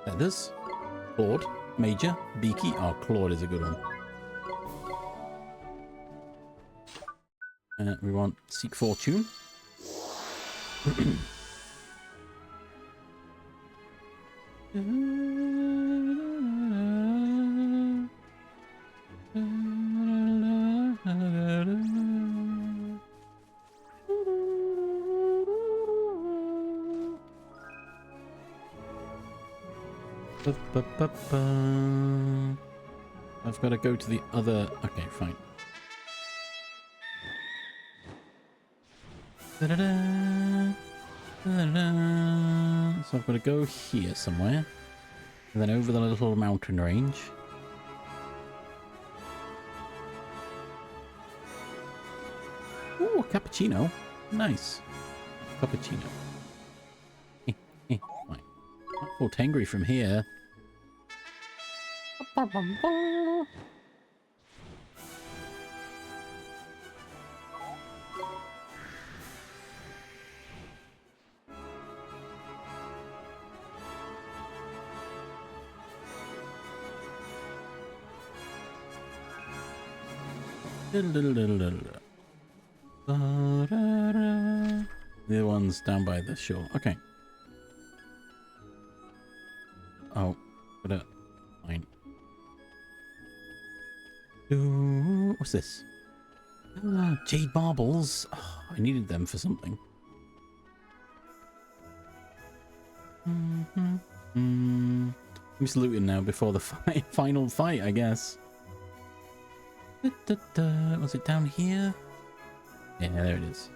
Feathers. Claude. Major. Beaky. Oh, Claude is a good one. We want Seek Fortune. I've got to go to the other... Okay, fine. So I've got to go here somewhere. And then over the little mountain range. Ooh, a cappuccino. Nice. Cappuccino. Fine. Not full Tengri from here. The other one's down by the shore. Okay. Oh, gotta fine. Ooh, what's this? Jade marbles. Oh, I needed them for something. I'm just looting now before the final fight, I guess. Was it down here? Yeah, there it is.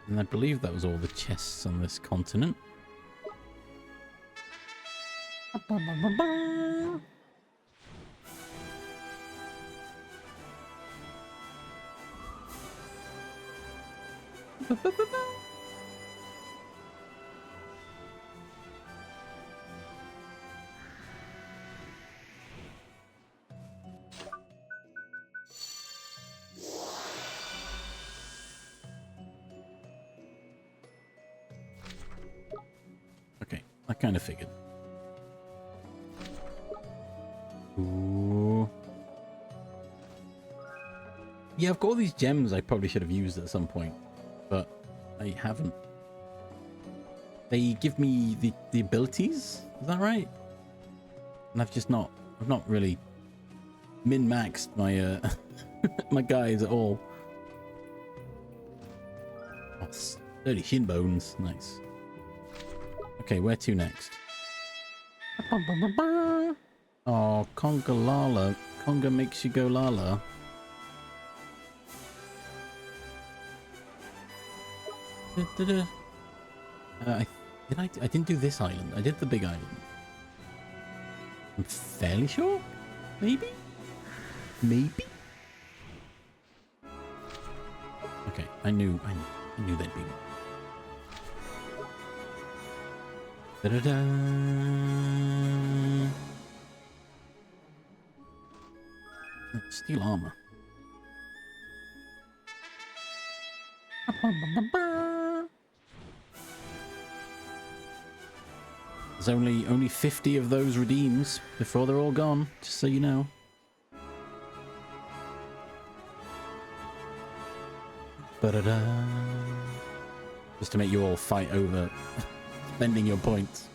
And I believe that was all the chests on this continent. Okay, I kind of figured. Ooh. Yeah, I've got all these gems I probably should have used at some point, but I haven't. They give me the abilities, is that right? And I've not really min-maxed my my guys at all. Oh, sturdy shin bones, nice. Okay, where to next? Oh, Conga Lala. Conga makes you go Lala. I didn't do this island. I did the big island. I'm fairly sure. Maybe? Maybe? Okay, I knew they'd be. Da-da-da. Steel armor. There's only 50 of those redeems before they're all gone, just so you know. Ba-da-da. Just to make you all fight over spending your points.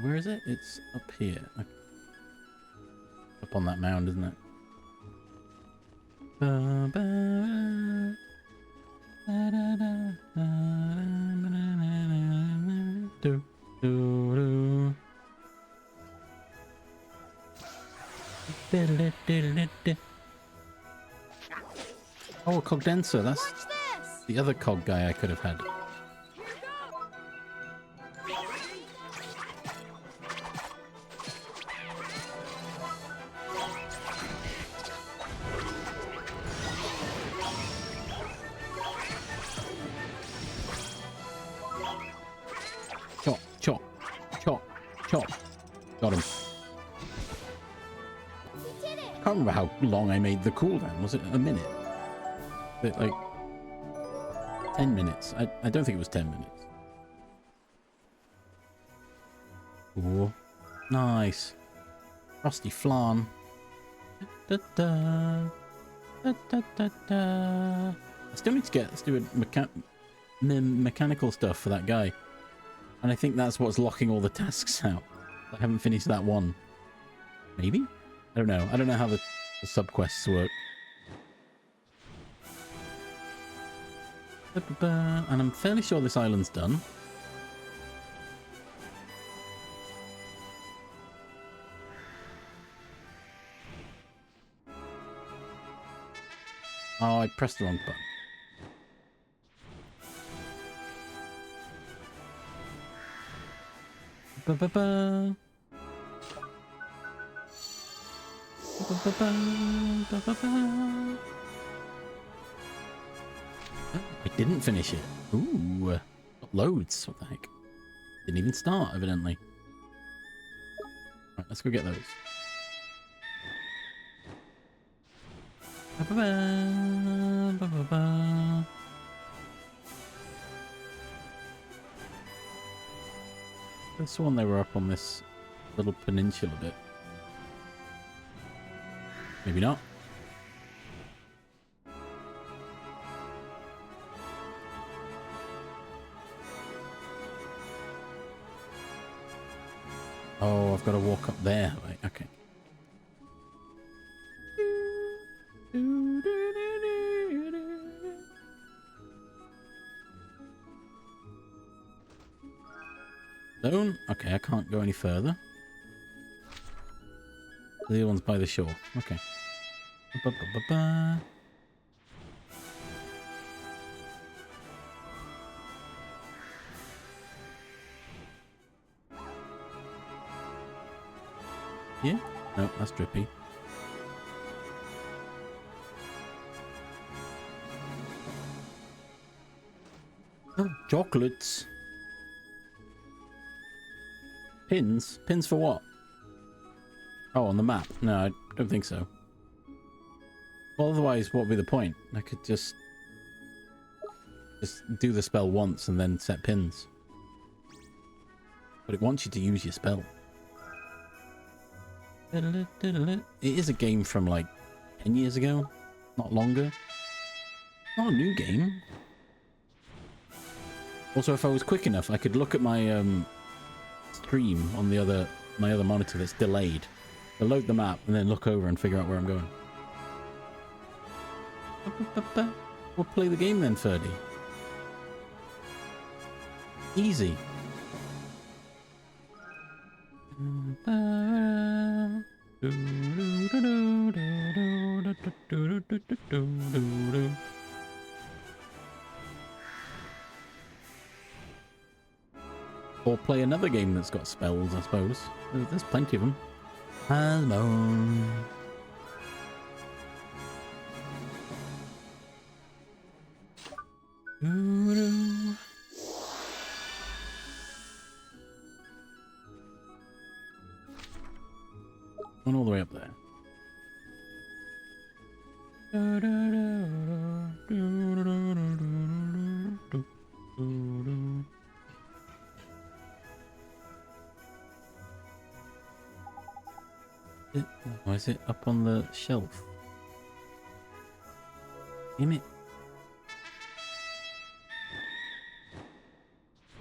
Where is it? It's up here. Up on that mound, isn't it? Ba-ba. Do, do, do. Oh, a condenser. That's the other cog guy I could have had. Chop, chop, chop, chop. Got him. I can't remember how long I made the cooldown. Was it a minute? Was it like 10 minutes? I don't think it was 10 minutes. Ooh, nice. Rusty flan. Da, da, da, da, da, da. I still need to get stupid mechanical stuff for that guy. And I think that's what's locking all the tasks out. I haven't finished that one. Maybe? I don't know. I don't know how the subquests work. And I'm fairly sure this island's done. Oh, I pressed the wrong button. Ba-ba-ba. Ba-ba-ba. Ba-ba-ba. I didn't finish it. Ooh, got loads. What the heck? Didn't even start, evidently. Right, let's go get those. Ba-ba-ba. Ba-ba-ba. I sworn they were up on this little peninsula bit. Maybe not. Oh, I've got to walk up there. Right, okay. Zone? Okay, I can't go any further. The other one's by the shore. Okay. Ba-ba-ba-ba. Yeah? No, that's drippy. Oh, chocolates. Pins? Pins for what? Oh, on the map? No, I don't think so. Well, otherwise, what would be the point? I could just do the spell once and then set pins. But it wants you to use your spell. It is a game from like 10 years ago, not longer. Not a new game. Also, if I was quick enough, I could look at my stream on my other monitor that's delayed. I'll load the map and then look over and figure out where I'm going. We'll play the game then, Ferdy. Easy. Or play another game that's got spells, I suppose. There's plenty of them. Hello. Went all the way up there. Why is it up on the shelf? Damn it.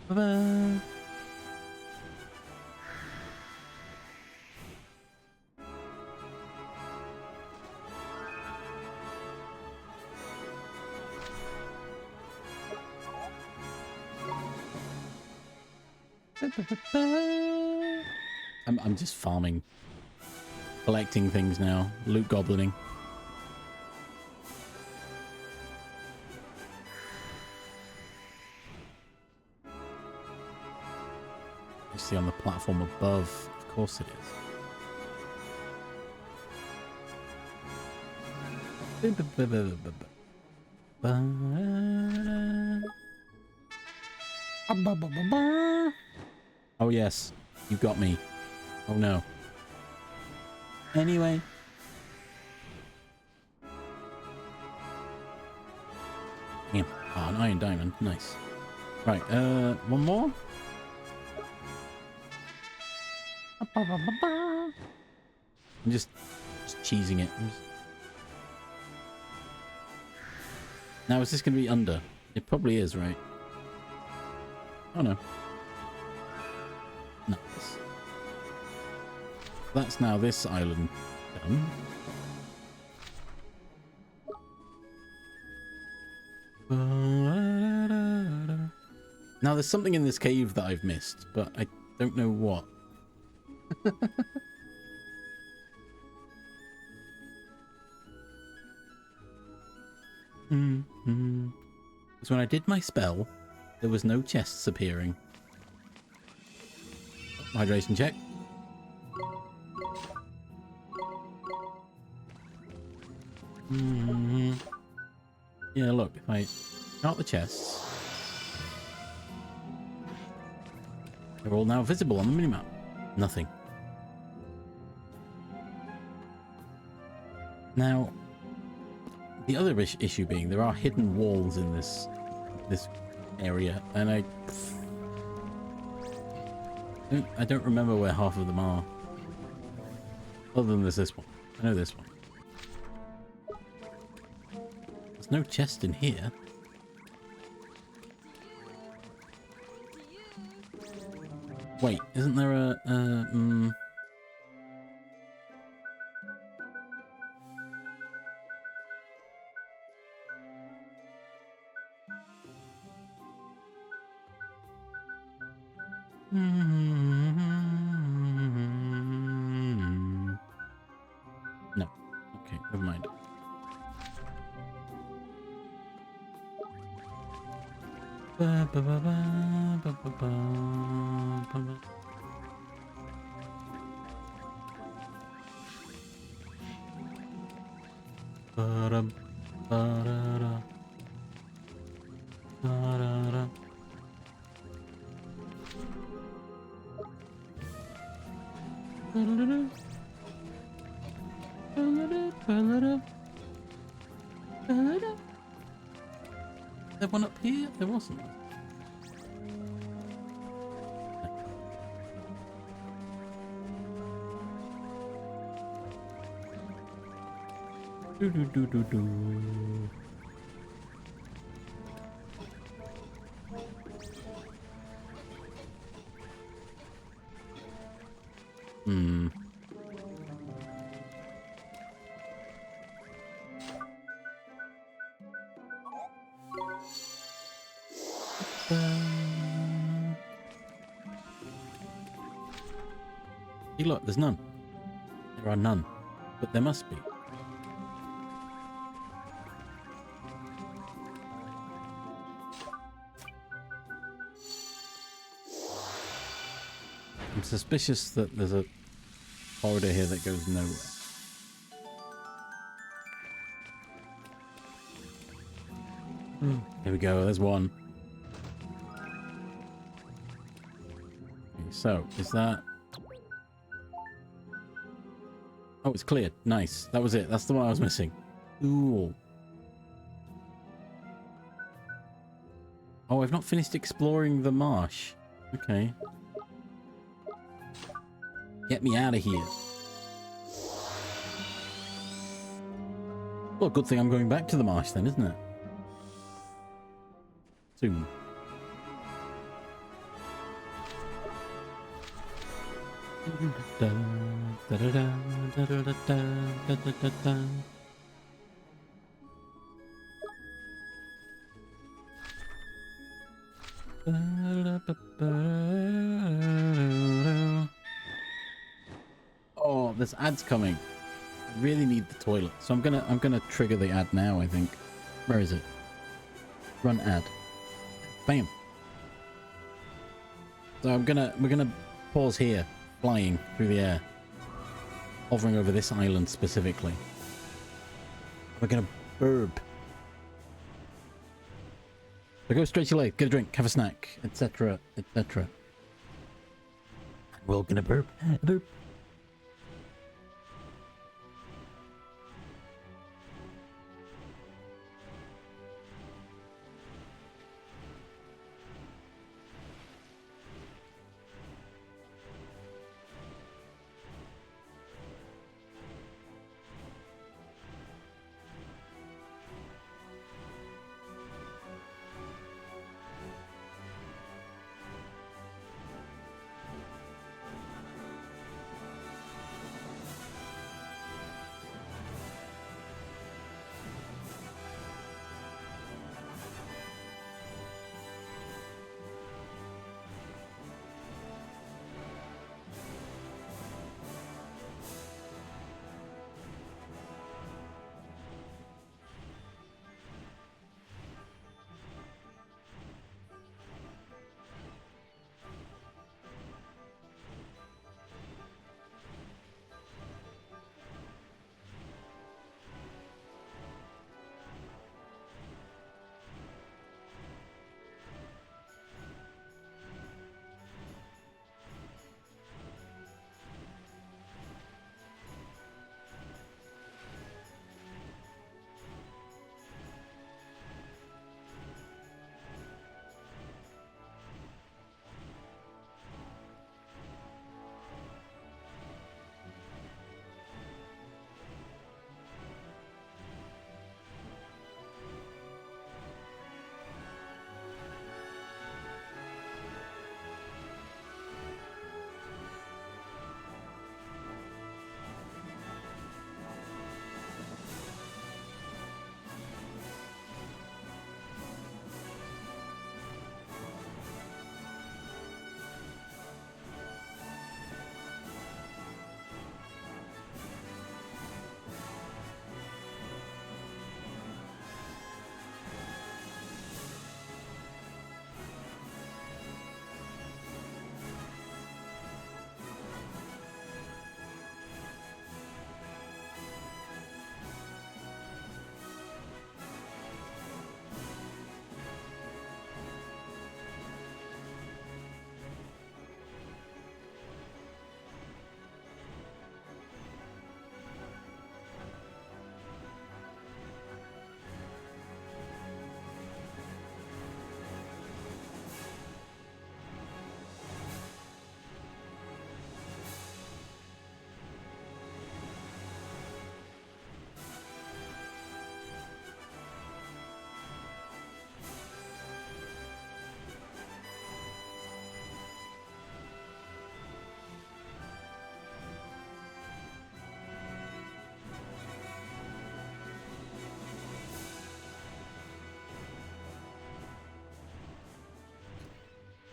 Bye-bye. I'm just farming. Collecting things now. Loot goblining. You see on the platform above. Of course it is. Oh yes, you got me. Oh no. Anyway. Yeah. Oh, an iron diamond. Nice. Right, one more. I'm just cheesing it. Now, is this going to be under? It probably is, right? Oh no. Nice. That's now this island done. Now there's something in this cave that I've missed, but I don't know what. Because when I did my spell, there was no chests appearing. Hydration check. Yeah, look, if I count the chests, they're all now visible on the minimap. Nothing. Now, the other issue being there are hidden walls in this area, and I don't remember where half of them are. Other than there's this one. I know this one. There's no chest in here. Wait, isn't there a... No. Okay, never mind. Ba, ba, ba, ba, ba, ba, ba, ba, ba. Ba-da, ba-da-da. Ba-da-da. Ba-da-da-da. Ba-da-da, ba-da-da. Ba-da-da. Is there one up here? There wasn't. Do do do do do. Hmm. See, look, there's none. There are none, but there must be. I'm suspicious that there's a corridor here that goes nowhere. Here we go, there's one. Okay, so, is that... Oh, it's cleared. Nice. That was it. That's the one I was missing. Ooh. Oh, I've not finished exploring the marsh. Okay. Get me out of here. Well, good thing I'm going back to the marsh then, isn't it? Soon. Oh, there's ads coming. I really need the toilet, so I'm gonna trigger the ad now. I think. Where is it? Run ad. Bam. So we're gonna pause here, flying through the air, hovering over this island specifically. We're gonna burp. So go straight to your leg, get a drink, have a snack, etc., etc. We're gonna burp. Burp.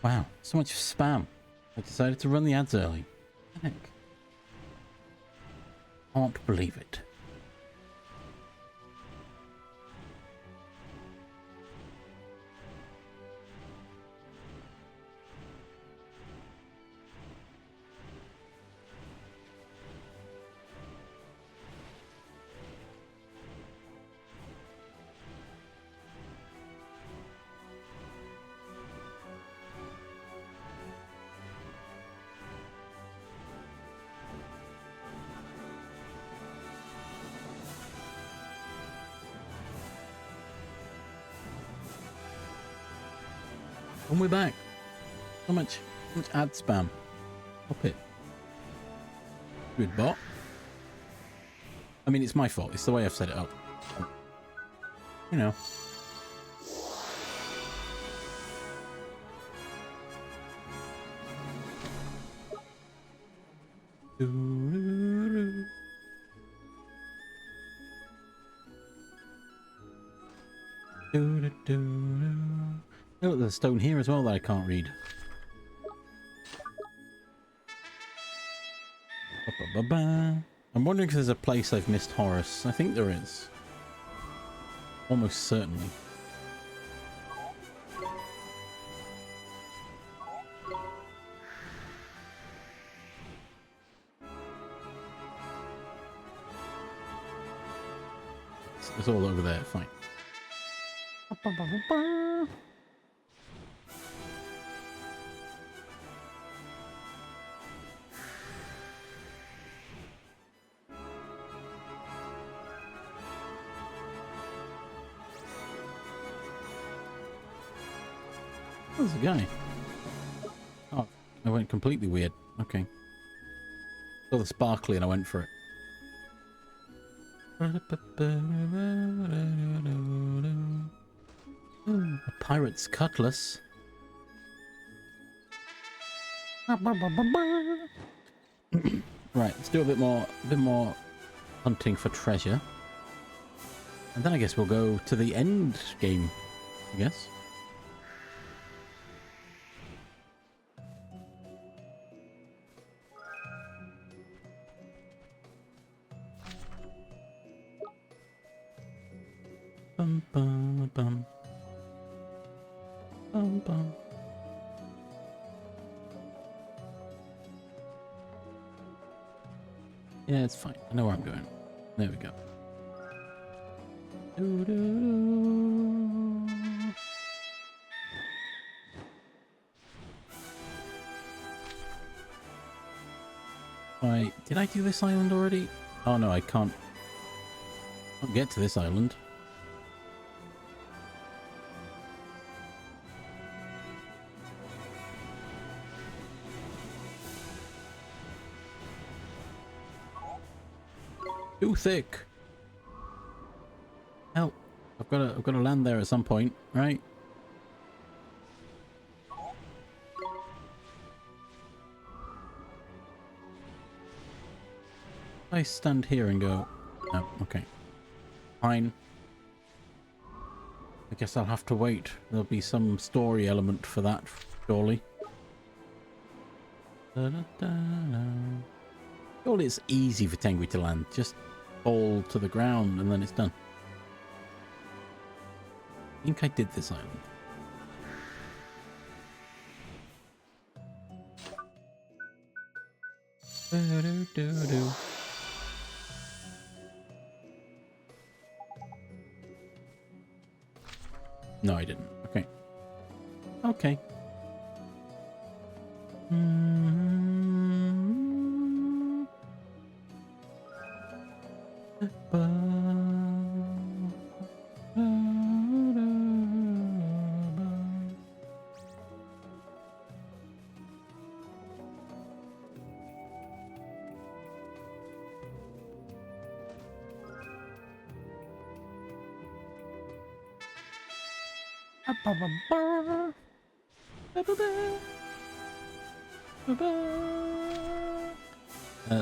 Wow, so much spam. I decided to run the ads early. Heck. Can't believe it. And we're back. So much ad spam. Stop it. Good bot. I mean, it's my fault. It's the way I've set it up. You know. Oh, look, there's a stone here as well that I can't read. I'm wondering if there's a place I've missed Horus. I think there is. Almost certainly. It's all over there, fine. There's a guy. Oh, I went completely weird. Okay. Saw the sparkly and I went for it. Ooh, a pirate's cutlass. Right, let's do a bit more hunting for treasure. And then I guess we'll go to the end game, I guess. Bum bum bum. Bum bum. Yeah, it's fine. I know where I'm going. There we go. Doo -doo -doo. Did I do this island already? Oh no, I can't get to this island. Too thick. Help! I've got to land there at some point, right? I stand here and go. No, okay, fine. I guess I'll have to wait. There'll be some story element for that, surely. Surely it's easy for Tengri to land. Just fall to the ground and then it's done. I think I did this island. No, I didn't. Okay. Okay.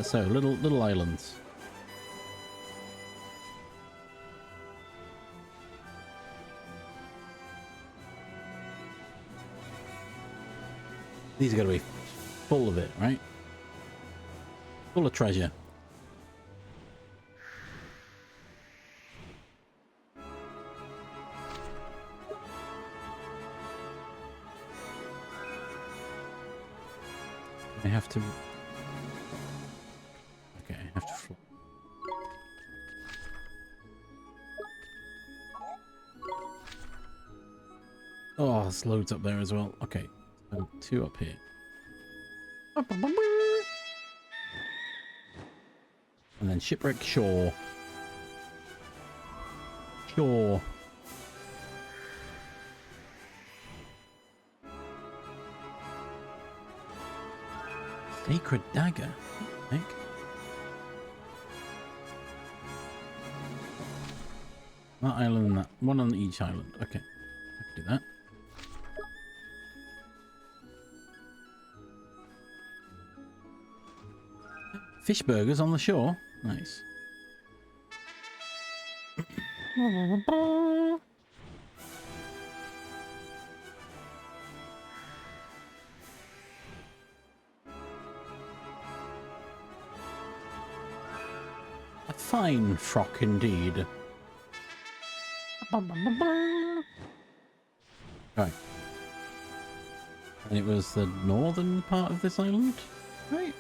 So little islands. These are going to be full of it, right? Full of treasure. I have to... Okay, I have to... Oh, there's loads up there as well. Okay, so 2 up here. And then Shipwreck Shore. Shore. Sacred Dagger. What the heck? That island and that. One on each island. Okay. I can do that. Fish burgers on the shore. Nice. A fine frock indeed. Right. And it was the northern part of this island, right?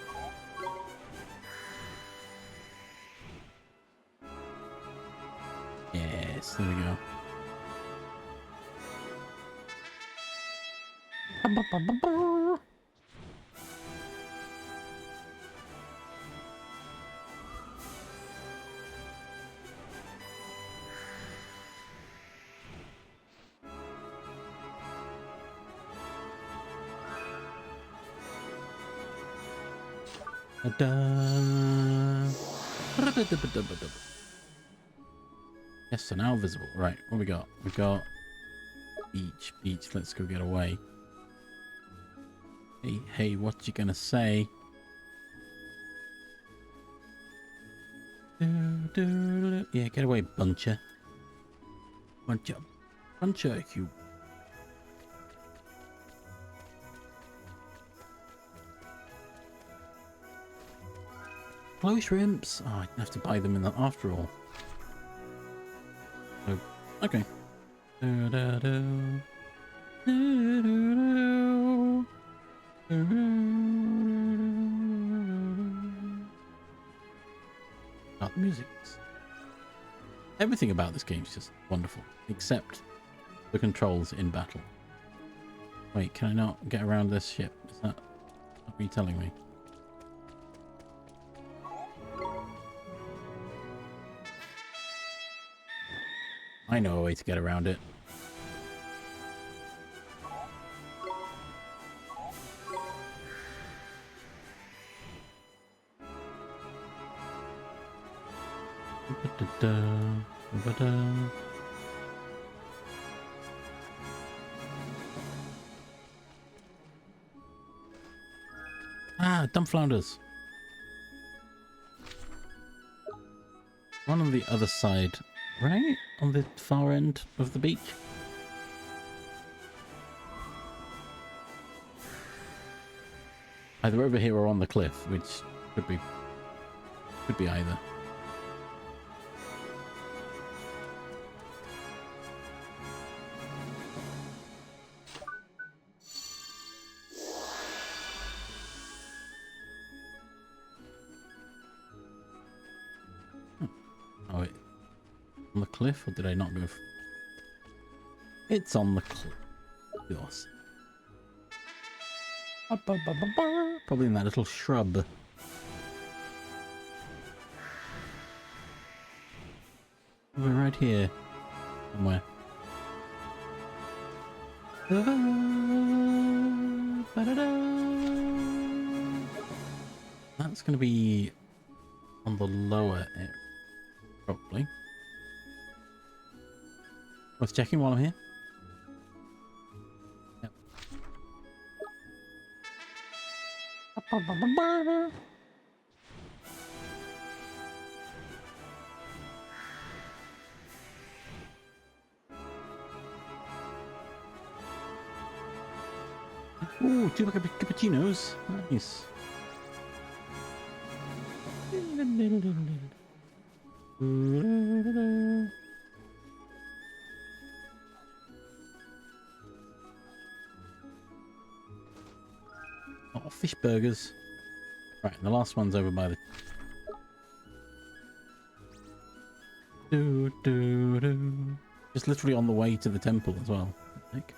Yes, there we go. Yes, so now visible. Right, what we got? We got beach. Let's go get away. Hey, what you gonna say? Yeah, get away, buncher. Buncher, you. Glow shrimps. Oh, I have to buy them in the after all. Oh, okay. Oh, the music. Everything about this game is just wonderful, except the controls in battle. Wait, can I not get around this ship? Is that what are you telling me? I know a way to get around it. Ah, dumbflounders. One on the other side, right? On the far end of the beach. Either over here or on the cliff, which could be either. Oh, wait. On the cliff, or did I not go? It's on the cliff. Yours. Probably in that little shrub. We're right here. Somewhere. That's going to be on the lower area. Probably. I was checking while I'm here. Yep. Ooh, 2 cappuccinos. Nice. Oh, fish burgers. Right, and the last one's over by the... Just literally on the way to the temple as well, I think.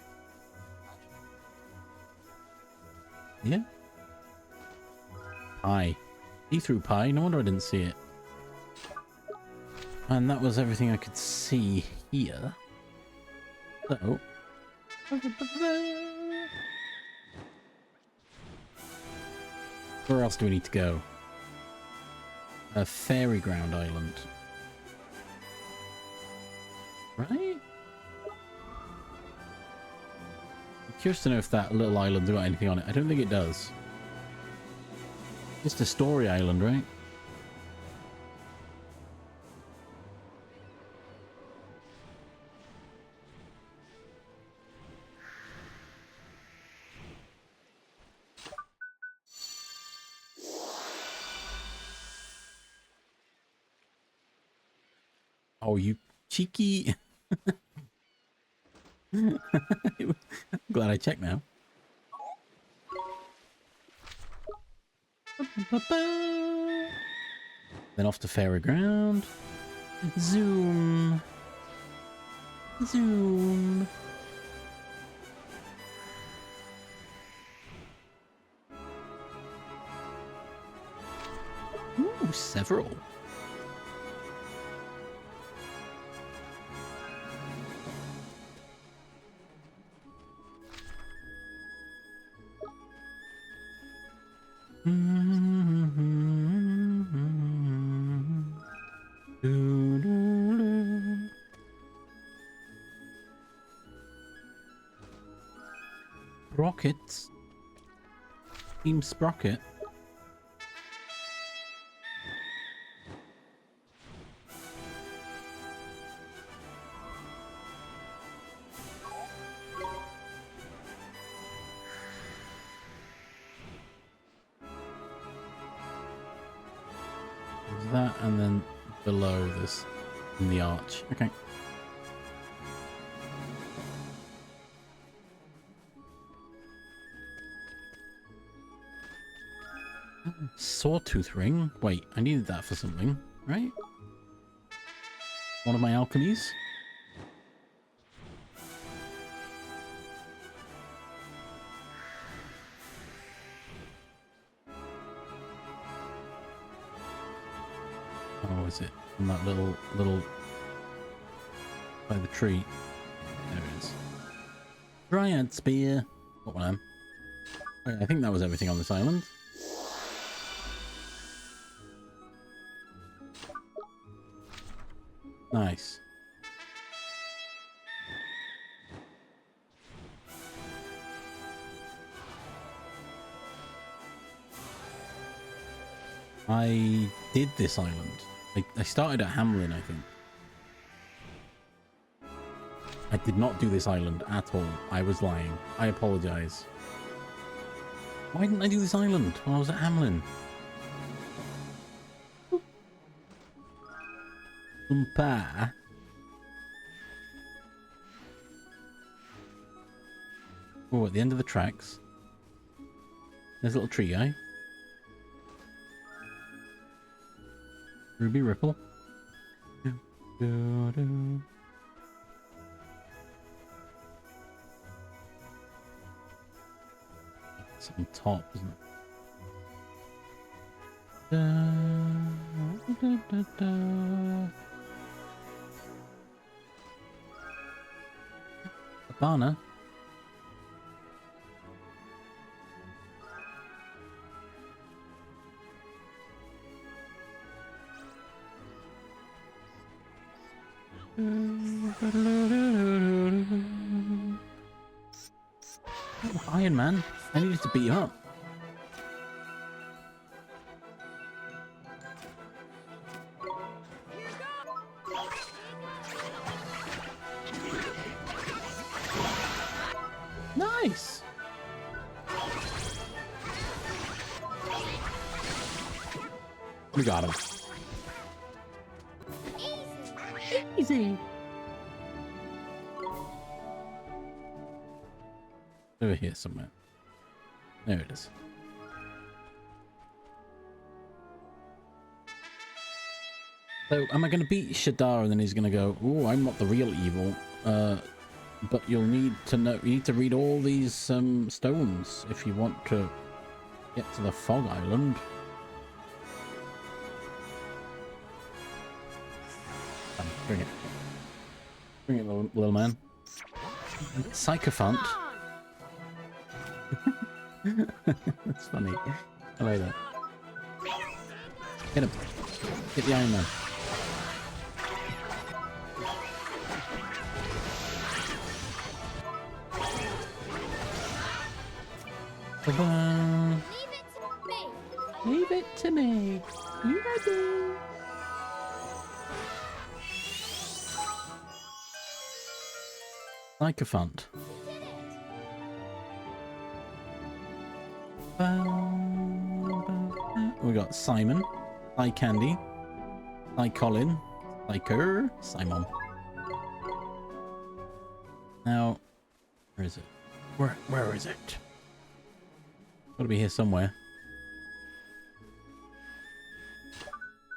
Yeah? Pie. He threw pie, no wonder I didn't see it. And that was everything I could see here. So... Where else do we need to go? A Fairy Ground Island. Right? I'm curious to know if that little island's got anything on it. I don't think it does. Just a story island, right? Oh, you cheeky... Glad I checked now. Then off to Fairy Ground. Zoom. Zoom. Ooh, several. Sprockets. Team Sprocket. That and then below this in the arch. Okay. Sawtooth ring? Wait, I needed that for something, right? One of my alchemies? Oh, is it? On that little by the tree. There it is. Dryad spear. What one? Okay, I think that was everything on this island. Nice. I did this island. I started at Hamlin, I think. I did not do this island at all. I was lying. I apologize. Why didn't I do this island when I was at Hamlin? Umpa. Oh, at the end of the tracks. There's a little tree guy. Ruby Ripple. It's on top, isn't it? Cabana. Oh, Iron Man, I needed to beat you up. Nice. We got him. Easy. Over here somewhere. There it is. So, am I going to beat Shadar and then he's going to go, "Oh, I'm not the real evil." But you'll need to know. You need to read all these stones if you want to get to the Fog Island. Bring it. Bring it, little man. Sycophant. That's funny. I like that. Get him. Get the Iron Man. Ta-da. Leave it to me. You ready? Sycophant. We got Simon, Cy Candy, Cy Colin, Cyker, Simon. Now, where is it? Where is it? Gotta be here somewhere.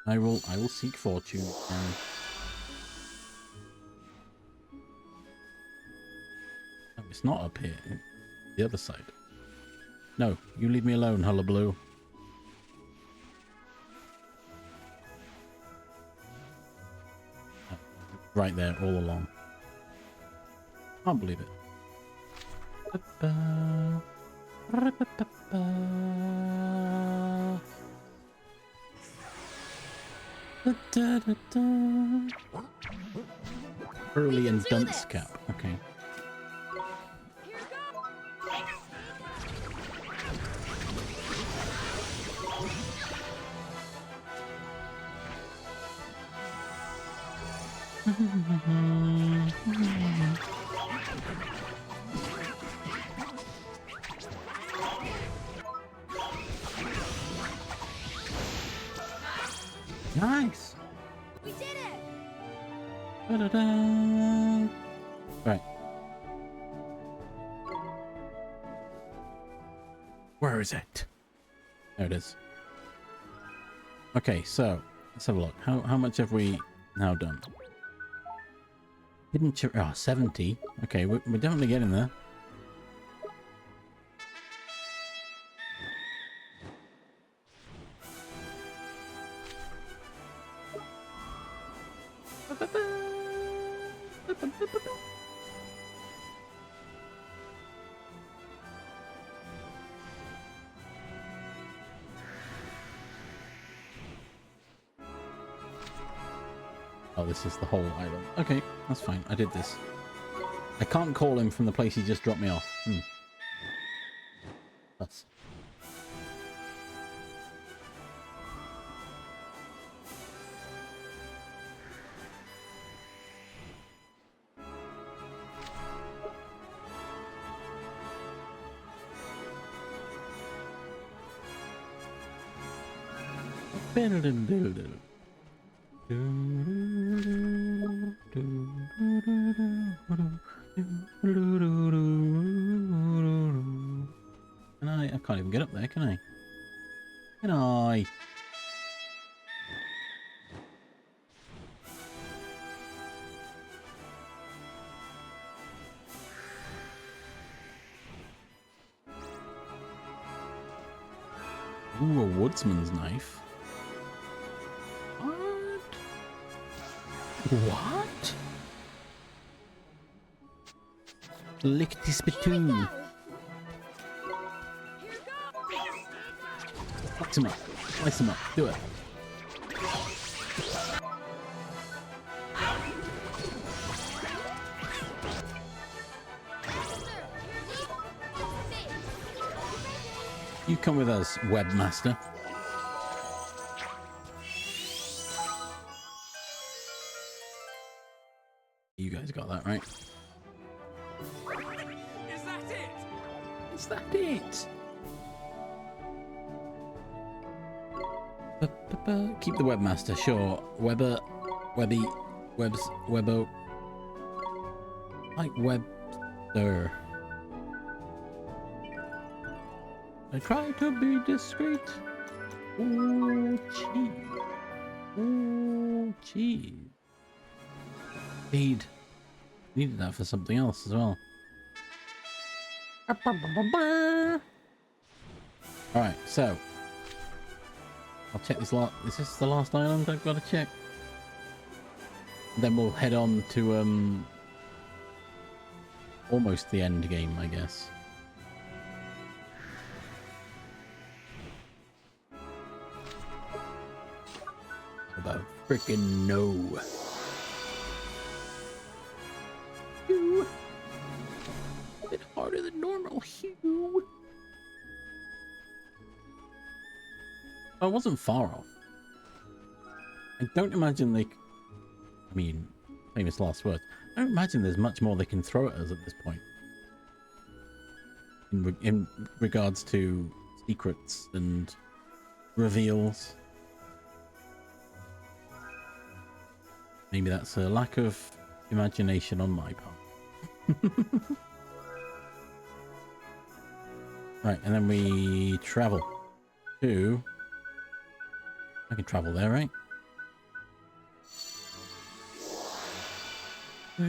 I will seek fortune and no, it's not up here. The other side. No, you leave me alone, hullabaloo. Right there, all along. Can't believe it. Early and dunce cap. Okay. Nice. We did it. Da-da-da. Right. Where is it? There it is. Okay, so let's have a look. How much have we now done? Hidden 70. Okay, we're definitely getting there. Oh, this is the whole island. Okay, that's fine. I did this. I can't call him from the place he just dropped me off. That's... I can't even get up there, can I? Can I? Ooh, a woodsman's knife. What? Lick the spittoon. Slice him up. Slice him up. Do it. You come with us, webmaster. You guys got that right. Is that it? Is that it? Keep the webmaster, sure. Weber, Webby, Webbo. Like Webster. I try to be discreet. Ooh, cheese. Ooh, cheese. Indeed. Needed that for something else as well. Alright, so. I'll check this lot. Is this the last island I've got to check? Then we'll head on to, almost the end game, I guess. About freaking no. Hugh. A bit harder than normal, Hugh. I wasn't far off. I don't imagine they... I mean, famous last words. I don't imagine there's much more they can throw at us at this point. In regards to secrets and reveals. Maybe that's a lack of imagination on my part. Right, and then we travel to... I can travel there, right? Oh,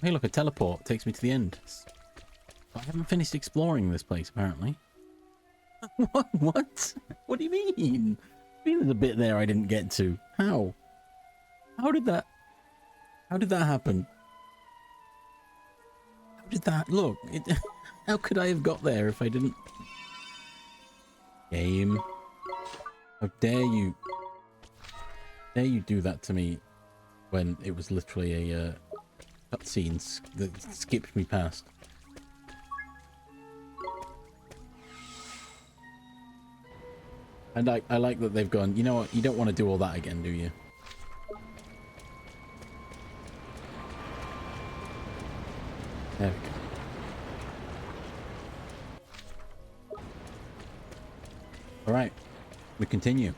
hey, look, a teleport takes me to the end. I haven't finished exploring this place, apparently. What? What do you mean? There's a bit there I didn't get to. How? How did that happen? How did that look? How could I have got there if I didn't? Game. How dare you? Dare you do that to me when it was literally a cutscene that skipped me past? And I like that they've gone, you know what, you don't want to do all that again, do you? There we go. Alright, we continue.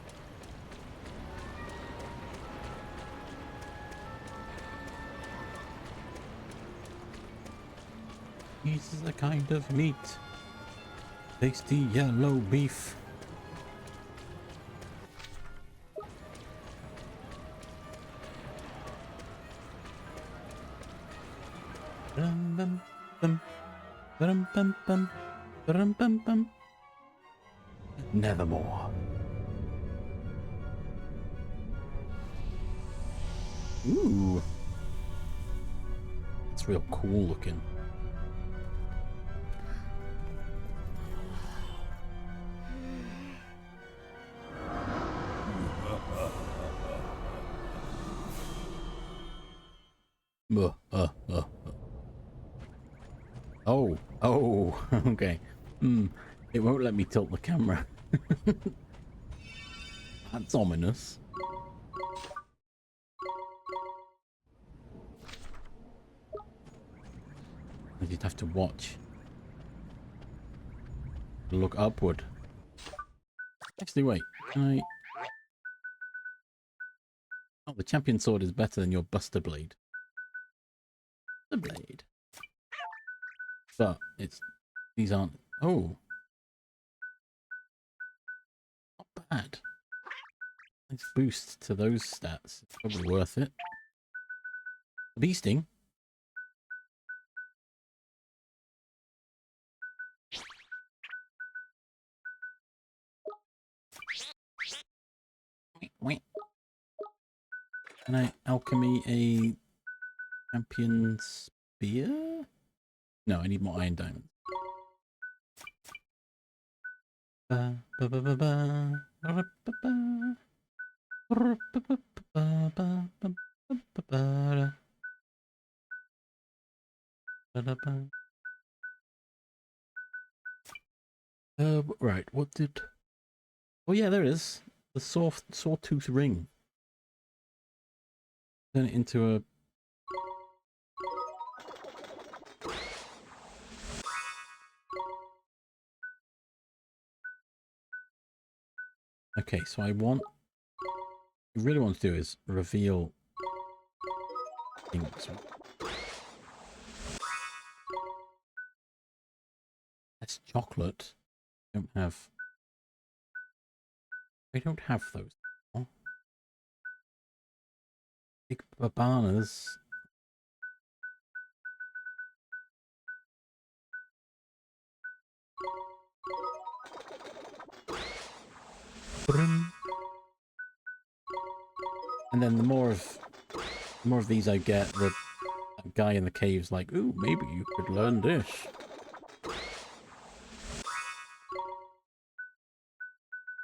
This is a kind of meat. Tasty yellow beef. Nevermore. Ooh. It's real cool looking. Oh, okay. It won't let me tilt the camera. That's ominous. I just have to watch. Look upward. Actually, wait. Can I... Oh, the champion sword is better than your Buster Blade. The blade. But it's... These aren't... Oh. Not bad. Nice boost to those stats. It's probably worth it. Beasting. Wait. Can I alchemy a champion spear? No, I need more iron diamonds. Right, what did... Oh yeah, there it is. The sawtooth ring. Turn it into a... Okay, so I want... What I really want to do is reveal things. That's chocolate. Don't have... We don't have those. Oh. Big bananas. And then the more of these I get, the guy in the cave's like, ooh, maybe you could learn this.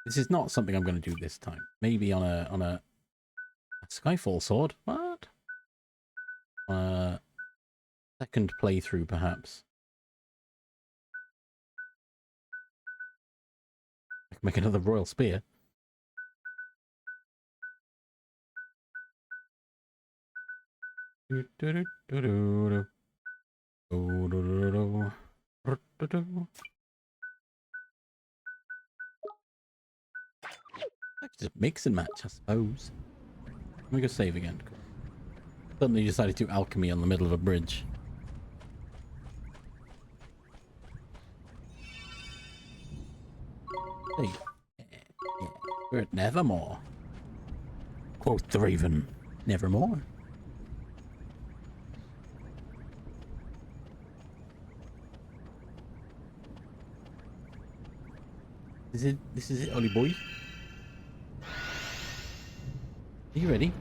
This is not something I'm going to do this time. Maybe on a Skyfall sword. What? Second playthrough, perhaps. I can make another royal spear. Just mix and match, I suppose. Let me go save again. Suddenly decided to do alchemy on the middle of a bridge. Hey. Yeah. We're at Nevermore. Quoth the Raven. Nevermore. This is it, Ollie boy. Are you ready?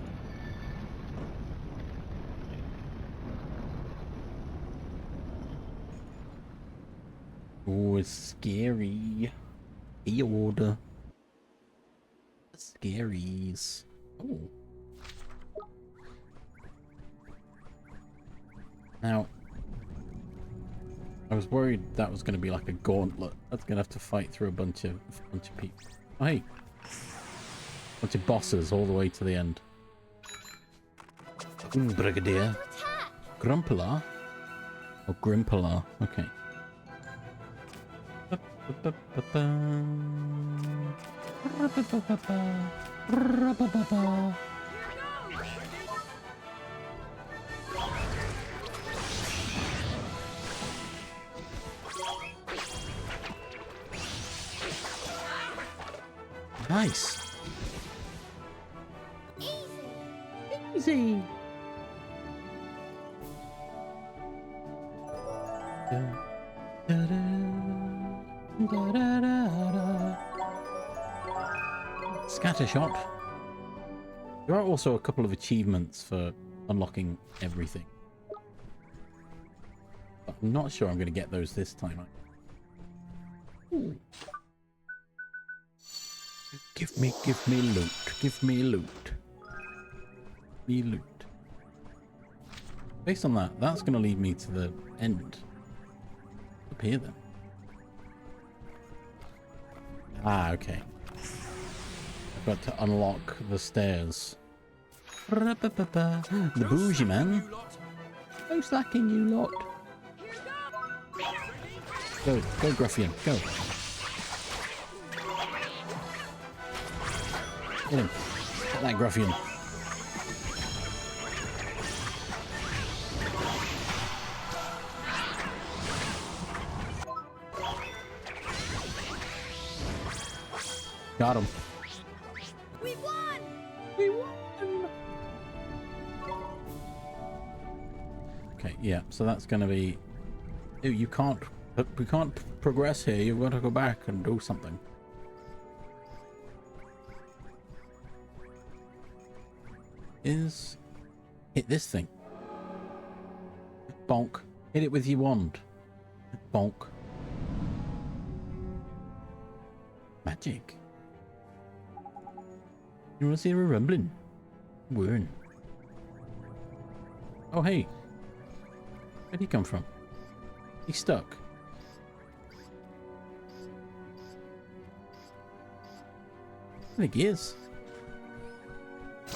Oh, it's scary. The order. The scaries. Oh. Now, I was worried that was going to be like a gauntlet. That's going to have to fight through a bunch of people. Oh, hey. Bunch of bosses all the way to the end. Brigadier. Grumpala? Or Grimpala. Okay. Nice. Easy. Scattershot. There are also a couple of achievements for unlocking everything. But I'm not sure I'm going to get those this time. Ooh. Give me loot. Give me loot. Me loot. Based on that, that's going to lead me to the end. Up here then. Ah, okay. I've got to unlock the stairs. The bougie man. No slacking, you lot. Go, go, Gruffian, go. Get him. Get that Gruffian. Got him. We won! We won! Okay, yeah, so that's gonna be... Ew, you can't... We can't progress here. You've got to go back and do something. Hit this thing. Bonk. Hit it with your wand. Bonk. Magic. You want to see a rumbling? Whirring. Oh, hey. Where'd he come from? He's stuck. I think he is.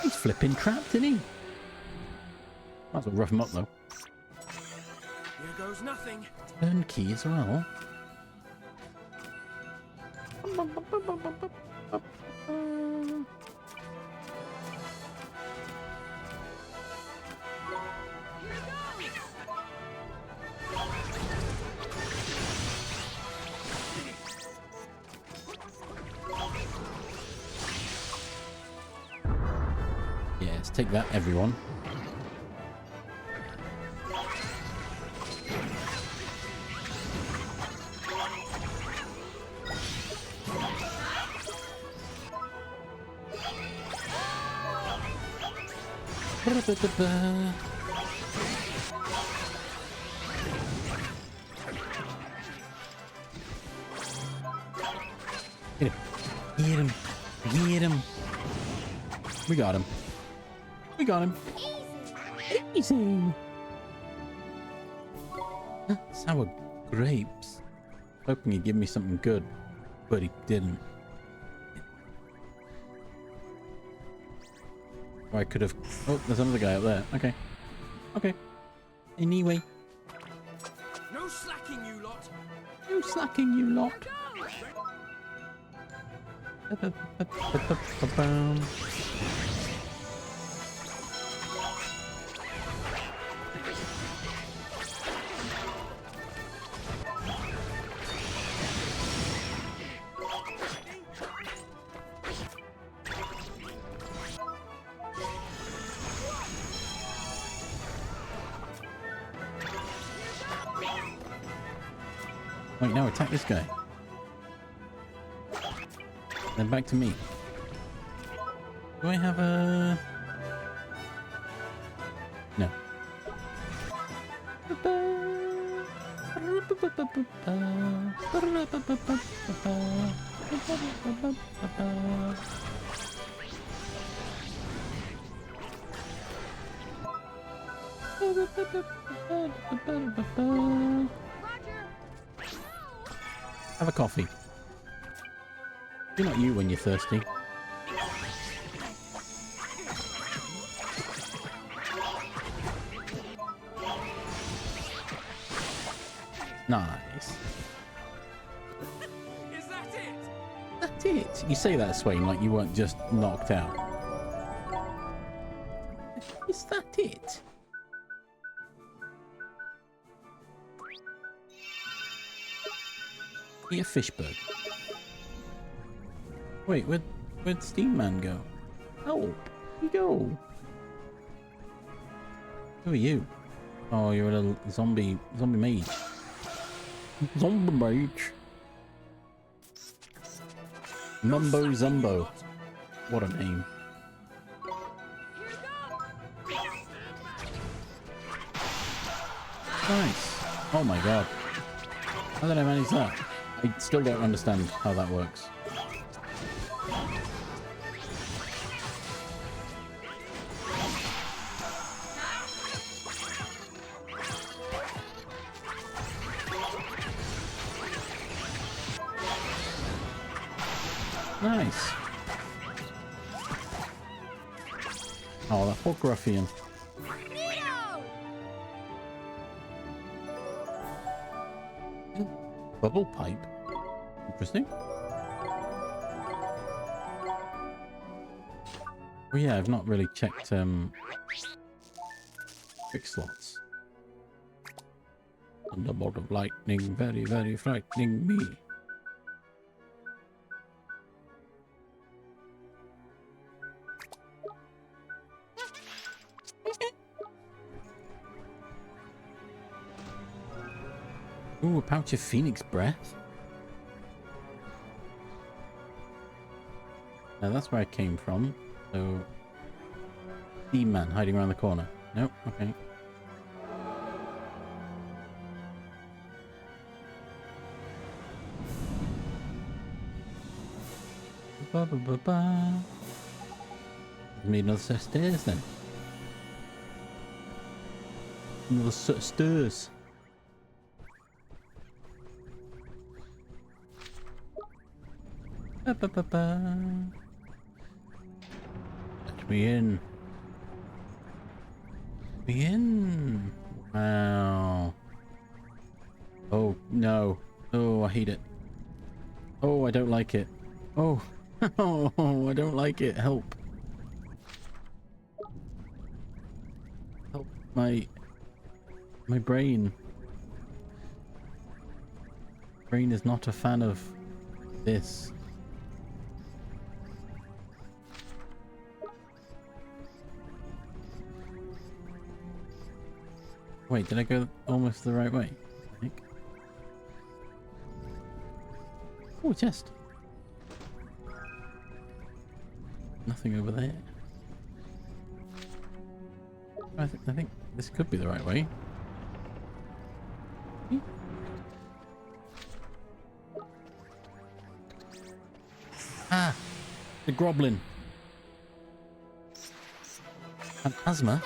He's flipping trapped, isn't he? Might as well rough him up, though. Here goes nothing. Turn key as well. take that, everyone. Get him. Get him. Get him. We got him. We got him. Easy. Sour grapes. Hoping he'd give me something good, but he didn't. Or I could have... Oh, there's another guy up there. Okay. Okay. Anyway. No slacking, you lot. No slacking, you lot. Wait, no, attack this guy. Then back to me. Do I have a... No. Have a coffee. You're not you when you're thirsty. Nice. Is that it? That's it. You say that, Swain, like you weren't just knocked out. Is that it? Eat a fish burger. Wait, where'd Steam Man go? Help! Where'd he go? Who are you? Oh, you're a little zombie mage. Zombie mage. Mumbo Zumbo. What a name. Nice. Oh my god. How did I manage that? I still don't understand how that works. Nice. Oh, that poor ruffian. Bubble pipe. Interesting. Oh yeah, I've not really checked quick slots. Thunderbolt of lightning, very, very frightening me. Ooh, a pouch of phoenix breath. Now that's where I came from. So, Steam Man hiding around the corner. Nope. Okay. Ba ba ba ba. Made another set of stairs then. Another set of stairs. Ba ba ba ba. Let me in. Let me in. Wow. Oh no. Oh, I hate it. Oh, I don't like it. Oh. Oh, I don't like it. Help. Help my brain. Brain is not a fan of this. Wait, did I go almost the right way? I think. Oh, chest. Nothing over there. I think this could be the right way. Ah! The Groblin. Phantasma?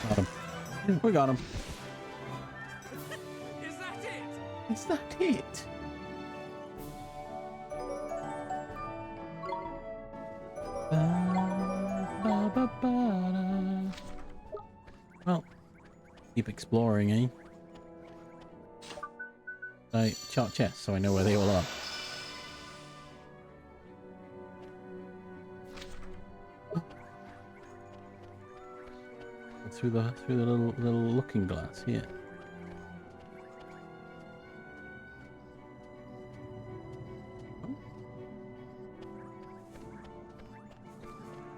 Got him. We got him. Is that it? Is that it? Well, keep exploring, eh? I chart chests so I know where they all are. Through the little looking glass here.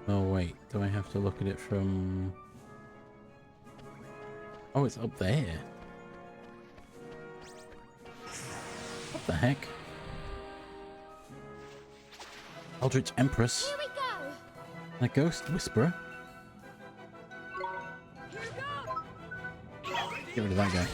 Oh wait, do I have to look at it from... Oh, it's up there. What the heck? Eldritch Empress. Here we go. A ghost whisperer. Get rid of that guy.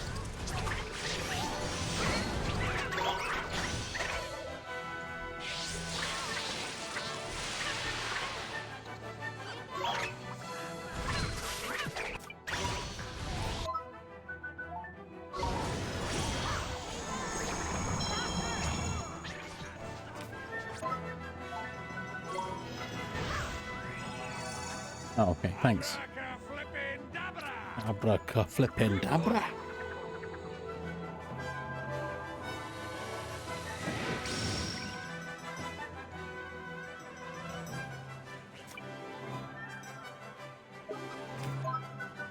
Oh, okay, thanks. Abracaflippin-dabra.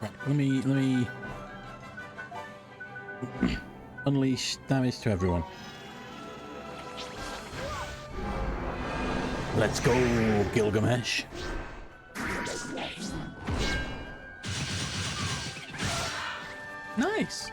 Right, let me unleash damage to everyone. Let's go, Gilgamesh. Nice.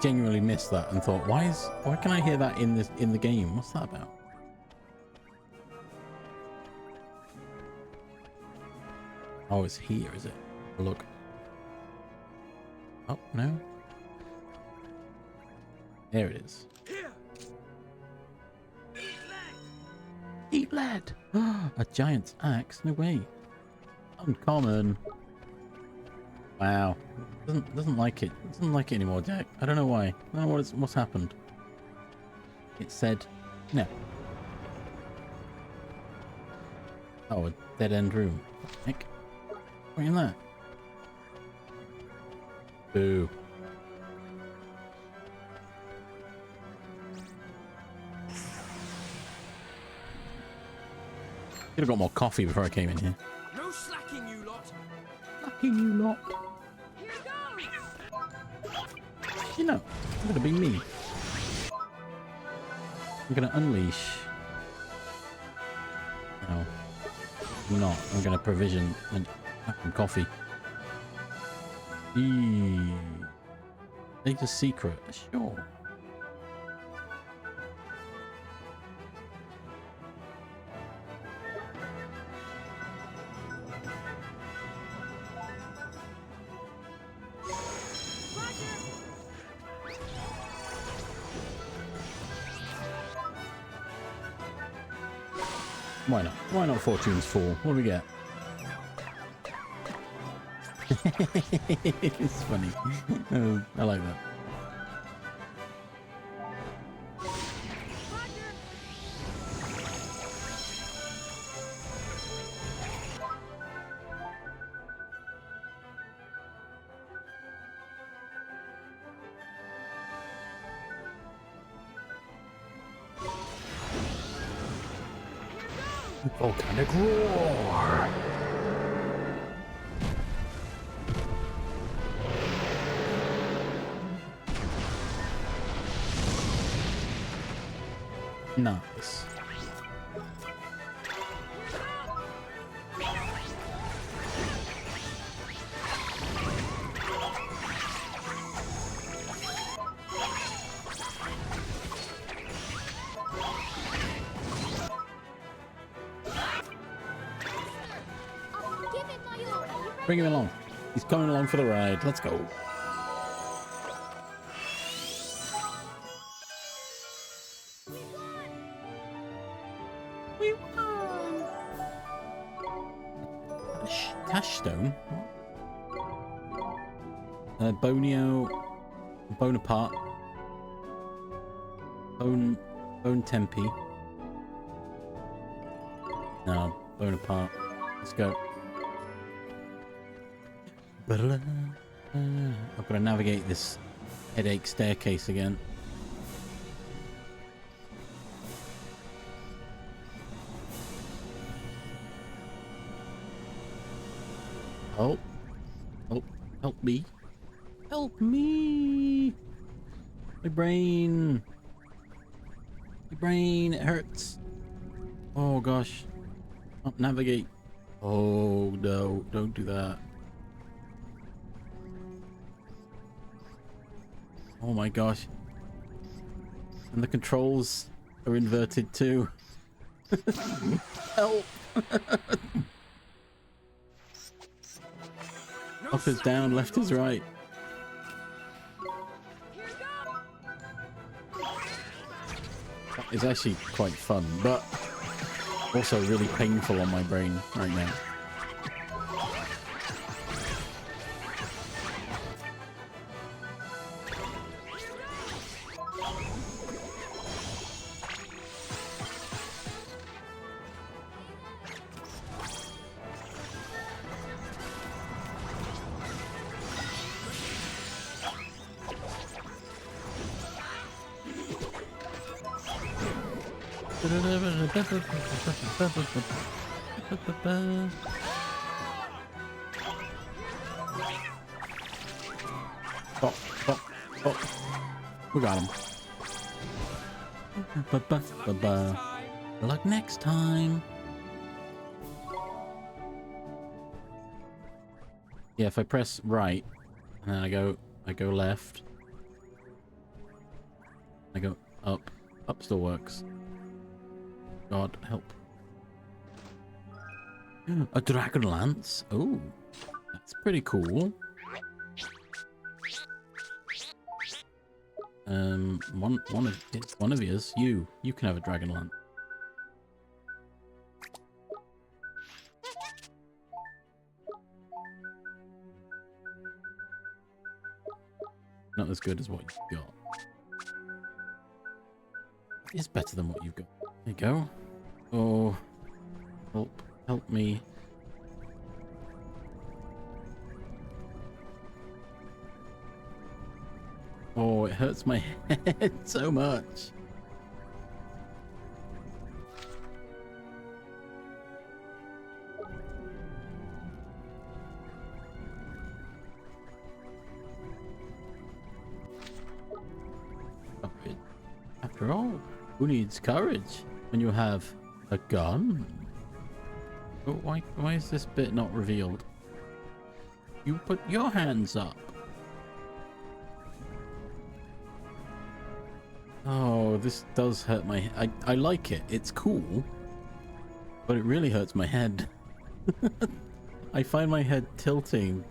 Genuinely missed that and thought, why can I hear that in the game? What's that about? Oh, it's here, is it? Look. Oh, no. There it is. Eat lead! A giant's axe? No way. Uncommon. Wow. Doesn't like it. Doesn't like it anymore, Jack. I don't know why. I don't know what's happened. It said no. Oh, a dead end room. Heck. What in that? Boo. Could have got more coffee before I came in here. No slacking, you lot. Slacking, you lot. You know, it's gonna be me. I'm gonna unleash. No, I'm not. I'm gonna provision and have some coffee. Data secret, sure. Why not? Why not Fortune's Fall? What do we get? It's funny. Oh, I like that. Volcanic roar. Nice. Bring him along. He's coming along for the ride. Let's go. We won. Tashstone. Bonaparte. Bone Tempe. No, Bonaparte. Let's go. I've got to navigate this headache staircase again. Oh, help me. Help me. My brain, it hurts. Oh gosh. Can't navigate. Oh no, don't do that. Oh my gosh. And the controls are inverted too. Help! Up is down, left is right. That is actually quite fun, but also really painful on my brain right now. Oh. We got him. Good luck next time. Yeah, if I press right and then I go left, I go up. Up still works. God help. A dragon lance. Oh, that's pretty cool. One of yours. You can have a dragon lance. Not as good as what you've got. It's better than what you've got. There you go. Oh, help me. Oh, it hurts my head so much. After all, who needs courage when you have a gun? Oh, why is this bit not revealed? You put your hands up. Oh, this does hurt my head. I like it. It's cool. But it really hurts my head. I find my head tilting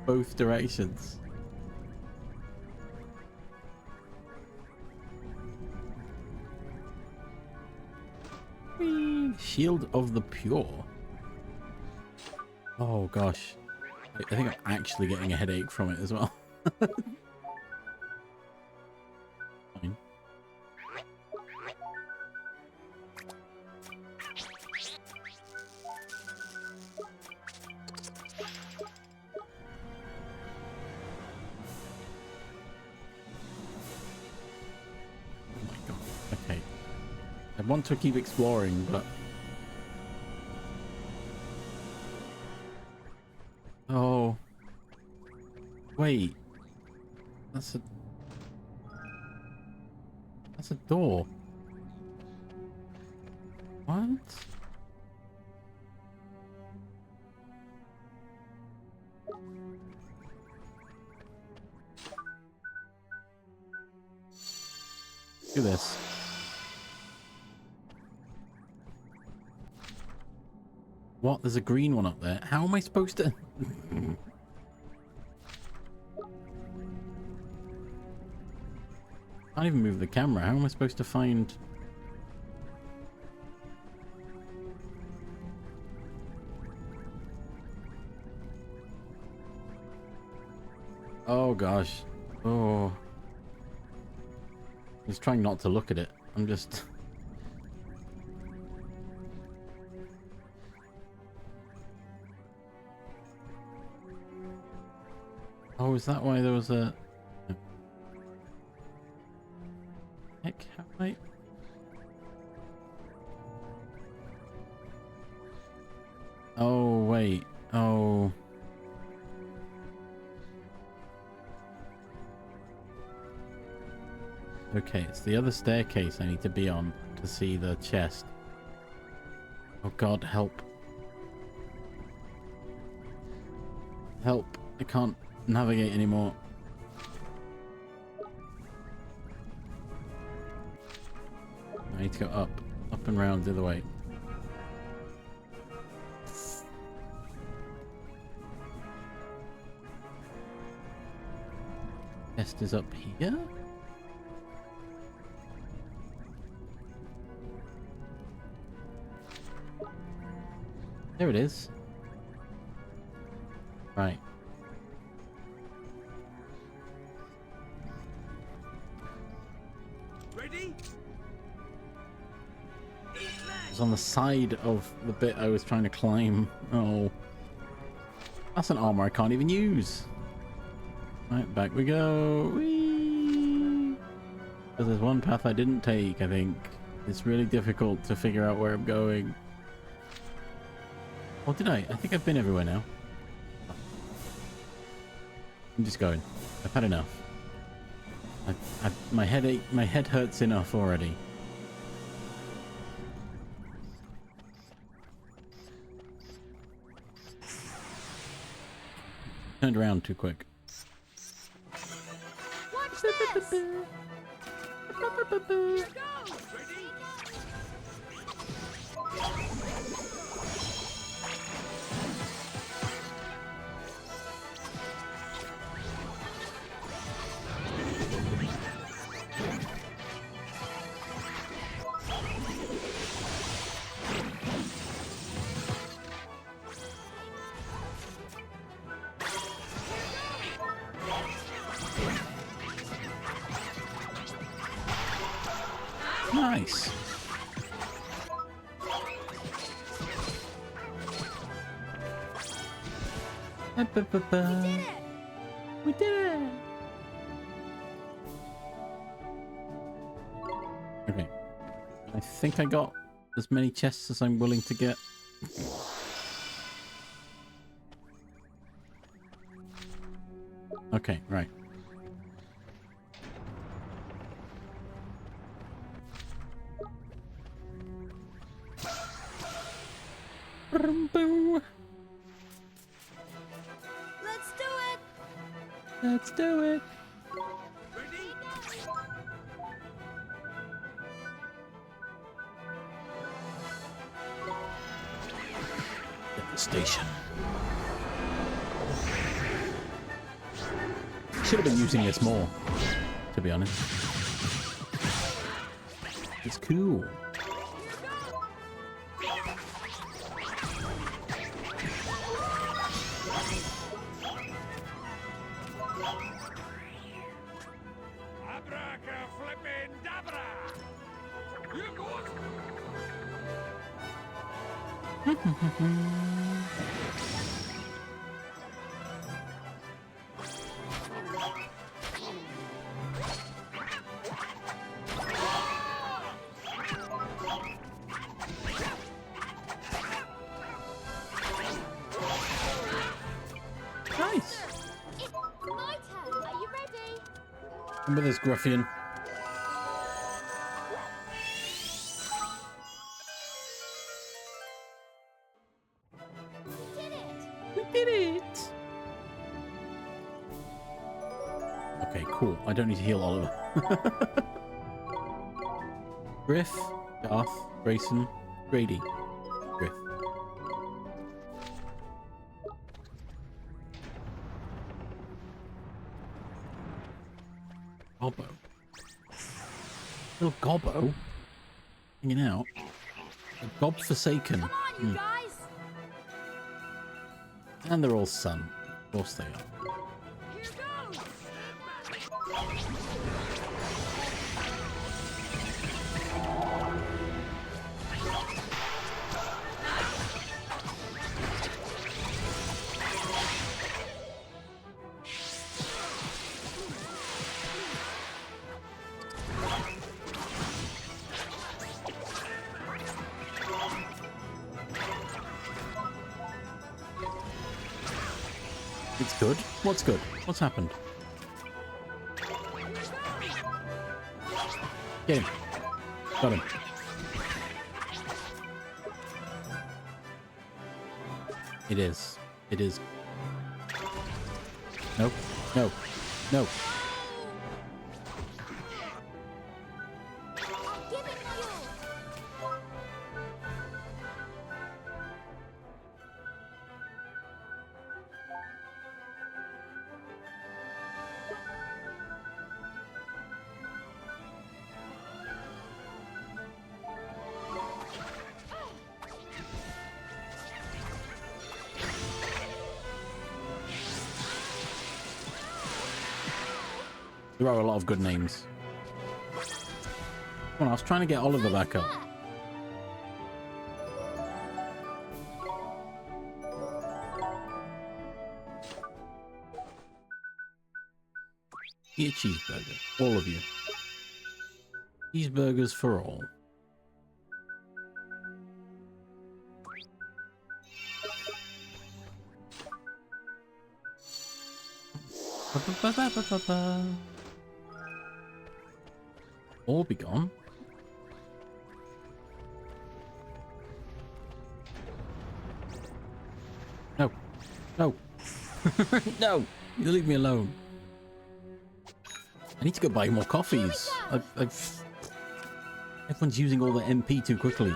both directions. Whee! Shield of the Pure. Oh gosh. I think I'm actually getting a headache from it as well. Fine. Oh my god. Okay. I want to keep exploring, but... Oh. Wait. That's a door. What? Do this. What? There's a green one up there. How am I supposed to... I can't even move the camera. How am I supposed to find... Oh gosh. Oh. I'm just trying not to look at it. I'm just... Oh, is that why there was a... Heck, how I... Oh, wait. Oh. Okay, it's the other staircase I need to be on to see the chest. Oh god, help. Help. I can't navigate anymore. I need to go up. Up and round the other way. Chest is up here? There it is. Right. Ready? It's on the side of the bit I was trying to climb. Oh. That's an armor I can't even use. Right, back we go. Whee! Because there's one path I didn't take, I think. It's really difficult to figure out where I'm going. Oh, did I? I think I've been everywhere now. I'm just going. I've had enough. My head hurts enough already. Turned around too quick. Watch this! Go! Nice. We did it! We did it! Okay. I think I got as many chests as I'm willing to get. Okay, right. Let's do it! Let's do it! At the station. Should have been using this more, to be honest. It's cool. Nice. It's my turn. Are you ready? Remember this Gruffian? We did it. We did it! Okay, cool. I don't need to heal Oliver. Griff, Garth, Grayson, Grady. Griff. Gobbo. Little Gobbo? Hanging out. A Gob Forsaken. Come on, you guys. And they're all sun. Of course they are. Here goes. It's good. What's good? What's happened? Get him. Got him. It is. It is. Nope. No. No. I'll give it my all. There are a lot of good names. Come on, I was trying to get Oliver back up. Eat a cheeseburger. All of you. Cheeseburgers for all. All be gone. No. No. No. You leave me alone. I need to go buy more coffees. Everyone's using all their MP too quickly.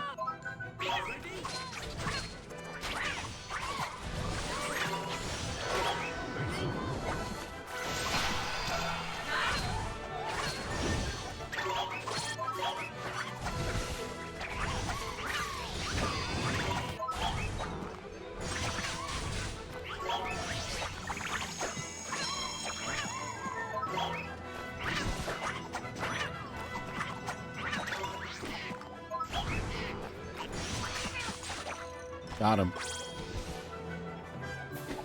Got him.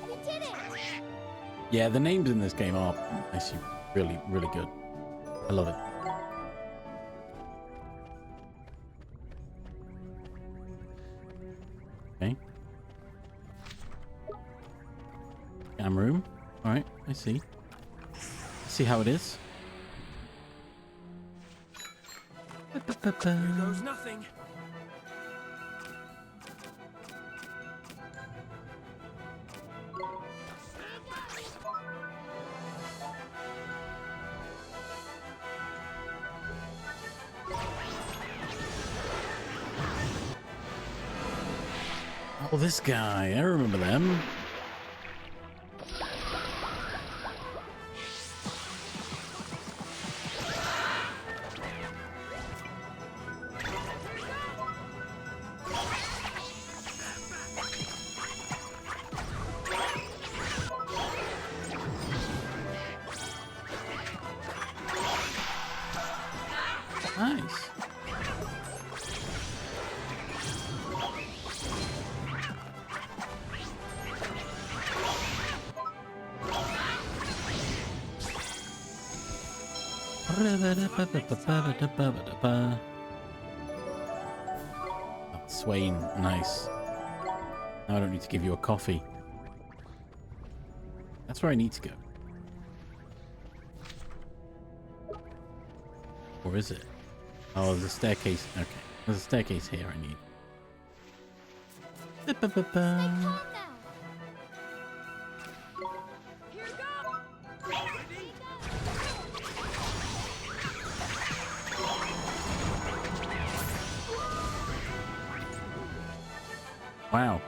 We did it. Yeah, the names in this game are actually really, really good. I love it. Okay. Cam room. Alright, I see. See how it is. Here goes nothing. Oh, this guy. I remember them. Nice. Oh, Swain, nice. Now I don't need to give you a coffee. That's where I need to go. Or is it? Oh, there's a staircase. Okay. There's a staircase here I need. Wow.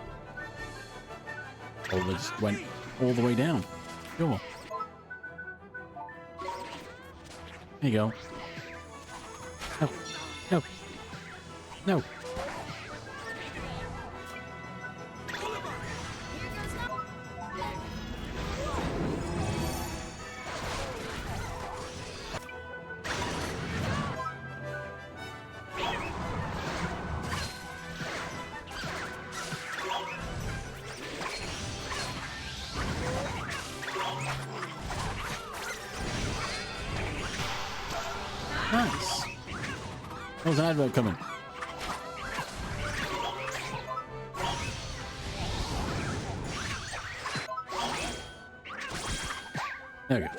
Oh, they just went all the way down. Sure. There you go. No. No. No. Nice. There's an advert coming. There we go.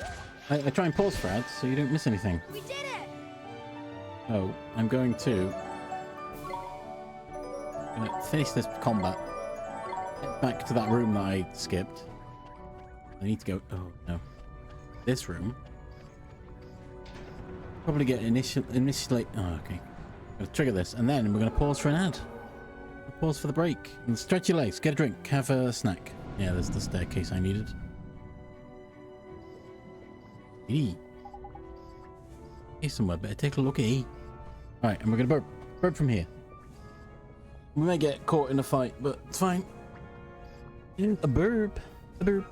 I try and pause for ads so you don't miss anything. We did it! Oh, I'm going to finish this combat. Head back to that room that I skipped. I need to go. Oh no, this room. Probably get initially. Oh, okay. Gonna trigger this, and then we're gonna pause for an ad. Pause for the break. And stretch your legs. Get a drink. Have a snack. Yeah, there's the staircase I needed. Hey, somewhere. Better take a look at it. All right, and we're gonna burp from here. We may get caught in a fight, but it's fine. Yeah, a burp. A burp.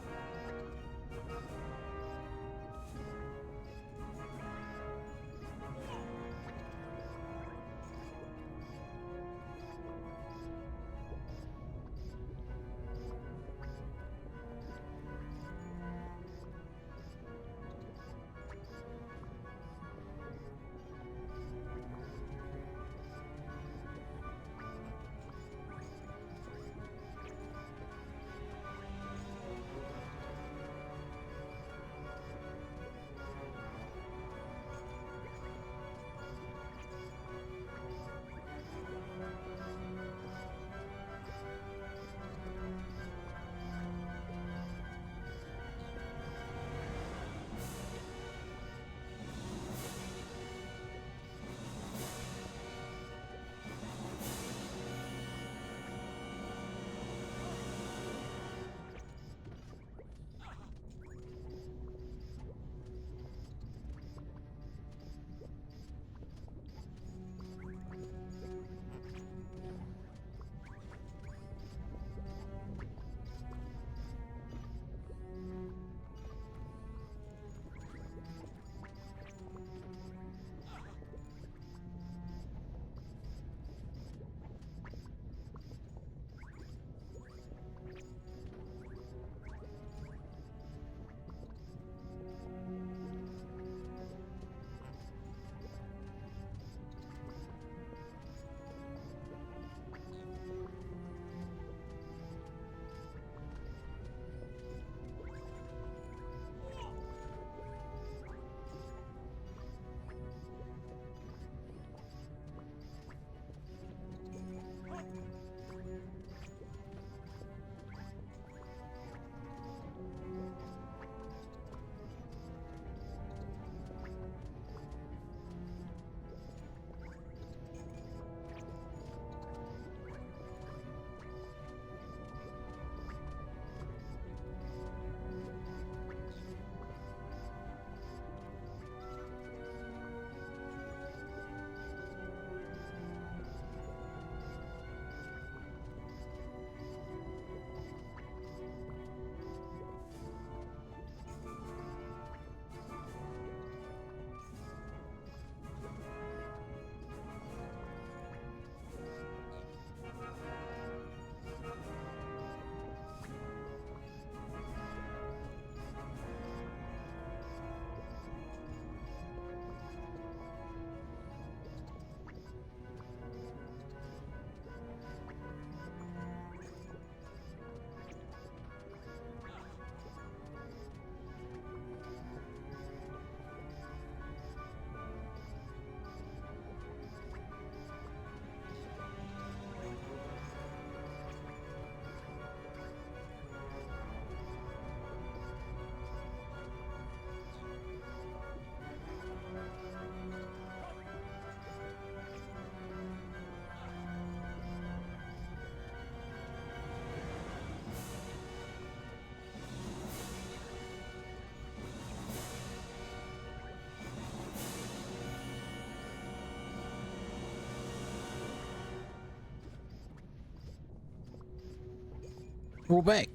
We're back.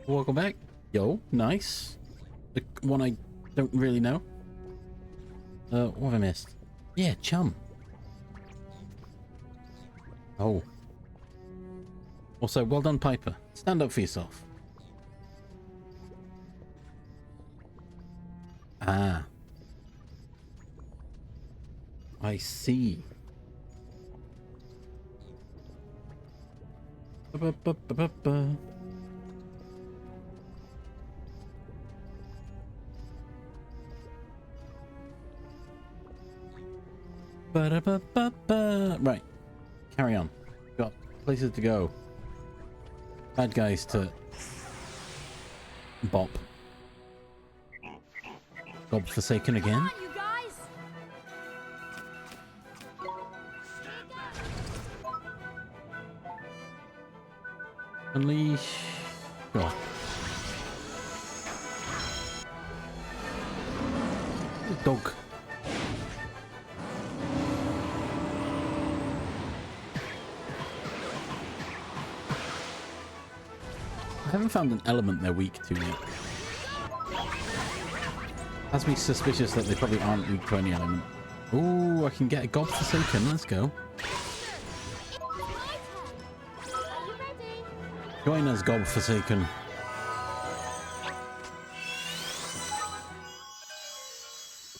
Welcome back. Yo, nice. The one I don't really know. What have I missed? Yeah, chum. Oh. Also, well done, Piper. Stand up for yourself. Ah. I see. Ba-ba-ba-ba-ba. Ba-da-ba-ba-ba. Right. Carry on. Got places to go. Bad guys to bop. God Forsaken again. Come on, you guys! Unleash. God. Dog. I haven't found an element they're weak to yet. Has me suspicious that they probably aren't weak to any element. Ooh, I can get a God Forsaken. Let's go. Join us, God Forsaken.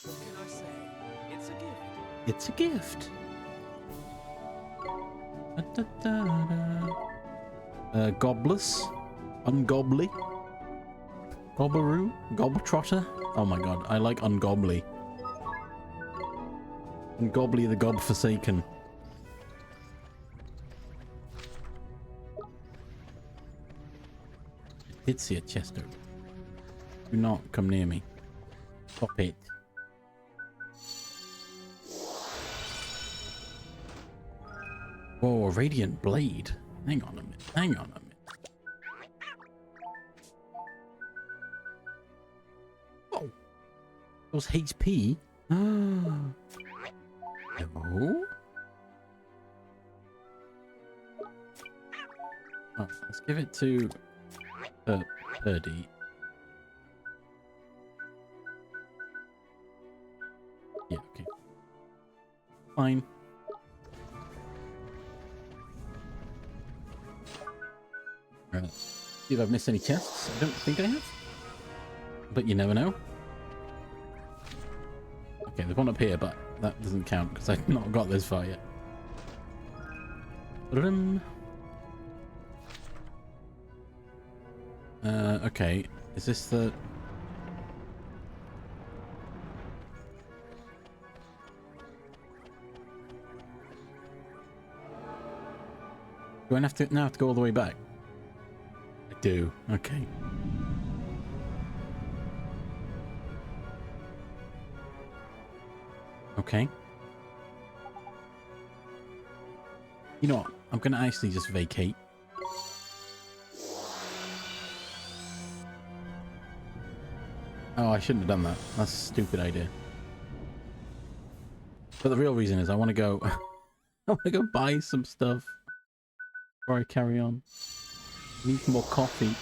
What can I say? It's a gift. It's a gift. Gobless. Ungobly. Gobberoo. Gobtrotter. Oh my god, I like Ungobly. Ungobly the God Forsaken. Did see a chest open. Do not come near me. Stop it. Whoa, a radiant blade. Hang on a minute. Hang on a minute. Oh. Those HP? No. Oh, let's give it to Purdy. Yeah, okay. Fine. Right. See if I've missed any chests. I don't think I have. But you never know. Okay, there's one up here, but that doesn't count because I've not got this far yet. Okay. Is this the... Do I have to now have to go all the way back? I do. Okay. Okay. You know what? I'm gonna actually just vacate. Oh, I shouldn't have done that. That's a stupid idea. But the real reason is I want to go... I want to go buy some stuff before I carry on. I need some more coffee.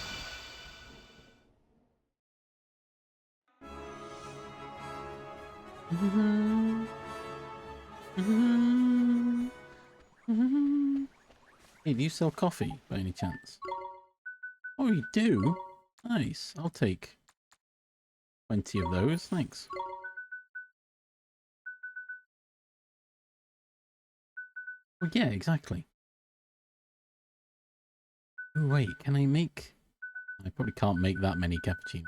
Hey, do you sell coffee by any chance? Oh, you do? Nice. I'll take 20 of those. Thanks. Oh, yeah, exactly. Oh, wait, can I make... I probably can't make that many cappuccinos.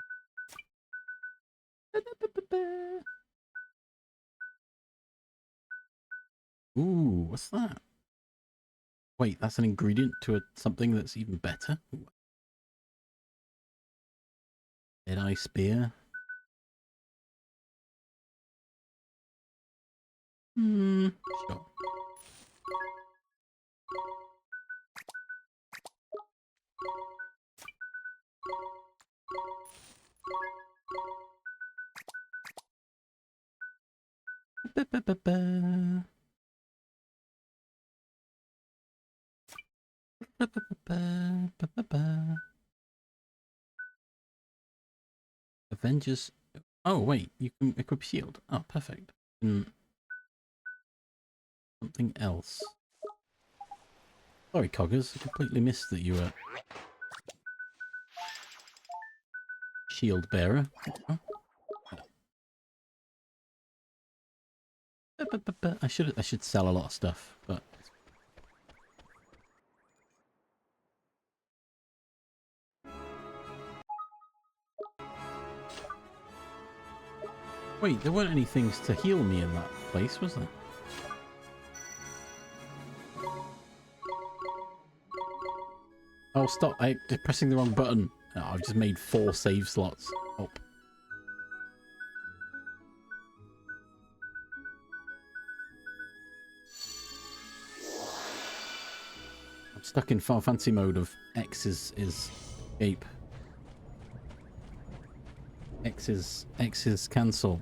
Ooh, what's that? Wait, that's an ingredient to something that's even better? Dead-eye spear? Sure. Avengers. Oh wait, you can equip shield. Oh, perfect. Something else. Sorry, Coggers. I completely missed that you were shield bearer. Oh. I should sell a lot of stuff, but wait, there weren't any things to heal me in that place, was there? Oh, stop! I'm pressing the wrong button. Oh, I've just made 4 save slots. Oh. I'm stuck in Final Fantasy mode of X is escape. X is cancel.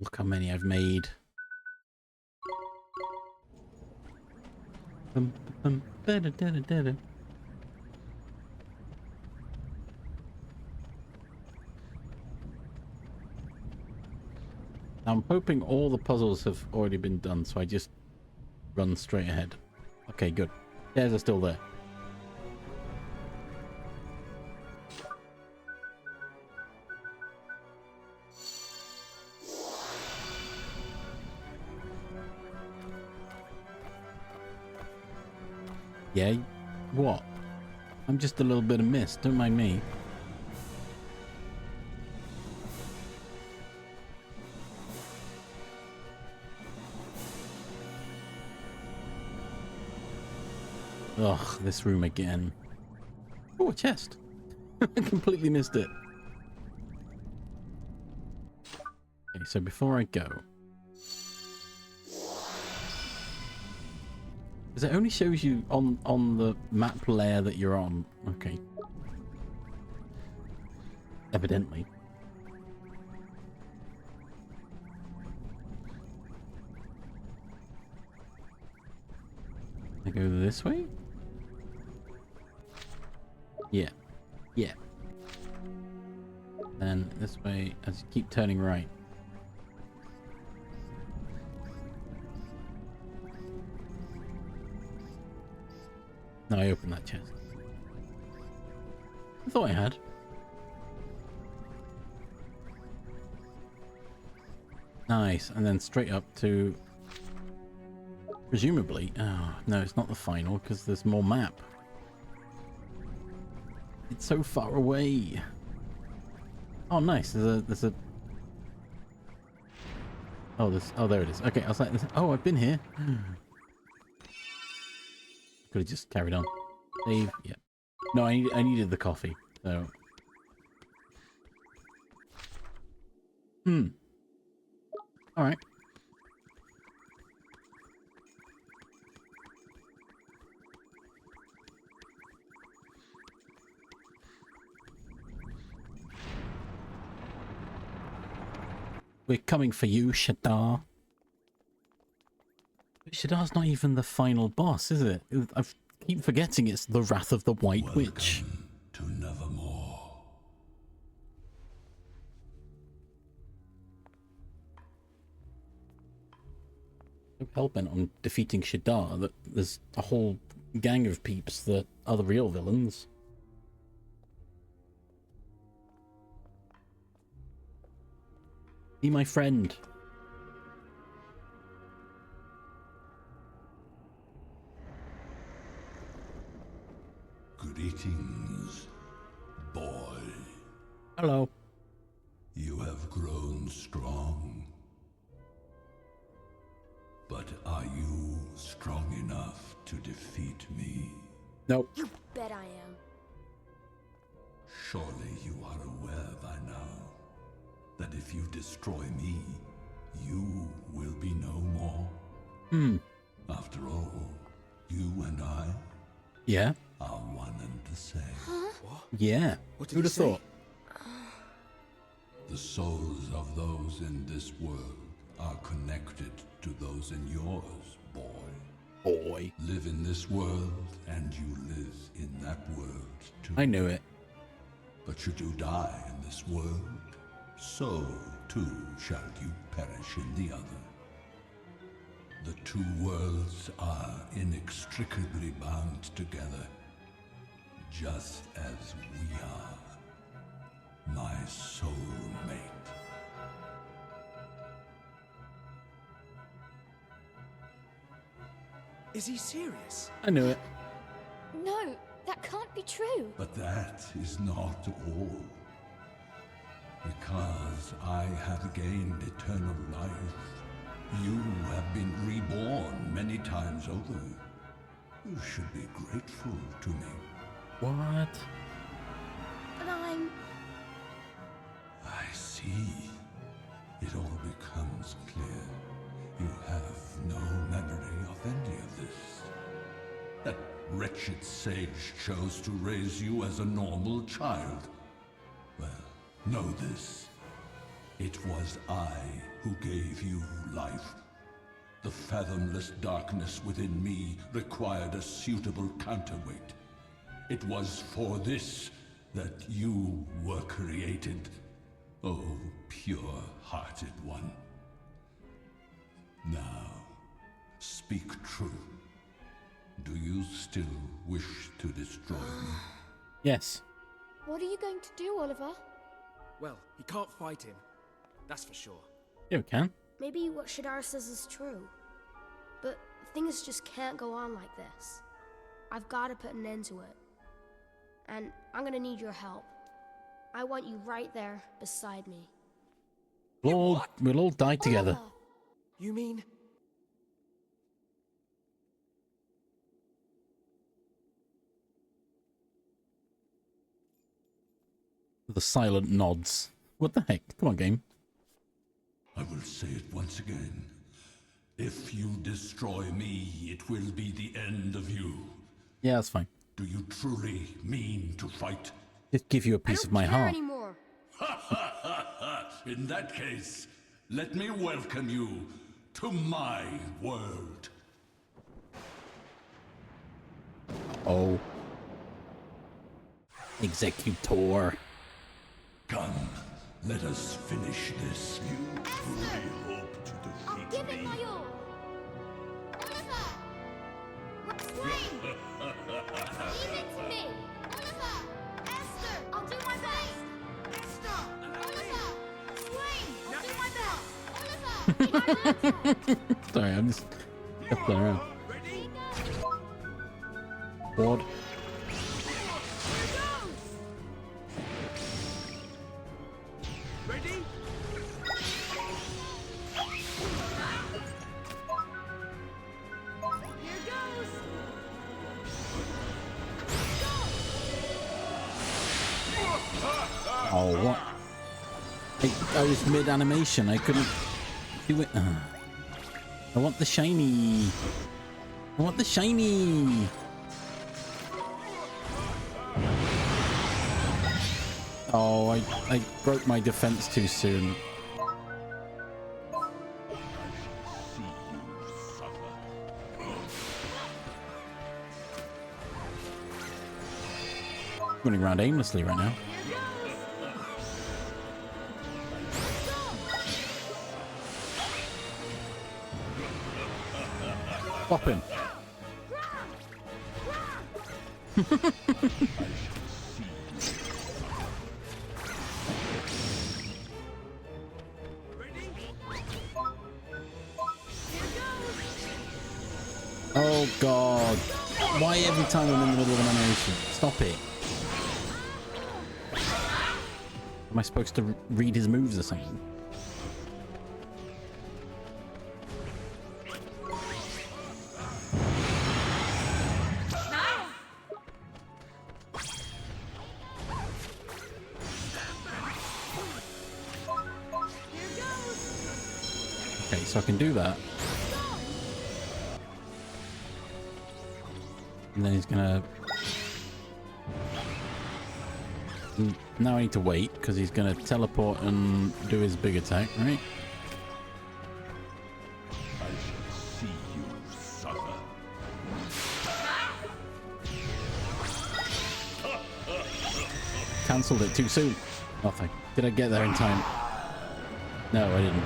Look how many I've made. I'm hoping all the puzzles have already been done, so I just run straight ahead. Okay, good. Stairs are still there. Yeah? What? I'm just a little bit of mist, don't mind me. Ugh, this room again. Oh, a chest. I completely missed it. Okay, so before I go... because it only shows you on the map layer that you're on. Okay. Evidently. I go this way? Yeah. Yeah. Then this way, as you keep turning right. No, I opened that chest. I thought I had. Nice, and then straight up to... presumably... oh, no, it's not the final, because there's more map. It's so far away. Oh, nice. There's a... oh, there it is. Okay, I was like, oh, I've been here. Could have just carried on. Save. Yeah. No, I needed the coffee. So. All right. We're coming for you, Shadar. Shadar's not even the final boss, is it? I keep forgetting it's the Wrath of the White Witch. To Nevermore. So hellbent on defeating Shadar that there's a whole gang of peeps that are the real villains. Be my friend. Greetings, boy. Hello. You have grown strong. But are you strong enough to defeat me? Nope. You bet I am. Surely you are aware by now that if you destroy me, you will be no more. After all, you and I Yeah. are one and the same. Huh? Yeah. Who'd have thought? The souls of those in this world are connected to those in yours, boy. Live in this world, and you live in that world too. I knew it. But should you die in this world, so too shall you perish in the other. The two worlds are inextricably bound together, just as we are, my soulmate. Is he serious? I knew it. No, that can't be true. But that is not all. Because I have gained eternal life, you have been reborn many times over. You should be grateful to me. What? But I'm... I see. It all becomes clear. You have no memory of any of this. That wretched sage chose to raise you as a normal child. Well, know this. It was I who gave you life. The fathomless darkness within me required a suitable counterweight. It was for this that you were created, oh pure-hearted one. Now, speak true. Do you still wish to destroy me? Yes. What are you going to do, Oliver? Well, he can't fight him. That's for sure. Yeah, we can. Maybe what Shadar says is true. But things just can't go on like this. I've got to put an end to it. And I'm gonna need your help. I want you right there beside me. We'll all die together. Oliver. You mean... The silent nods. What the heck? Come on, game. I will say it once again. If you destroy me, it will be the end of you. Yeah, that's fine. Do you truly mean to fight? Just give you a piece of my heart. Anymore. In that case, let me welcome you to my world. Oh. Executor. Come, let us finish this. You truly hope to I'll defeat give me? it my all. Oliver! Swain! Leave it to me! Oliver! Esther! I'll do my best! Esther! Oliver! Swain! I'll do my best! Oliver! Sorry, I'm just shuffling around. Ward. Ready? Here goes! Oh, what? I was mid-animation. I couldn't do it. I want the shiny. I want the shiny. Oh, I broke my defense too soon. Running around aimlessly right now. Pop him. Oh god. Why every time I'm in the middle of an animation? Stop it. Am I supposed to read his moves or something? Okay, so I can do that. And then he's gonna... Now I need to wait, because he's gonna teleport and do his big attack, right? I shall see you suffer. cancelled it too soon. Oh, did I get there in time? No, I didn't.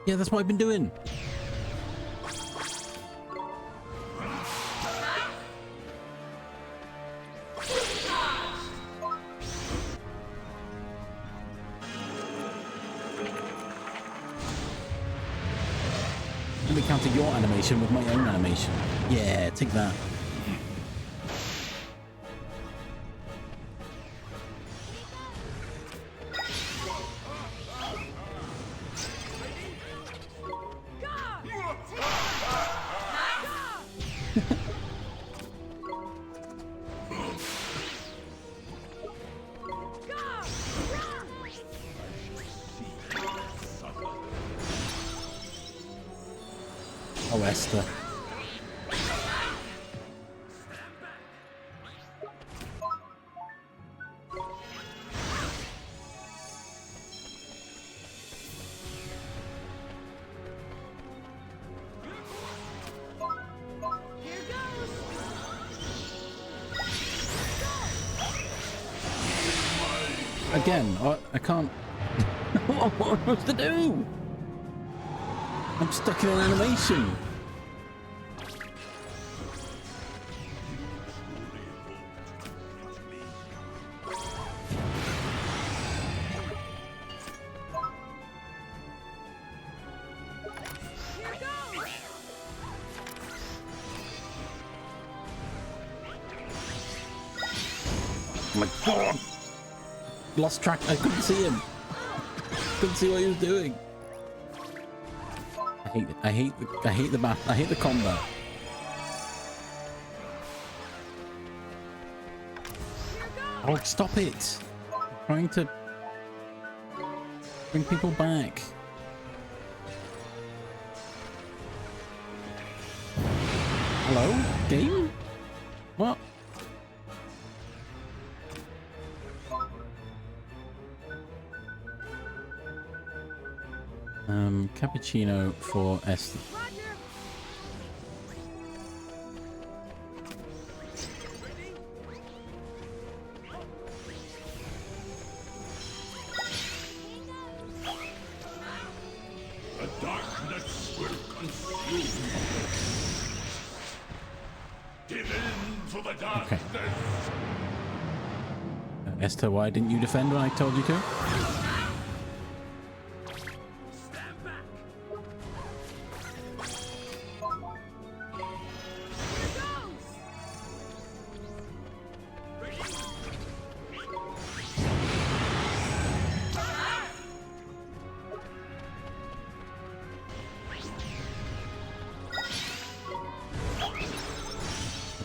Yeah, that's what I've been doing. Let me counter your animation with my own animation. Yeah, take that. Oh, Esther. Again, I can't. What am I supposed to do? I'm stuck in an animation. Oh my god! Lost track. I couldn't see him. Couldn't see what he was doing. I hate the map. I hate the combat. Oh, stop it! I'm trying to bring people back. Hello, game? What? Cappuccino for Esther. The darkness will consume you. Give in to the darkness. Okay. Esther, why didn't you defend when I told you to?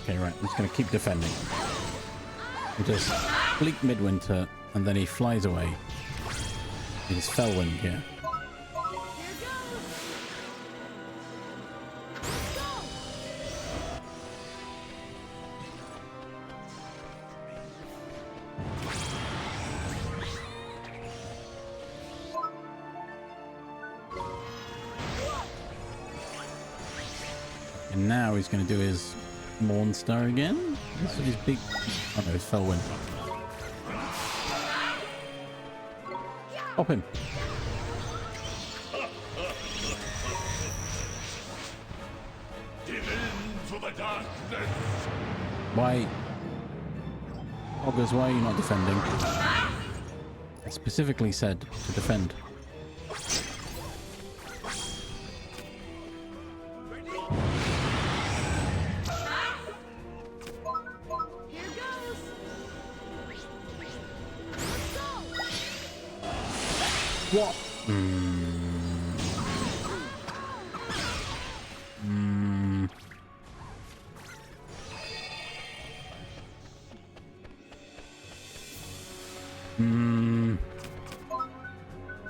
Okay, right. I'm just going to keep defending. He does bleak midwinter, and then he flies away. He's Fellwind here. And now he's going to do his Mornstar again. This is his big. Oh no, it's Fellwind. Pop him. Give in to the darkness. Why? Augurs, why are you not defending? I specifically said to defend. What?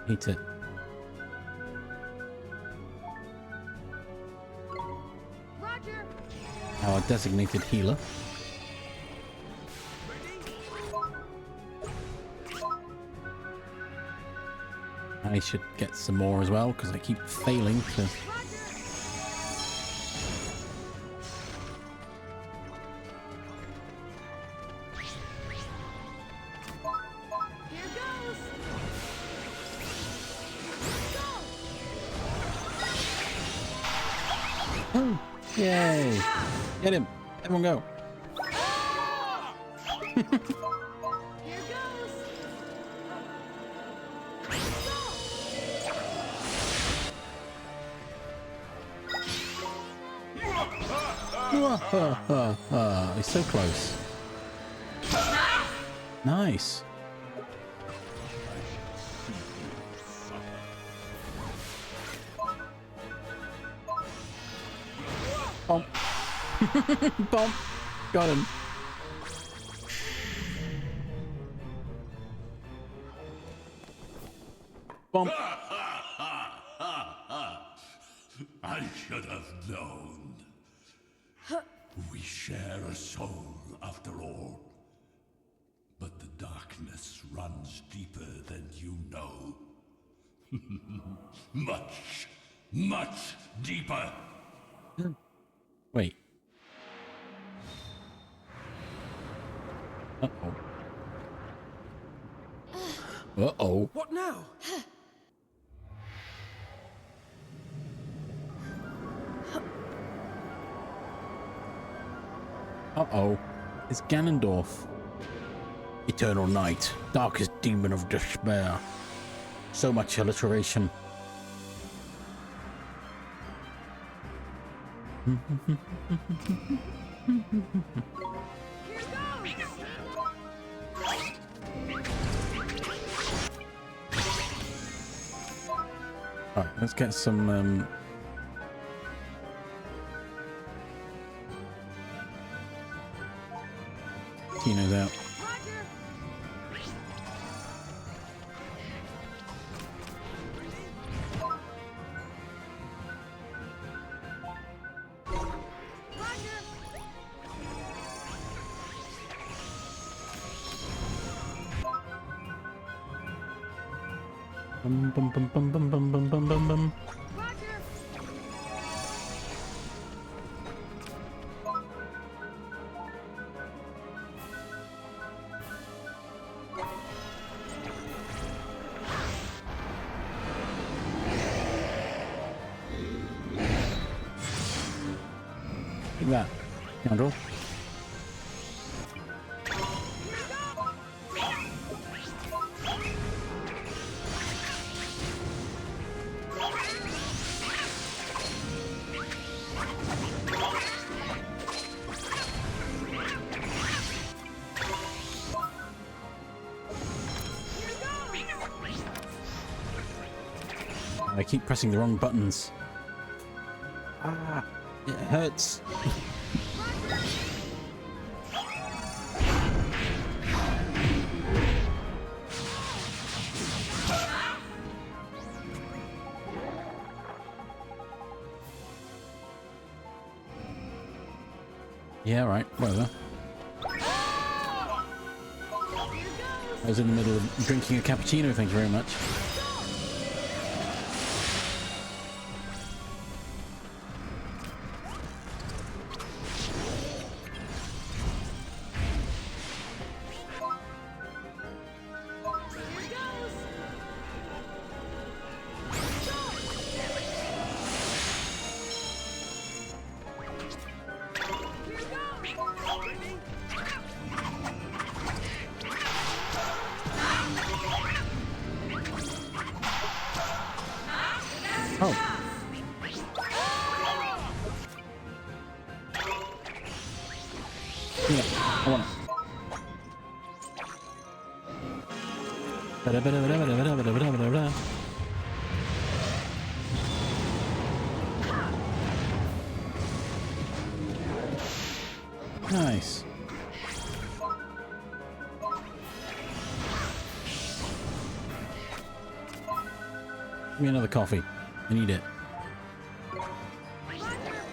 Hate it. Roger. Our designated healer. I should get some more as well, because I keep failing to... Oh, yay! Get him! Everyone go! He's so close. Nice. Bump. Bump. Got him. Bump. I should have known. We share a soul, after all. But the darkness runs deeper than you know. Much, much deeper. Wait. Uh-oh. Uh-oh. What now? Uh-oh. It's Ganondorf. Eternal night, darkest demon of despair. So much alliteration. Alright, let's get some Tino's out. Bum bum bum bum bum bum bum bum bum bum. Look at that, scoundrel. I keep pressing the wrong buttons. Ah, it hurts. Yeah, right, whatever. I was in the middle of drinking a cappuccino, thank you very much. Nice. Give me another coffee. I need it.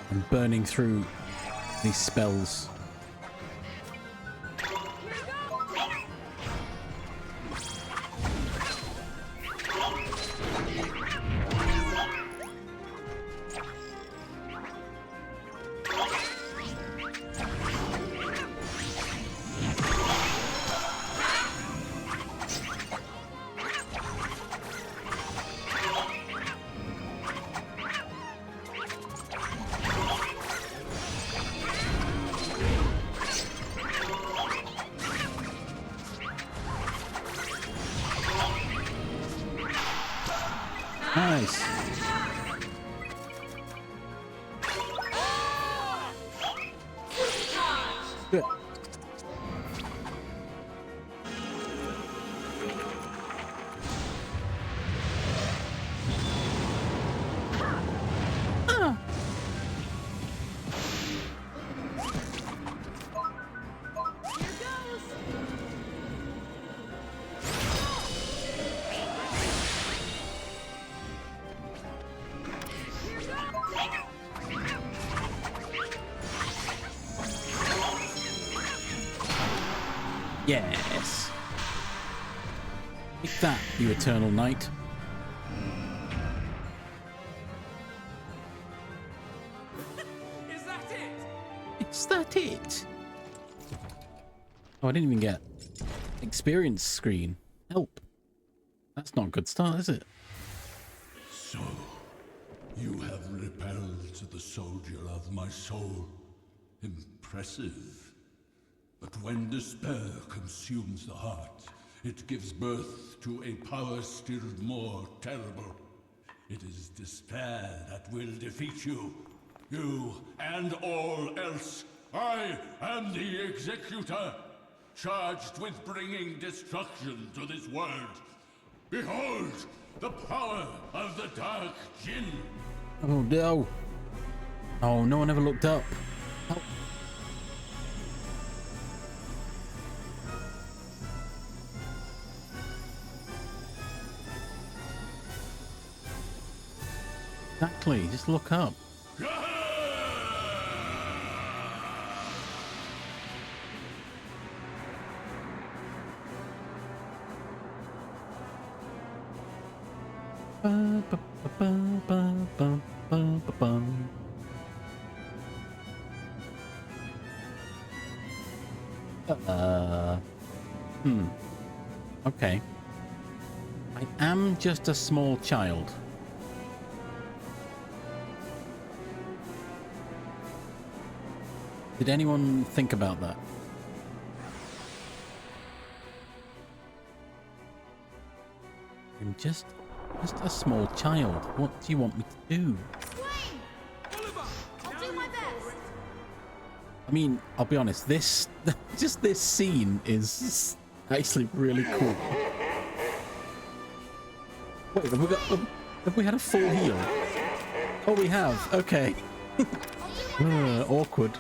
I'm burning through these spells. Nice. Good. Yes. Take that, you eternal knight. Is that it? Is that it? Oh, I didn't even get experience screen. Help. That's not a good start, is it? So, you have repelled the soldier of my soul. Impressive. But when despair consumes the heart, it gives birth to a power still more terrible. It is despair that will defeat you. You and all else. I am the Executor, charged with bringing destruction to this world. Behold, the power of the Dark Jinn. Oh no. Oh, no one ever looked up. Help. Exactly, just look up. Okay. I am just a small child. Did anyone think about that? I'm just a small child. What do you want me to do? I'll do my best. I mean, I'll be honest, this scene is actually really cool. Wait, have we had a full heal? Oh, we have. Okay. Awkward.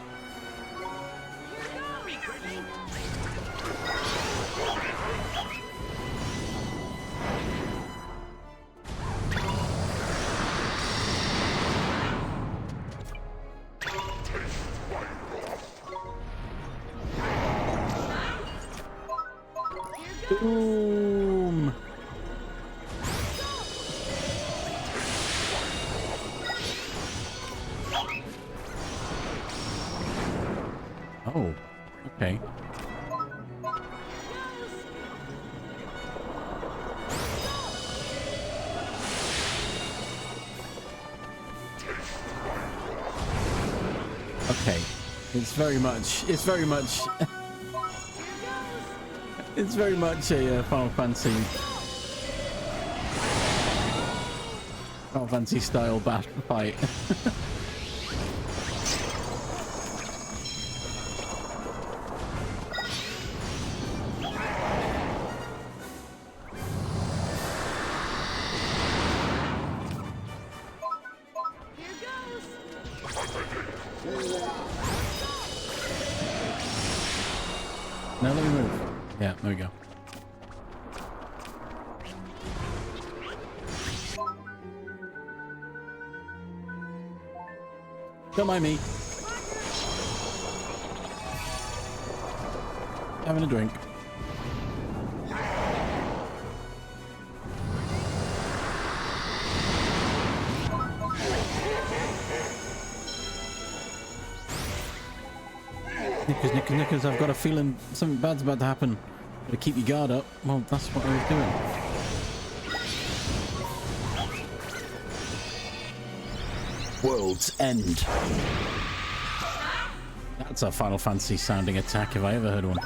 Boom. Oh, okay. Okay. It's very much it's very much a Final Fantasy style battle fight. Now let me move. Yeah, there we go. Don't mind me. Having a drink. Knickers, I've got a feeling something bad's about to happen. Gotta keep your guard up. Well, that's what I was doing. World's End. That's a Final Fantasy sounding attack if I ever heard one.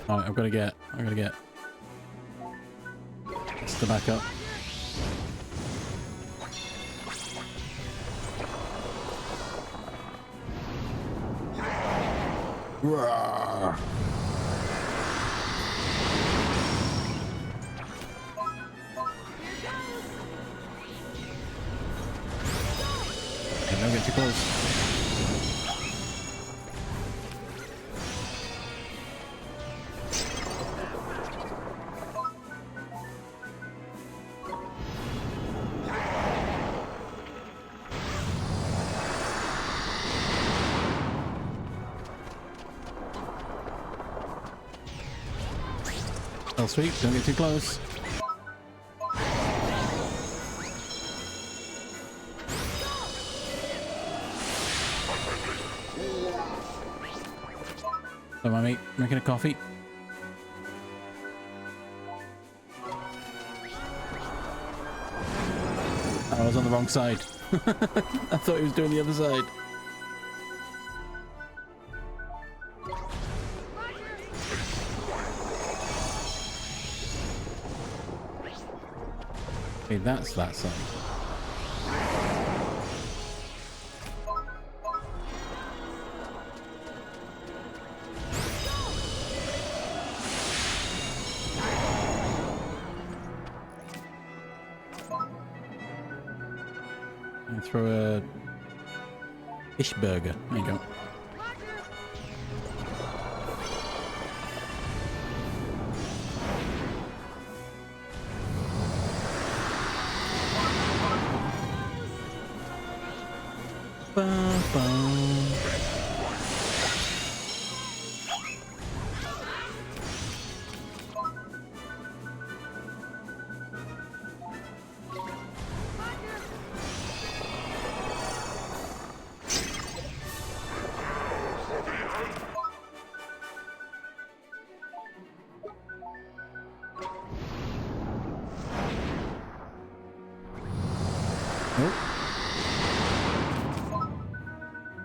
Alright, I've got to get the back up. Roar. Don't get too close. Oh, sweet. Don't get too close. Come on, mate. Making a coffee. Oh, I was on the wrong side. I thought he was doing the other side. Okay, that's that side. And throw a fish burger. There you go.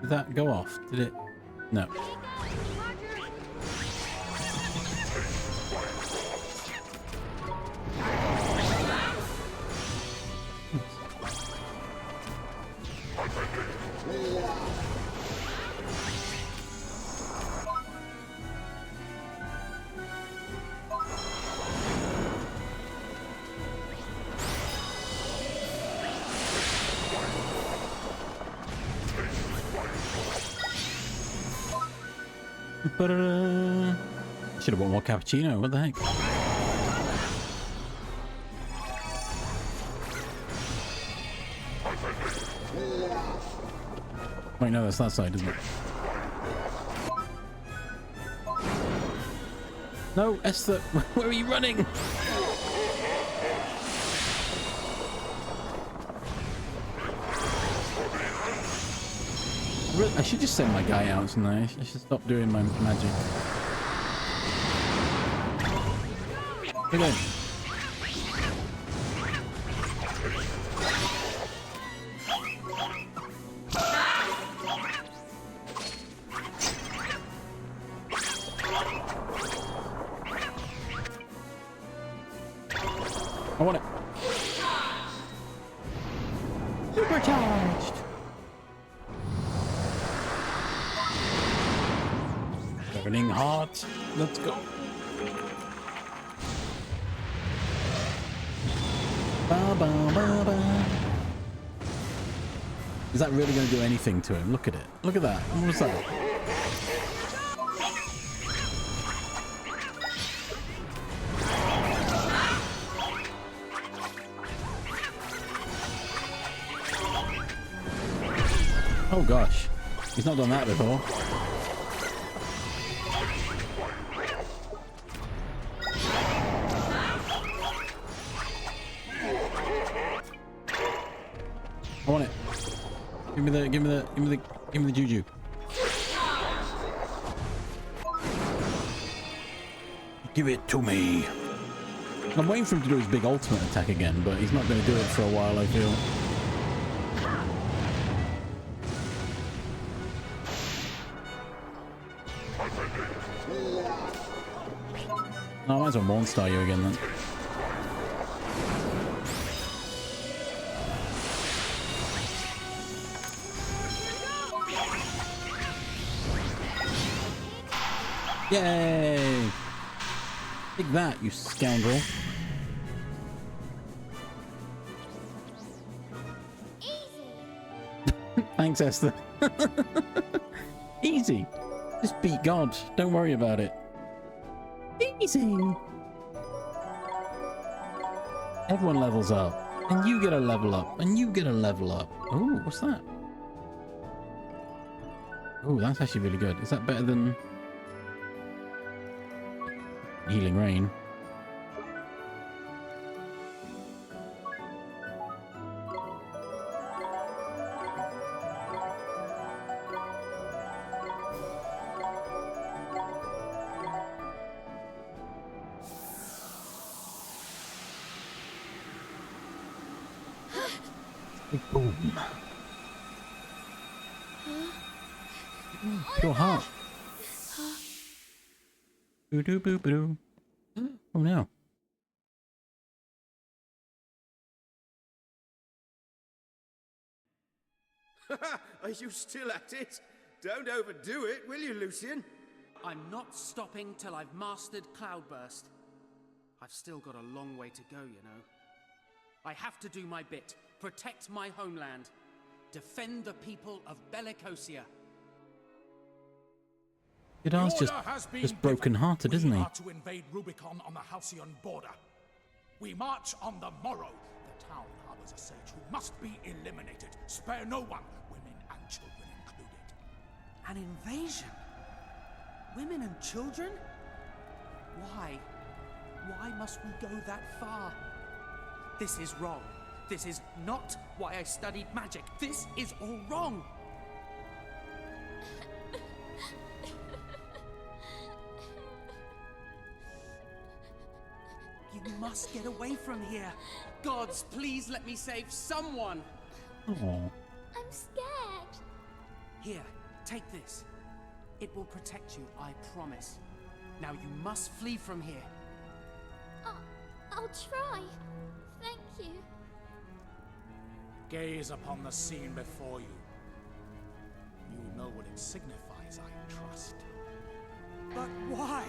Did that go off? Did it? No. Should have bought more cappuccino. What the heck? Wait, no, that's that side, isn't it? No, Esther, where are you running? I should just send my guy out tonight. I should stop doing my magic. Look at him. I want it. Supercharged. Burning hot. Let's go. Ba, ba, ba, ba. Is that really going to do anything to him? Look at it. Look at that. What was that? Oh gosh. He's not done that before. I want it. Give me the juju. Give it to me. I'm waiting for him to do his big ultimate attack again, but he's not going to do it for a while, I feel. No, I might as well Mornstar you again then. Yay! Take that, you scoundrel. Thanks, Esther. Easy. Just beat God. Don't worry about it. Easy. Everyone levels up. And you get a level up. And you get a level up. Oh, what's that? Oh, that's actually really good. Is that better than Healing Rain? Boom. Pure heart. Boo doo boo boo. Oh no. Are you still at it? Don't overdo it, will you, Lucian? I'm not stopping till I've mastered Cloudburst. I've still got a long way to go, you know. I have to do my bit. Protect my homeland. Defend the people of Bellicosia. Vidar's just broken-hearted, isn't he? We are to invade Rubicon on the Halcyon border. We march on the morrow. The town harbors a sage who must be eliminated. Spare no one, women and children included. An invasion? Women and children? Why? Why must we go that far? This is wrong. This is not why I studied magic. This is all wrong. You must get away from here. Gods, please let me save someone. Aww. I'm scared. Here, take this. It will protect you, I promise. Now you must flee from here. I'll try. Thank you. Gaze upon the scene before you. You know what it signifies, I trust. But why?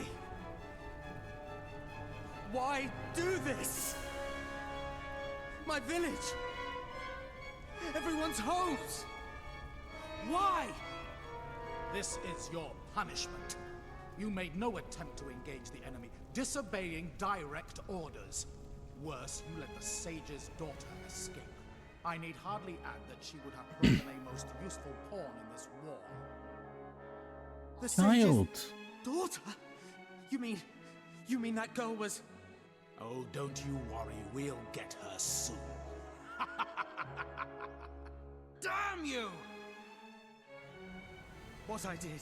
Why do this? My village. Everyone's homes. Why? This is your punishment. You made no attempt to engage the enemy, disobeying direct orders. Worse, you let the sage's daughter escape. I need hardly add that she would have proven a most useful pawn in this war. The Child. sage's daughter? You mean that girl was... Oh, don't you worry, we'll get her soon. Damn you! What I did...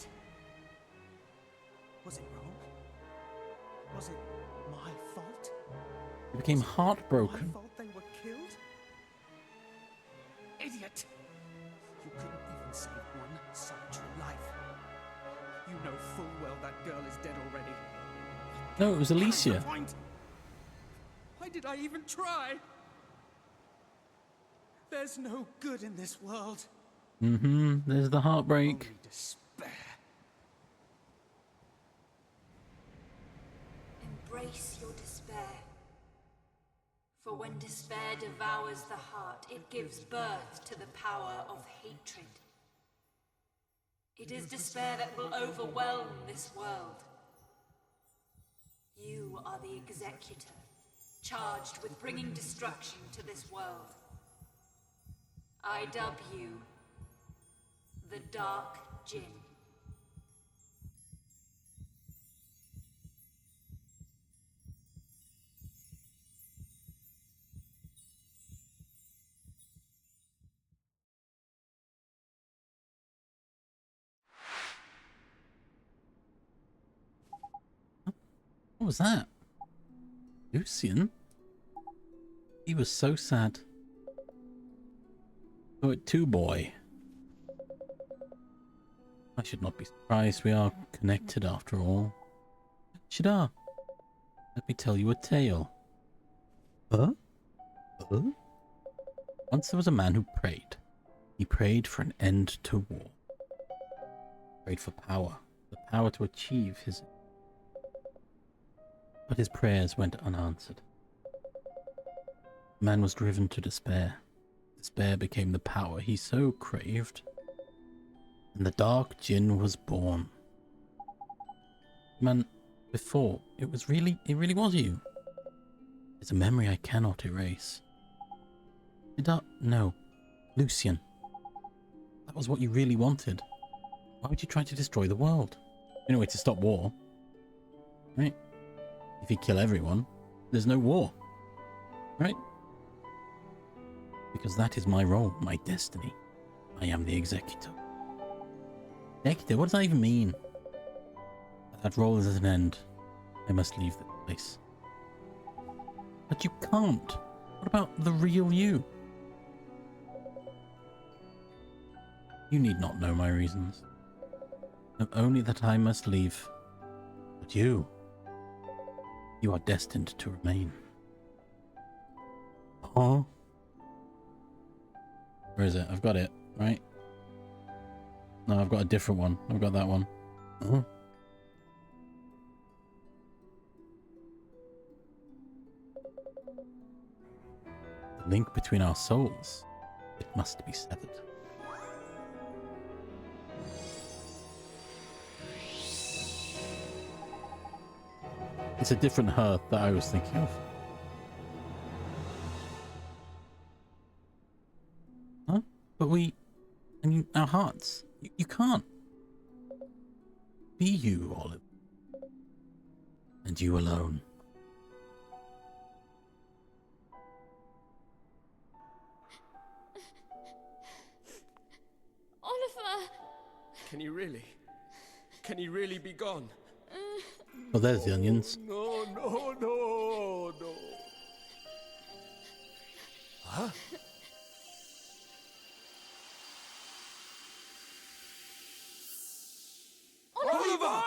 was it wrong? Was it my fault? He became heartbroken. My fault they were killed? Idiot! You couldn't even save one solitary life. You know full well that girl is dead already. No, it was Alicia. Why did I even try? There's no good in this world. There's the heartbreak. Only despair. Embrace your despair. For when despair devours the heart, it gives birth to the power of hatred. It is despair that will overwhelm this world. You are the executor, charged with bringing destruction to this world. I dub you the Dark Jinn. What was that? Lucian? He was so sad. Oh, it too, boy. I should not be surprised. We are connected after all. Shadar. Let me tell you a tale. Huh? Huh? Once there was a man who prayed. He prayed for an end to war. He prayed for power. The power to achieve his... But his prayers went unanswered. The man was driven to despair. Despair became the power he so craved. And the Dark Djinn was born. Man, before, it really was you. It's a memory I cannot erase. No, Lucian. That was what you really wanted. Why would you try to destroy the world? The only way to stop war. Right? If you kill everyone, there's no war. Right? Because that is my role, my destiny. I am the executor. Executor? What does that even mean? That role is at an end. I must leave the place. But you can't. What about the real you? You need not know my reasons. Know only that I must leave. But you are destined to remain. Huh? Where is it? I've got it, right? No, I've got a different one. I've got that one. Huh? The link between our souls, it must be severed. It's a different her that I was thinking of. Huh? But I mean, our hearts. You can't be you, Olive. And you alone. Oliver! Can you really? Can you really be gone? Oh, there's the onions. No, no, no, no. Huh? Oliver!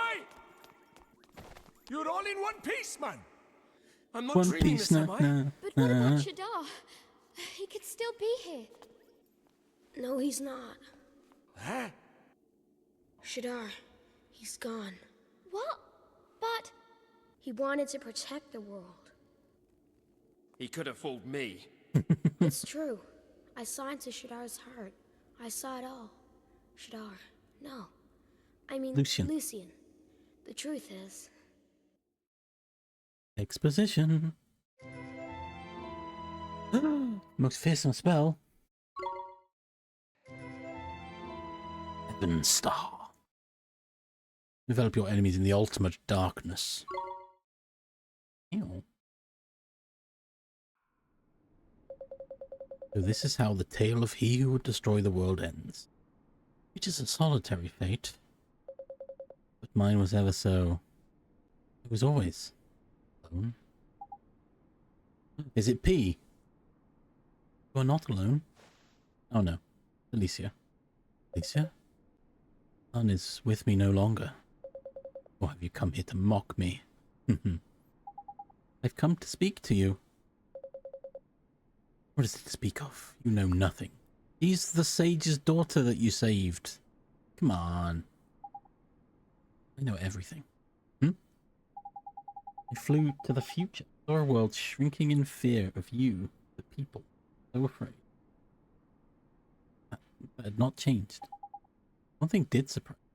You're all in one piece, man. I'm not One dreaming piece, this, am I? But what about Shadar? He could still be here. No, he's not. Huh? Shadar, he's gone. What? But... He wanted to protect the world. He could have fooled me. It's true. I saw into Shadar's heart. I saw it all. Shadar, no. I mean, Lucian. The truth is... Exposition. Most fearsome spell. Heaven Star. Develop your enemies in the ultimate darkness. Ew. So this is how the tale of he who would destroy the world ends. Which is a solitary fate. But mine was ever so... It was always... alone. Is it P? You are not alone. Oh no. Alicia. Alicia? Sun is with me no longer. Or have you come here to mock me? I've come to speak to you. What is it to speak of? You know nothing. She's the sage's daughter that you saved. Come on. I know everything. I flew to the future. Saw a world shrinking in fear of you, the people. So afraid. That had not changed. One thing did surprise me.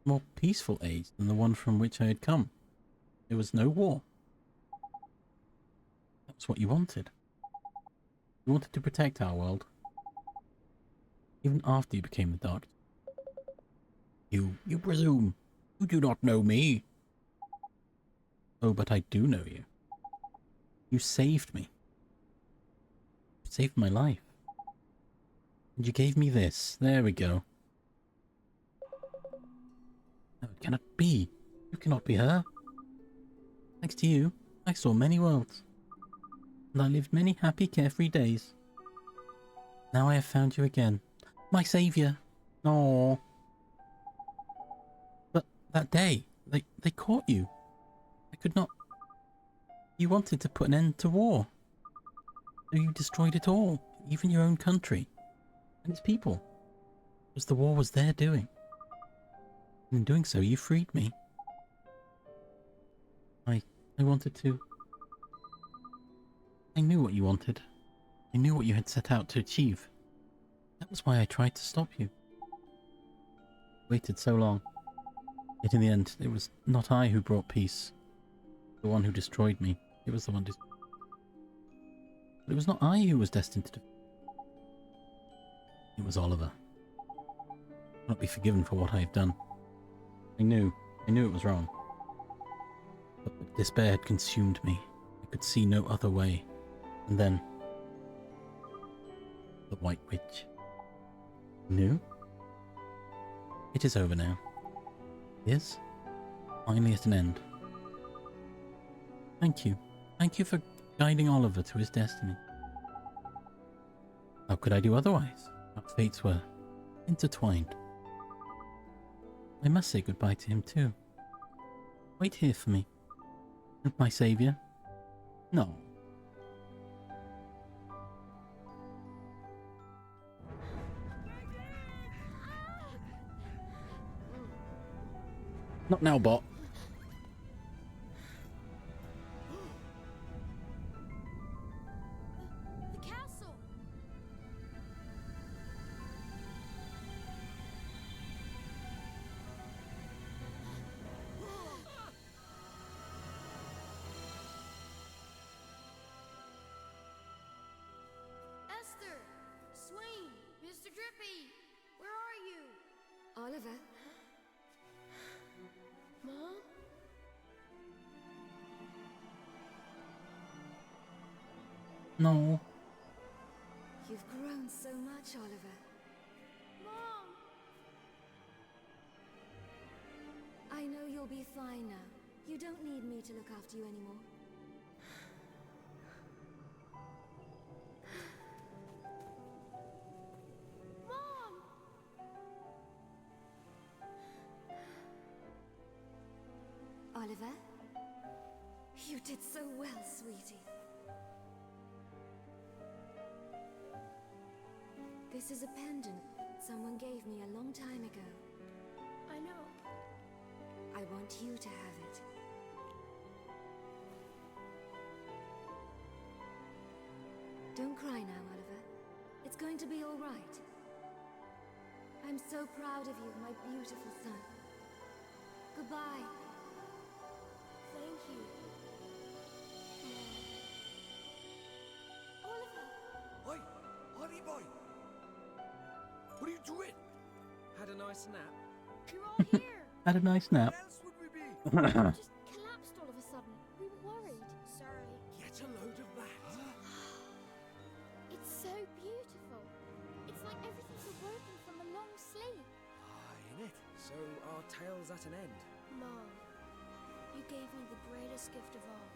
A more peaceful age than the one from which I had come. There was no war. That's what you wanted. You wanted to protect our world. Even after you became the Dark. You presume. You do not know me. Oh, but I do know you. You saved me. You saved my life. And you gave me this. There we go. No, it cannot be. You cannot be her. Thanks to you, I saw many worlds. And I lived many happy, carefree days. Now I have found you again. My saviour. Aww. But that day, they caught you. I could not... You wanted to put an end to war. So you destroyed it all, even your own country and its people. Because the war was their doing. And in doing so, you freed me. I wanted to... I knew what you wanted. I knew what you had set out to achieve. That was why I tried to stop you. Waited so long. Yet in the end, it was not I who brought peace. The one who destroyed me. It was the one... But it was not I who was destined to... It was Oliver. I will not be forgiven for what I have done. I knew it was wrong. But despair had consumed me. I could see no other way. And then... the White Witch. Knew? It is over now. Yes? Finally at an end. Thank you. Thank you for guiding Oliver to his destiny. How could I do otherwise? Our fates were intertwined. I must say goodbye to him too. Wait here for me. My saviour? No. Not now, bot. The castle! Esther! Swain! Mr. Drippy! Where are you? Oliver? Mom? No. You've grown so much, Oliver. Mom! I know you'll be fine now. You don't need me to look after you anymore. Mom! Oliver? You did so well, sweetie. This is a pendant someone gave me a long time ago. I know. I want you to have it. Don't cry now, Oliver. It's going to be all right. I'm so proud of you, my beautiful son. Goodbye. Thank you. Oliver! Oi! Honey boy! What are you doing? Had a nice nap? You're all here! Had a nice nap. Where else would we be? Just collapsed all of a sudden. We were worried. Sorry. Get a load of that. It's so beautiful. It's like everything's awoken from a long sleep. Ain't it? So our tale's at an end. Mom, you gave me the greatest gift of all.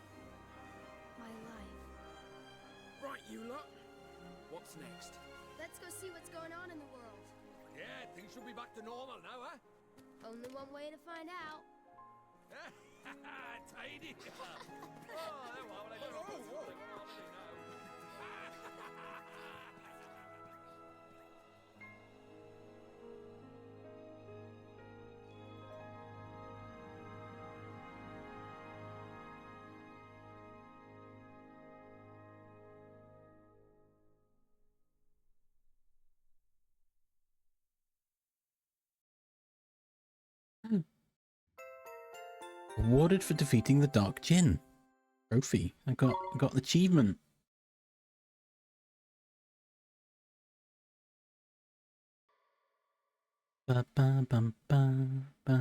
My life. Right, you lot. What's next? Let's go see what's going on in the world. Yeah, things should be back to normal now, huh? Only one way to find out. Tidy. Oh, I don't know. Awarded for defeating the Dark Djinn. Trophy. I got the achievement. Ba ba ba ba ba.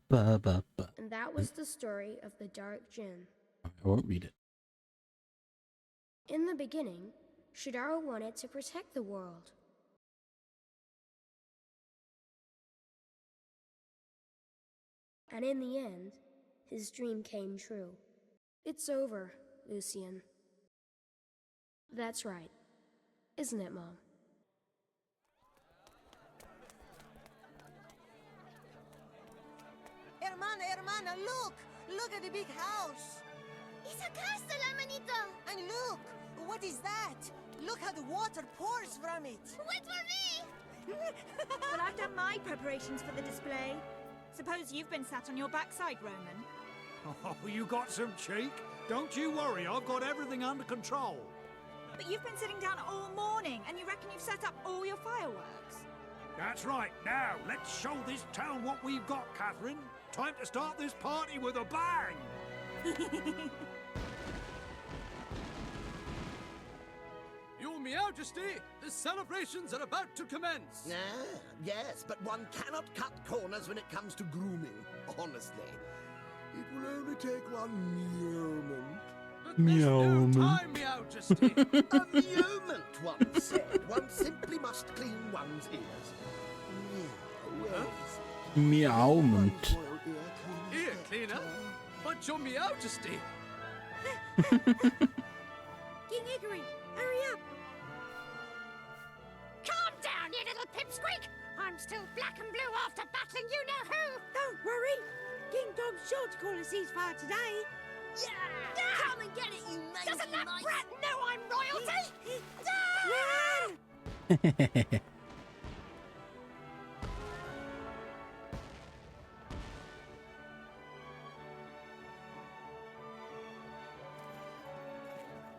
Ba ba ba. And that was the story of the Dark Djinn. I won't read it. In the beginning, Shadaro wanted to protect the world. And in the end, his dream came true. It's over, Lucian. That's right. Isn't it, Mom? Hermana, look! Look at the big house! It's a castle, Amanito! And look! What is that? Look how the water pours from it! Wait for me! Well, I've done my preparations for the display. Suppose you've been sat on your backside, Roman. Oh, you got some cheek? Don't you worry, I've got everything under control. But you've been sitting down all morning, and you reckon you've set up all your fireworks? That's right. Now, let's show this town what we've got, Catherine. Time to start this party with a bang! Your Majesty, the celebrations are about to commence. Ah, yes, but one cannot cut corners when it comes to grooming, honestly. It will only take one moment. No time, Majesty. A moment, one said. One simply must clean one's ears. Meowment. Ear cleaner? But your Majesty. King Hickory, hurry up! Calm down, you little pipsqueak! I'm still black and blue after battling you-know-who! Don't worry. King Tom's sure to call a ceasefire today. Yeah! Come and get it, you mangy Doesn't that mice! brat know I'm royalty? Run!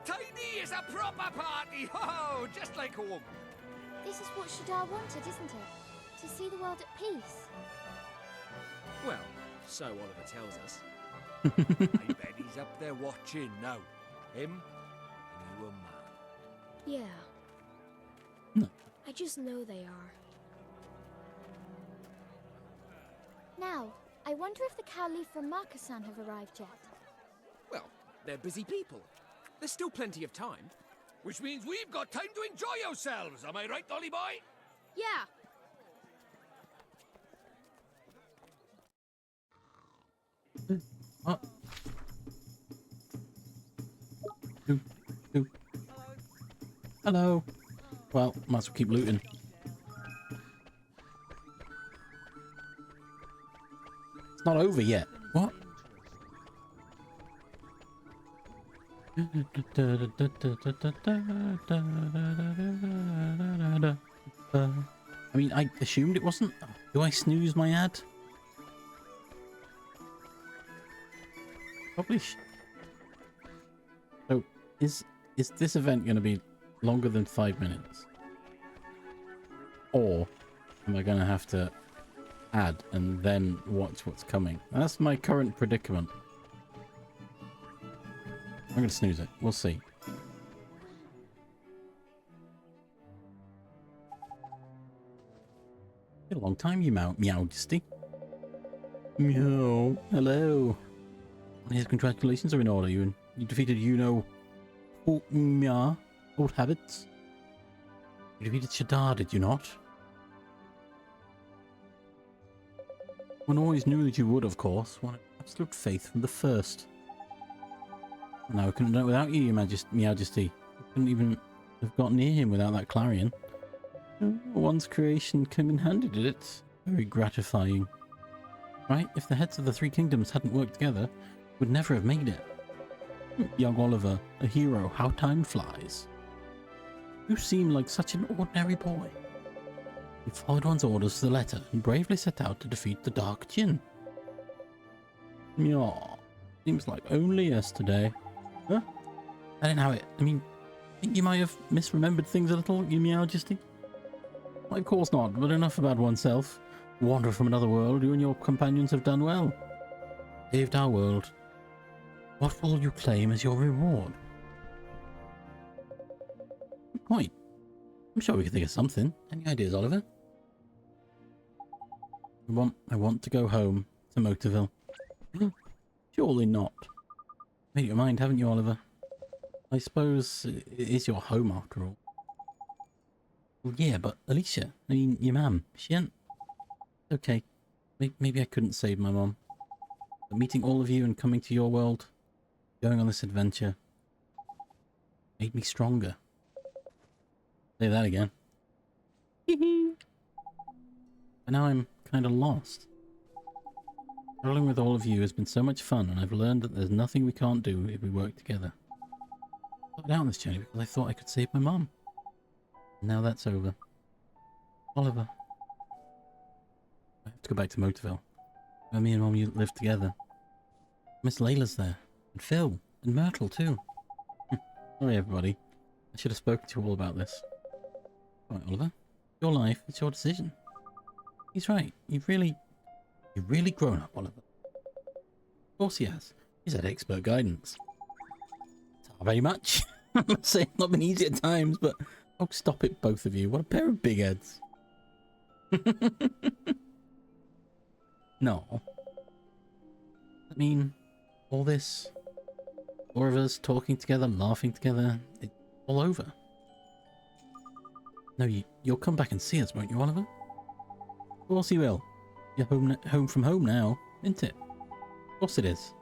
Tiny is a proper party! Ho, just like home. This is what Shadar wanted, isn't it? To see the world at peace. Well, so Oliver tells us. I bet he's up there watching now. Him and you and man. Yeah. No. I just know they are. Now, I wonder if the Cowley from Markasan have arrived yet. Well, they're busy people. There's still plenty of time. Which means we've got time to enjoy ourselves. Am I right, Dolly boy? Yeah. What? Ooh, ooh. Hello. Well, might as well keep looting. It's not over yet. What? I mean, I assumed it wasn't. Do I snooze my ad? Probably. So, is this event going to be longer than 5 minutes? Or am I going to have to add and then watch what's coming? That's my current predicament. I'm going to snooze it. We'll see. Been a long time, you Majesty. Meow. Hello. His congratulations are in order. You defeated old habits. You defeated Shadar, did you not? One always knew that you would, of course. One absolute faith from the first. Now I couldn't have done it without you, Your Majesty. I couldn't even have got near him without that clarion. One's creation came in handy, did it? Very gratifying. Right? If the heads of the three kingdoms hadn't worked together, would never have made it. Young Oliver, a hero, how time flies. You seem like such an ordinary boy. He followed one's orders to the letter and bravely set out to defeat the Dark Djinn. Meow. Seems like only yesterday. Huh? I didn't have it. I mean, think you might have misremembered things a little, Your Majesty? Well, of course not, but enough about oneself. Wander from another world, you and your companions have done well. Saved our world. What will you claim as your reward? Good point. I'm sure we can think of something. Any ideas, Oliver? I want to go home to Motorville. Surely not. Made your mind, haven't you, Oliver? I suppose it is your home after all. Well, yeah, but Alicia, I mean, your mum, she ain't... Okay, maybe I couldn't save my mum. But meeting all of you and coming to your world, going on this adventure, made me stronger. Say that again. But now I'm kind of lost. Traveling with all of you has been so much fun, and I've learned that there's nothing we can't do if we work together. I started out on this journey because I thought I could save my mom. Now that's over. Oliver. I have to go back to Motorville, where me and Mom live together. Miss Layla's there, and Phil, and Myrtle too. Sorry everybody, I should have spoken to you all about this. Alright Oliver, your life, it's your decision. He's right, you've really grown up, Oliver. Of course he has. He's had expert guidance. Not very much. I'm not saying it's not been easy at times, but oh, stop it, both of you. What a pair of big heads. No. I mean, all this, four of us talking together, laughing together, it's all over. No, you'll come back and see us, won't you, Oliver? Of course you will. You're home from home now, isn't it? Of course it is.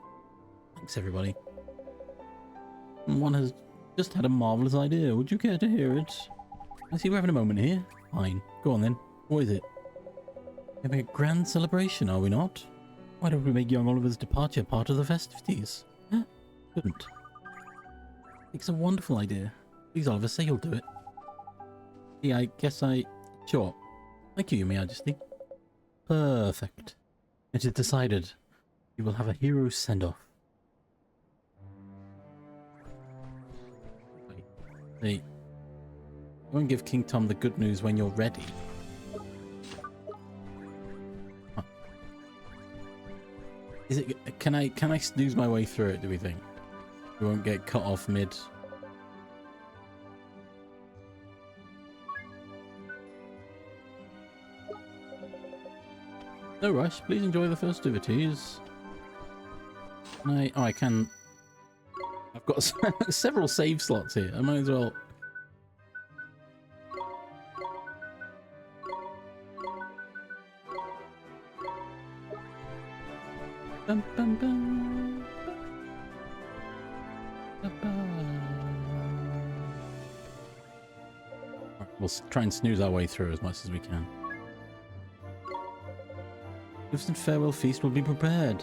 Thanks, everybody. One has just had a marvellous idea. Would you care to hear it? I see we're having a moment here. Fine. Go on then. What is it? Having a grand celebration, are we not? Why don't we make young Oliver's departure part of the festivities? Huh? Couldn't. It's a wonderful idea. Please, Oliver, say you'll do it. Yeah, I guess Sure. Thank you, Your Majesty. Perfect. It is decided. You will have a hero send-off. Hey, go and give King Tom the good news when you're ready. Huh. Is it? Can I snooze my way through it? Do we think we won't get cut off mid? No rush. Please enjoy the festivities. Can I can. I've got several save slots here. I might as well. Bum, bum, bum. We'll try and snooze our way through as much as we can. Gifts and farewell feast will be prepared.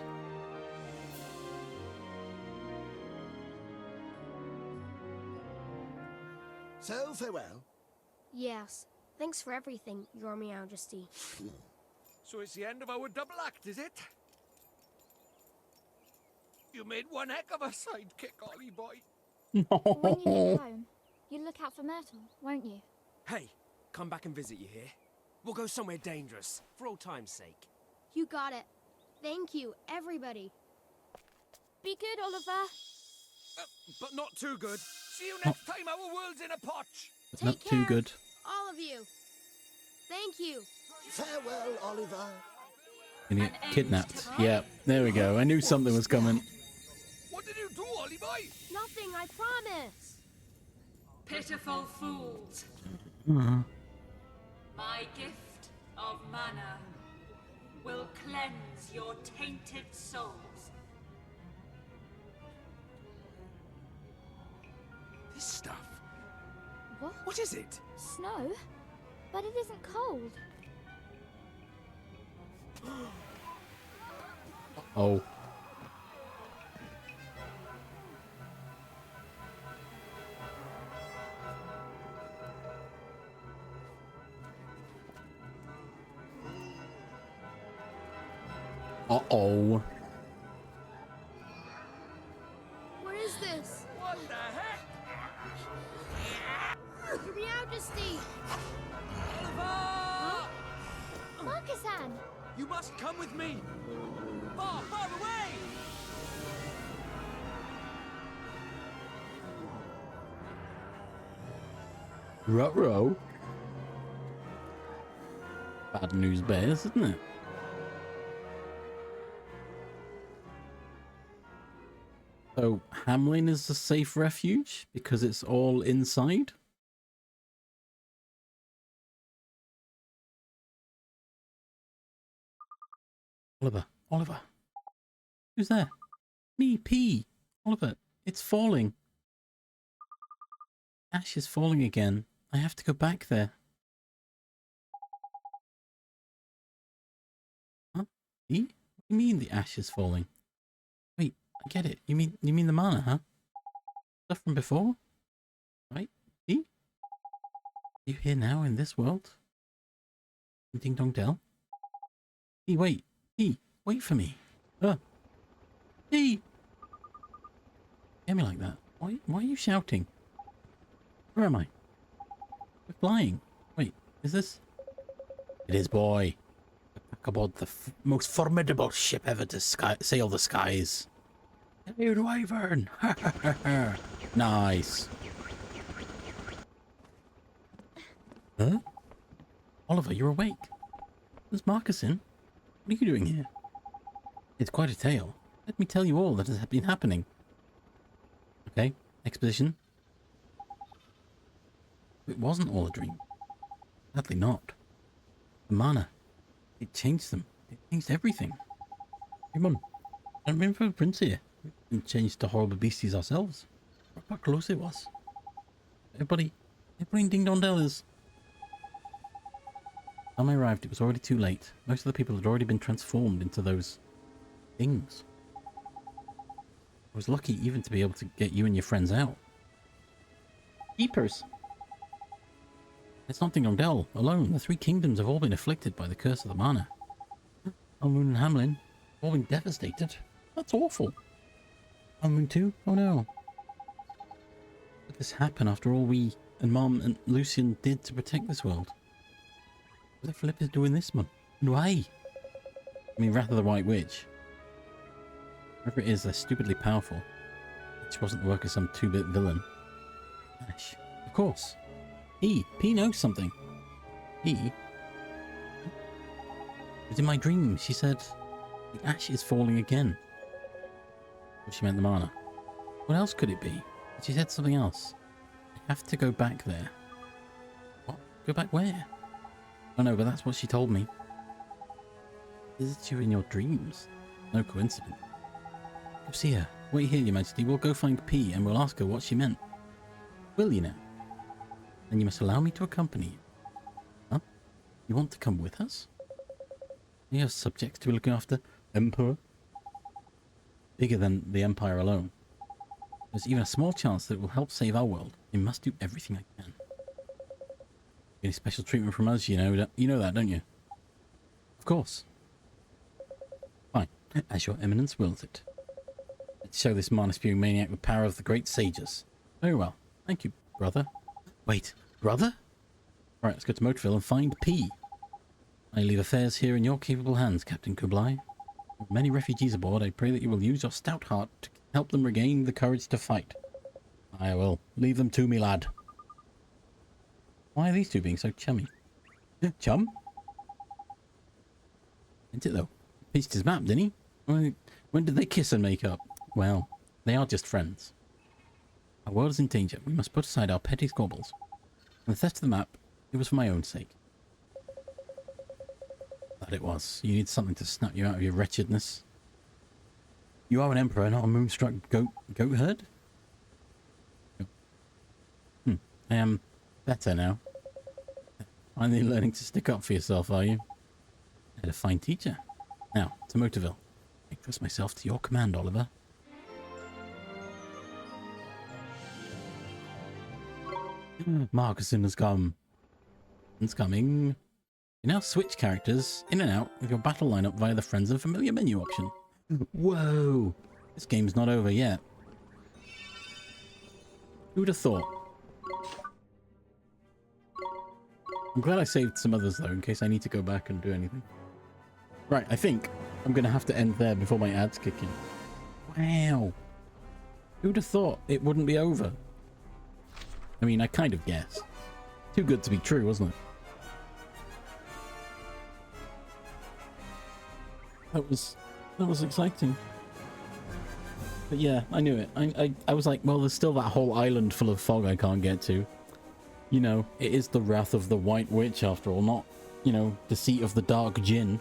So, farewell. Yes. Thanks for everything, Your Majesty. So it's the end of our double act, is it? You made one heck of a sidekick, Ollie boy. When you get home, you look out for Myrtle, won't you? Hey, come back and visit, you hear? We'll go somewhere dangerous, for old time's sake. You got it. Thank you, everybody. Be good, Oliver. But not too good. See you next time our world's in a potch. But not too good. All of you. Thank you. Farewell, Oliver. Gonna get kidnapped. Yeah, there we go. I knew something was coming. What did you do, Ollie boy? Nothing, I promise. Pitiful fools. My gift of mana will cleanse your tainted souls. This stuff. What? What is it? Snow? But it isn't cold. Oh. Uh-oh. What is this? What the heck? Your Majesty! Oliver! Marcus-san! You must come with me! Far, far away! Ruh-roh. Bad news bears, isn't it? So, Hamlin is a safe refuge because it's all inside? Oliver, Oliver. Who's there? Me, P. Oliver, it's falling. Ash is falling again. I have to go back there. Huh? P? What You mean the ash is falling? Wait, I get it. You mean the mana, huh? Stuff from before? Right? See? You here now in this world? Ding Dong Dell? Hey, wait. Hey, wait for me. Hey! Get me like that. Why are you shouting? Where am I? We're flying. Wait, is this? It is, boy. Back aboard the most formidable ship ever to sail the skies. Iron Wyvern! Nice. Huh? Oliver, you're awake. There's Marcus in. What are you doing here? It's quite a tale. Let me tell you all that has been happening. Okay, exposition. It wasn't all a dream. Sadly not. The mana. It changed them. It changed everything. Come on. I remember the prince here. We changed to horrible beasties ourselves. Look how close it was. Everybody in Ding Dong Dell is. When I arrived, it was already too late. Most of the people had already been transformed into those things. I was lucky even to be able to get you and your friends out. Keepers. It's not Ding Dong Dell alone. The three kingdoms have all been afflicted by the curse of the mana. Almoon and Hamlin have all been devastated. That's awful. Almoon too? Oh no. Did this happen after all we and Mom and Lucian did to protect this world? What the flip is doing this, man? Why? I mean, Wrath of the White Witch. Whoever it is, they're stupidly powerful. It wasn't the work of some 2-bit villain. Ash. Of course. P knows something. P? It was in my dream. She said, the ash is falling again. Well, she meant the mana. What else could it be? She said something else. I have to go back there. What? Go back where? Oh no, but that's what she told me. Visit you in your dreams? No coincidence. Go see her. Wait here, Your Majesty. We'll go find P and we'll ask her what she meant. Will you now? Then you must allow me to accompany you. Huh? You want to come with us? We have subjects to be looking after. Emperor? Bigger than the Empire alone. There's even a small chance that it will help save our world. I must do everything I can. Any special treatment from us, you know that, don't you? Of course. Fine, as your eminence wills it. Let's show this mana-spewing maniac the power of the great sages. Very well. Thank you, brother. Wait, brother? Right, let's go to Motorville and find P. I leave affairs here in your capable hands, Captain Kublai. With many refugees aboard, I pray that you will use your stout heart to help them regain the courage to fight. I will. Leave them to me, lad. Why are these two being so chummy? Chum? Isn't it though? Pieced his map, didn't he? When did they kiss and make up? Well, they are just friends. Our world is in danger. We must put aside our petty squabbles. And the theft of the map, it was for my own sake. That it was. You need something to snap you out of your wretchedness. You are an emperor, not a moonstruck goat herd? I am better now. Finally learning to stick up for yourself, are you? I had a fine teacher. Now, to Motorville. I trust myself to your command, Oliver. Marcuson has come. It's coming. You now switch characters in and out of your battle lineup via the Friends and Familiar menu option. Whoa! This game's not over yet. Who would have thought? I'm glad I saved some others though, in case I need to go back and do anything. Right, I think I'm going to have to end there before my ads kick in. Wow. Who'd have thought it wouldn't be over? I mean, I kind of guess. Too good to be true, wasn't it? That was exciting. But yeah, I knew it. I was like, well, there's still that whole island full of fog I can't get to. You know, it is the wrath of the White Witch after all, not, you know, deceit of the Dark Djinn.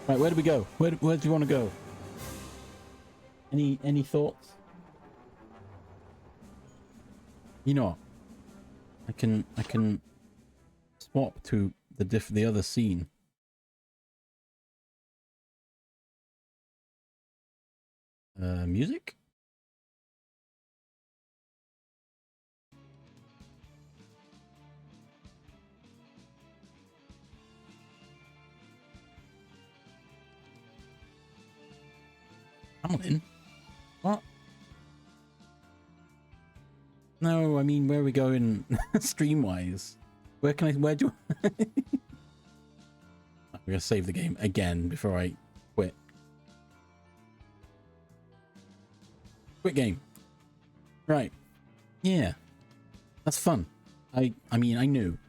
Right, where do we go? Where do you want to go? Any thoughts? You know what? I can swap to the other scene. Music? I'm in. What? No, I mean, where are we going stream-wise? Where do I'm gonna save the game again before I quit. Quit game. Right. Yeah. That's fun. I mean, I knew.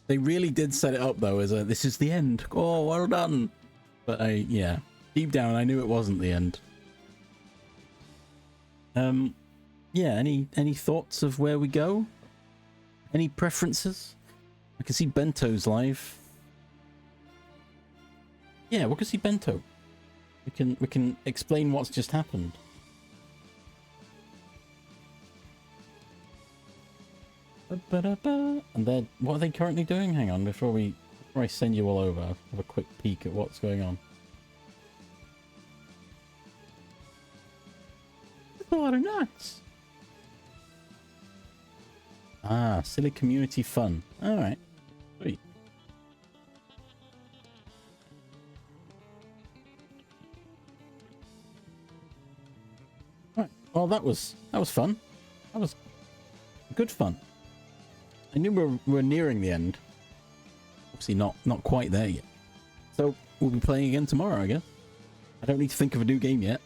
They really did set it up, though, as a, this is the end. Oh, well done. But yeah. Deep down, I knew it wasn't the end. Yeah, any thoughts of where we go? Any preferences? I can see Bento's live. Yeah, we can see Bento. We can explain what's just happened. And then what are they currently doing? Hang on, before I send you all over, I'll have a quick peek at what's going on. That's a lot of nuts. Ah, silly community fun. Alright. Sweet. Right. Well, that was fun. That was good fun. I knew we're nearing the end. Obviously not quite there yet. So we'll be playing again tomorrow, I guess. I don't need to think of a new game yet.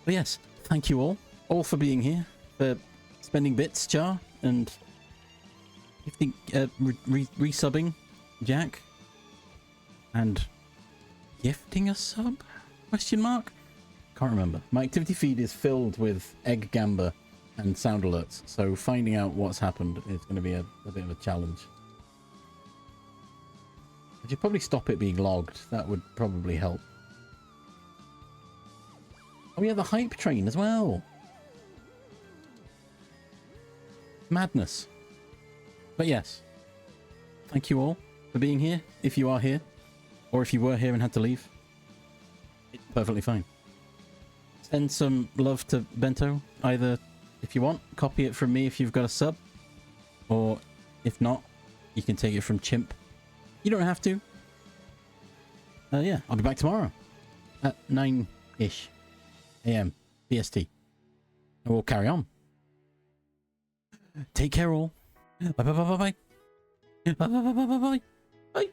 But yes, thank you all for being here, for spending bits, Char, and resubbing Jack, and gifting a sub? Question mark? Can't remember. My activity feed is filled with egg gamba and sound alerts, so finding out what's happened is going to be a bit of a challenge. I should probably stop it being logged. That would probably help. Oh yeah, the hype train as well. Madness. But yes, thank you all for being here, if you are here, or if you were here and had to leave. It's perfectly fine. Send some love to Bento, either if you want, copy it from me if you've got a sub, or if not, you can take it from Chimp. You don't have to. Yeah, I'll be back tomorrow at 9-ish AM BST, and we'll carry on. Take care all. Bye bye bye bye bye. Bye bye bye bye bye bye. Bye.